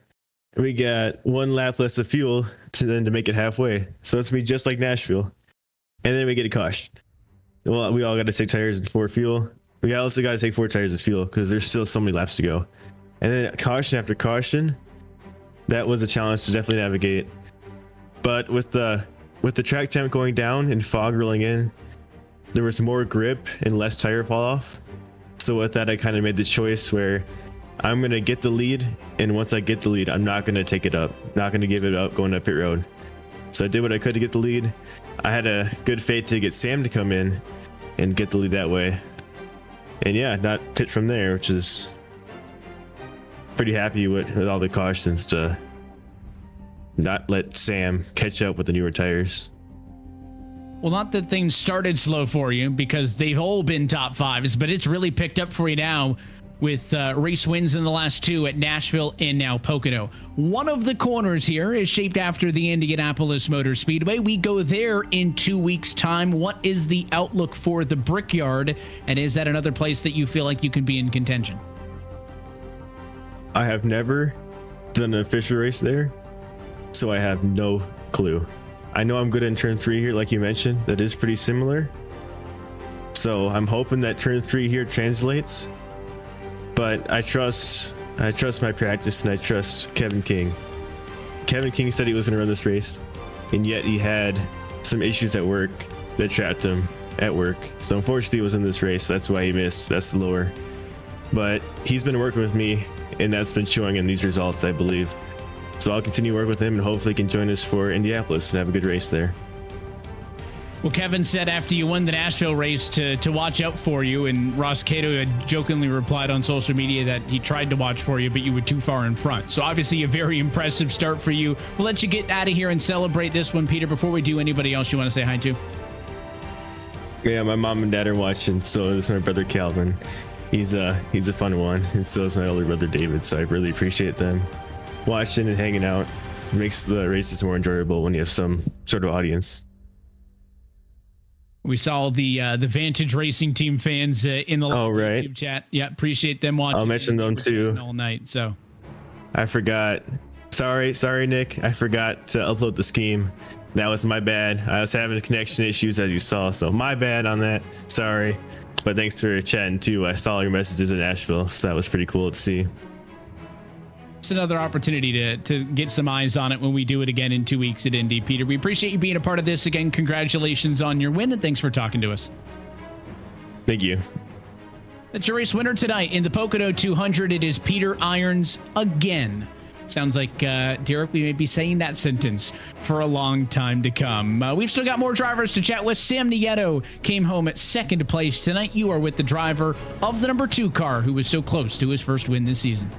[SPEAKER 3] 1 lap less of fuel to make it halfway. So it's gonna be just like Nashville. And then we get a caution. Well, we all got to take tires and 4 fuel. We also got to take 4 tires of fuel because there's still so many laps to go. And then caution after caution, that was a challenge to definitely navigate. But with the track temp going down and fog rolling in, there was more grip and less tire fall off. So with that, I kind of made the choice where I'm going to get the lead. And once I get the lead, I'm not going to take it up, not going to give it up going up pit road. So I did what I could to get the lead. I had a good fate to get Sam to come in and get the lead that way. And yeah, not pit from there, which is pretty happy with all the cautions to not let Sam catch up with the newer tires.
[SPEAKER 1] Well, not that things started slow for you, because they've all been top 5s, but it's really picked up for you now with race wins in the last 2 at Nashville and now Pocono. One of the corners here is shaped after the Indianapolis Motor Speedway. We go there in 2 weeks' time. What is the outlook for the Brickyard, and is that another place that you feel like you can be in contention?
[SPEAKER 3] I have never done an official race there, so I have no clue. I know I'm good in turn 3 here, like you mentioned. That is pretty similar. So I'm hoping that turn 3 here translates. But I trust my practice, and I trust Kevin King. Kevin King said he was going to run this race, and yet he had some issues at work that trapped him at work. So unfortunately he was in this race. That's why he missed. That's the lure. But he's been working with me, and that's been showing in these results, I believe. So I'll continue to work with him, and hopefully he can join us for Indianapolis and have a good race there.
[SPEAKER 1] Well, Kevin said after you won the Nashville race to watch out for you, and Ross Cato had jokingly replied on social media that he tried to watch for you, but you were too far in front. So obviously a very impressive start for you. We'll let you get out of here and celebrate this one, Peter. Before we do, anybody else you want to say hi to?
[SPEAKER 3] Yeah, my mom and dad are watching. So is my brother Calvin. He's a fun one, and so is my older brother David. So I really appreciate them watching and hanging out. It makes the races more enjoyable when you have some sort of audience.
[SPEAKER 1] We saw the Vantage Racing Team fans in the YouTube chat. Yeah, appreciate them watching.
[SPEAKER 3] I'll mention them too
[SPEAKER 1] all night. So
[SPEAKER 3] I forgot. Sorry, Nick. I forgot to upload the scheme. That was my bad. I was having connection issues, as you saw, so my bad on that. Sorry. But thanks for chatting too. I saw your messages in Nashville, so that was pretty cool to see.
[SPEAKER 1] It's another opportunity to get some eyes on it when we do it again in 2 weeks at Indy. Peter, we appreciate you being a part of this again. Congratulations on your win, and thanks for talking to us.
[SPEAKER 3] Thank you.
[SPEAKER 1] That's your race winner tonight in the Pocono 200. It is Peter Irons again. Sounds like, Derek, we may be saying that sentence for a long time to come. We've still got more drivers to chat with. Sam Nieto came home at second place tonight. You are with the driver of the number 2 car who was so close to his first win this season.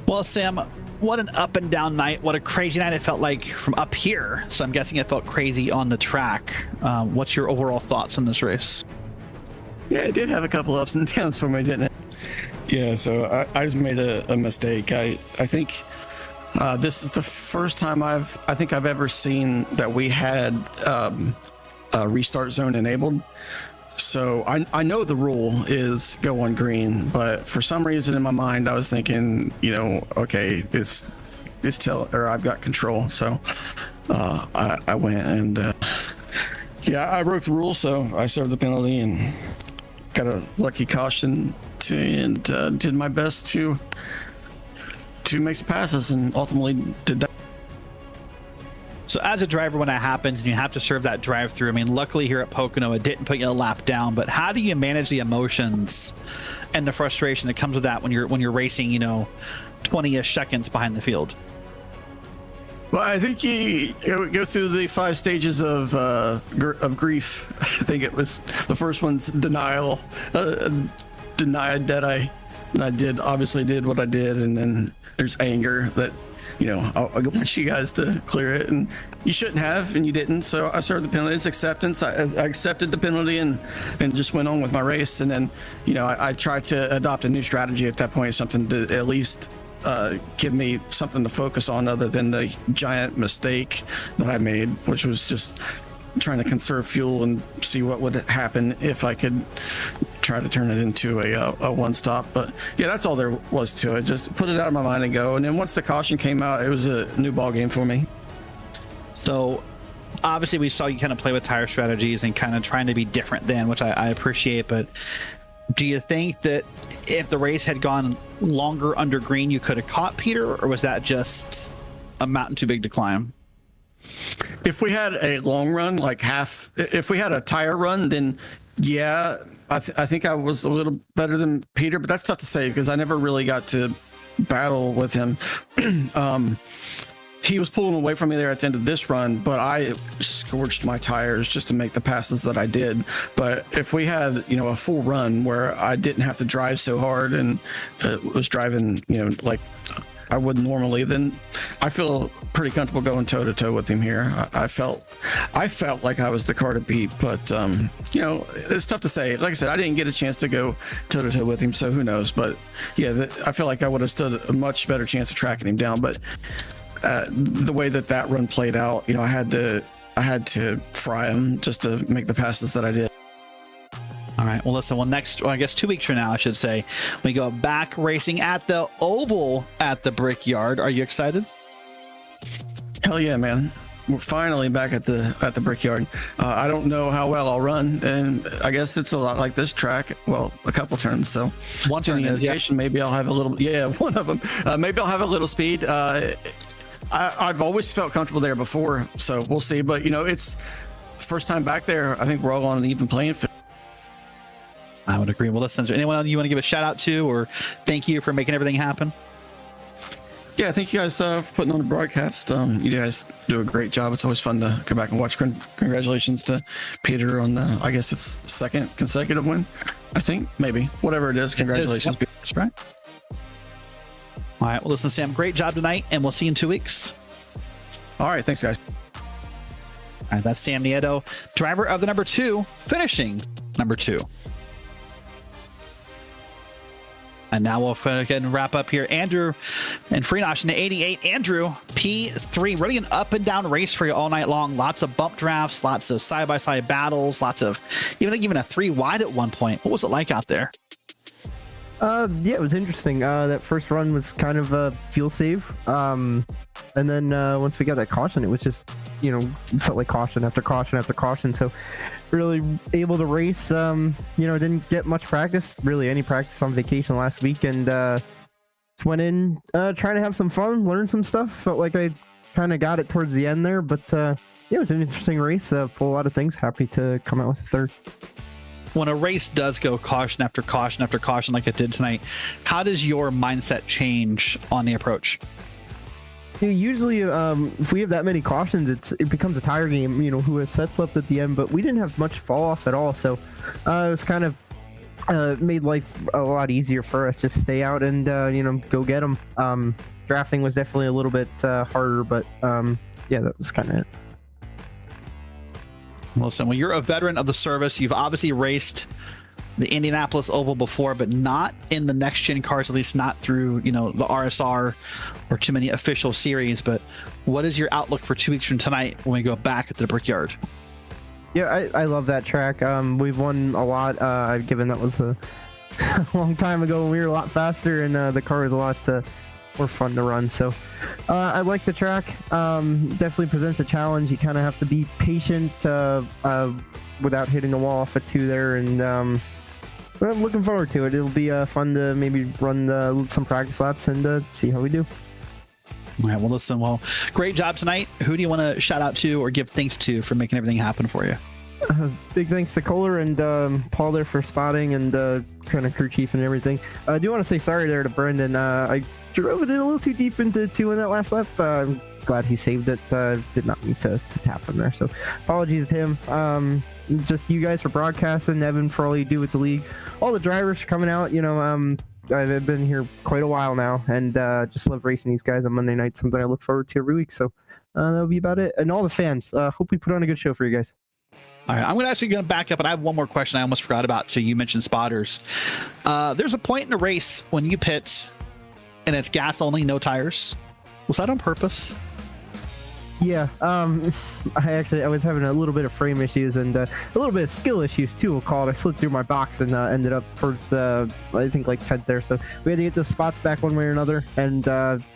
[SPEAKER 2] Well, Sam, what an up and down night. What a crazy night it felt like from up here. So I'm guessing it felt crazy on the track. What's your overall thoughts on this race?
[SPEAKER 4] Yeah, it did have a couple ups and downs for me, didn't it? Yeah, so I just made a mistake. I think this is the first time I think I've ever seen that we had a restart zone enabled. So I know the rule is go on green, but for some reason in my mind I was thinking, okay, I've got control. So I went and I broke the rule, so I served the penalty and got a lucky caution and did my best to make some passes and ultimately did that.
[SPEAKER 2] So as a driver, when that happens and you have to serve that drive through, I mean, luckily here at Pocono, it didn't put you a lap down, but how do you manage the emotions and the frustration that comes with that when you're racing, 20-ish seconds behind the field?
[SPEAKER 4] Well, I think you go through the 5 stages of grief. I think it was the first one's denial, denied that I obviously did what I did, and then there's anger that I want you guys to clear it, and you shouldn't have, and you didn't. So I served the penalty. It's acceptance. I accepted the penalty and just went on with my race. And then I tried to adopt a new strategy at that point, something to at least give me something to focus on other than the giant mistake that I made, which was just trying to conserve fuel and see what would happen if I could try to turn it into a one stop. But yeah, that's all there was to it. Just put it out of my mind and go. And then once the caution came out, it was a new ball game for me.
[SPEAKER 2] So obviously we saw you kind of play with tire strategies and kind of trying to be different then, which I appreciate. But do you think that if the race had gone longer under green, you could have caught Peter, or was that just a mountain too big to climb?
[SPEAKER 4] If we had a long run, if we had a tire run, then yeah, I think I was a little better than Peter, but that's tough to say because I never really got to battle with him. He was pulling away from me there at the end of this run, but I scorched my tires just to make the passes that I did. But if we had, a full run where I didn't have to drive so hard and was driving, like I would normally, then I feel pretty comfortable going toe to toe with him here. I felt like I was the car to beat, but it's tough to say. Like I said, I didn't get a chance to go toe to toe with him, so who knows? But yeah, I feel like I would have stood a much better chance of tracking him down. But the way that run played out, I had to fry him just to make the passes that I did.
[SPEAKER 2] All right. Well, listen, I guess 2 weeks from now, I should say, we go back racing at the Oval at the Brickyard. Are you excited?
[SPEAKER 4] Hell yeah, man. We're finally back at the Brickyard. I don't know how well I'll run, and I guess it's a lot like this track. Well, a couple turns, so
[SPEAKER 2] one turn
[SPEAKER 4] indication, maybe I'll have a little, one of them. Maybe I'll have a little speed. I've always felt comfortable there before, so we'll see. But, it's first time back there. I think we're all on an even playing field.
[SPEAKER 2] I would agree. Well, listen, is there anyone else you want to give a shout out to or thank you for making everything happen?
[SPEAKER 4] Yeah, thank you guys for putting on the broadcast. You guys do a great job. It's always fun to go back and watch. Congratulations to Peter on I guess it's second consecutive win. I think, maybe. Whatever it is, congratulations.
[SPEAKER 2] That's right. All right. Well, listen, Sam, great job tonight, and we'll see you in 2 weeks.
[SPEAKER 4] All right. Thanks, guys.
[SPEAKER 2] right, that's Sam Nieto, driver of the number 2, finishing number 2. And now we'll go ahead and wrap up here. Andrew and Freenosh in the 88. Andrew, P3, really an up and down race for you all night long. Lots of bump drafts, lots of side-by-side battles, lots of, even a 3 wide at one point. What was it like out there?
[SPEAKER 5] Yeah, it was interesting. That first run was kind of a fuel save. And then once we got that caution, it was just, felt like caution after caution after caution. So really able to race, didn't get much practice, really any practice on vacation last week. And just went in trying to have some fun, learn some stuff. Felt like I kind of got it towards the end there. But yeah, it was an interesting race, full of a lot of things. Happy to come out with a third.
[SPEAKER 2] When a race does go caution after caution after caution like it did tonight, how does your mindset change on the approach?
[SPEAKER 5] Usually, if we have that many cautions, it becomes a tire game, who has sets left at the end, but we didn't have much fall off at all. So it was kind of made life a lot easier for us. Just stay out and, go get them. Drafting was definitely a little bit harder, but yeah, that was kind of it.
[SPEAKER 2] Listen, well, you're a veteran of the service. You've obviously raced the Indianapolis Oval before, but not in the next gen cars, at least not through, the RSR or too many official series. But what is your outlook for 2 weeks from tonight when we go back at the Brickyard?
[SPEAKER 5] Yeah, I love that track. We've won a lot, given that was a long time ago when we were a lot faster and the car was a lot more fun to run. So I like the track. Definitely presents a challenge. You kind of have to be patient without hitting the wall off at 2 there, and I'm looking forward to it. It'll be fun to maybe run some practice laps and see how we do.
[SPEAKER 2] All right, well, listen, great job tonight. Who do you want to shout out to or give thanks to for making everything happen for you?
[SPEAKER 5] Big thanks to Kohler and Paul there for spotting and kind of crew chief and everything. I do want to say sorry there to Brendan. I drove it a little too deep into 2 in that last lap. I'm glad he saved it. Did not need to tap him there. So apologies to him. Just you guys for broadcasting, Evan for all you do with the league, all the drivers for coming out. I've been here quite a while now and just love racing these guys on Monday night. Something I look forward to every week. So that'll be about it. And all the fans, hope we put on a good show for you guys.
[SPEAKER 2] All right, I'm actually going to back up, and I have one more question I almost forgot about. So you mentioned spotters. There's a point in the race when you pit and it's gas only, no tires. Was that on purpose?
[SPEAKER 5] Yeah, I was having a little bit of frame issues and a little bit of skill issues too, we'll call it. I slid through my box and ended up towards, I think, like 10th there. So we had to get the spots back one way or another, and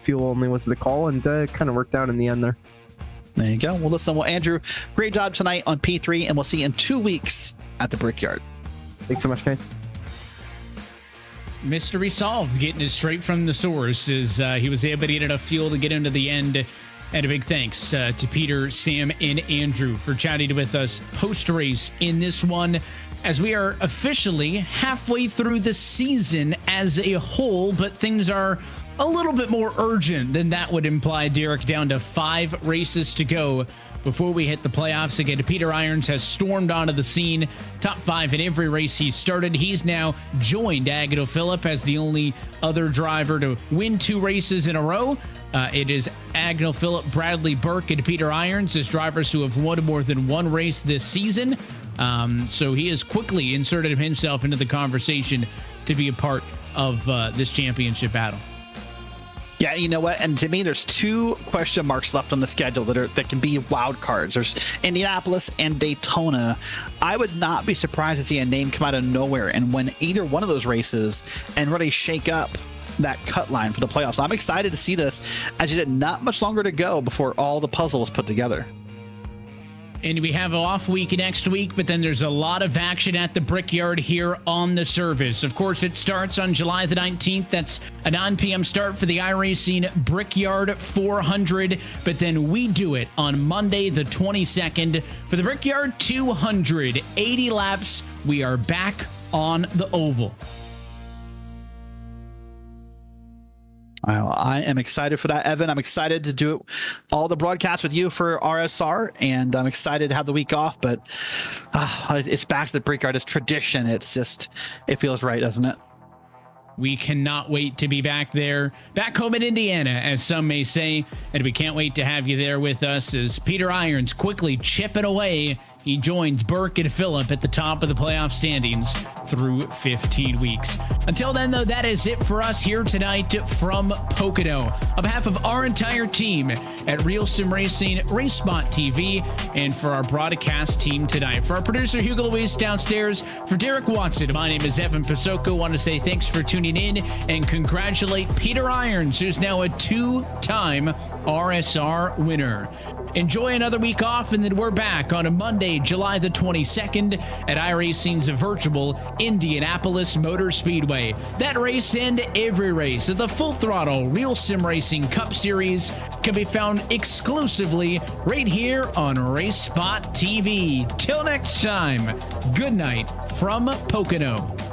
[SPEAKER 5] fuel only was the call, and kind of worked out in the end there.
[SPEAKER 2] There you go. Well, listen, Andrew, great job tonight on P3, and we'll see you in 2 weeks at the Brickyard.
[SPEAKER 5] Thanks so much, guys.
[SPEAKER 1] Mystery solved, getting it straight from the source as he was able to get enough fuel to get into the end. And a big thanks to Peter, Sam, and Andrew for chatting with us post-race in this one, as we are officially halfway through the season as a whole, but things are a little bit more urgent than that would imply, Derek, down to 5 races to go before we hit the playoffs again. Peter Irons has stormed onto the scene, top 5 in every race he started. He's now joined Agnew Phillip as the only other driver to win 2 races in a row. It is Agnew Phillip, Bradley Burke, and Peter Irons as drivers who have won more than 1 race this season. So he has quickly inserted himself into the conversation to be a part of this championship battle.
[SPEAKER 2] Yeah, you know what? And to me, there's 2 question marks left on the schedule that can be wild cards. There's Indianapolis and Daytona. I would not be surprised to see a name come out of nowhere and win either one of those races and really shake up that cut line for the playoffs. I'm excited to see this, as you said, not much longer to go before all the puzzle is put together.
[SPEAKER 1] And we have an off week next week, but then there's a lot of action at the Brickyard here on the service. Of course, it starts on July the 19th. That's a 9 p.m. start for the iRacing Brickyard 400. But then we do it on Monday the 22nd for the Brickyard 200. 80 laps. We are back on the oval.
[SPEAKER 2] I am excited for that, Evan. I'm excited to do all the broadcasts with you for RSR, and I'm excited to have the week off, but it's back to the Brickyard. It's tradition. It feels right, doesn't it?
[SPEAKER 1] We cannot wait to be back there, back home in Indiana, as some may say. And we can't wait to have you there with us as Peter Irons quickly chipping away. He joins Burke and Phillip at the top of the playoff standings through 15 weeks. Until then, though, that is it for us here tonight from Pocono. On behalf of our entire team at RealSimRacing, RaceSpotTV, and for our broadcast team tonight. For our producer, Hugo Luis downstairs, for Derek Watson, my name is Evan Pasoko. I want to say thanks for tuning in and congratulate Peter Irons, who's now a 2-time RSR winner. Enjoy another week off, and then we're back on a Monday, July the 22nd at iRacing's virtual Indianapolis Motor Speedway. That race and every race of the Full Throttle Real Sim Racing Cup Series can be found exclusively right here on RaceSpot TV. Till next time, good night from Pocono.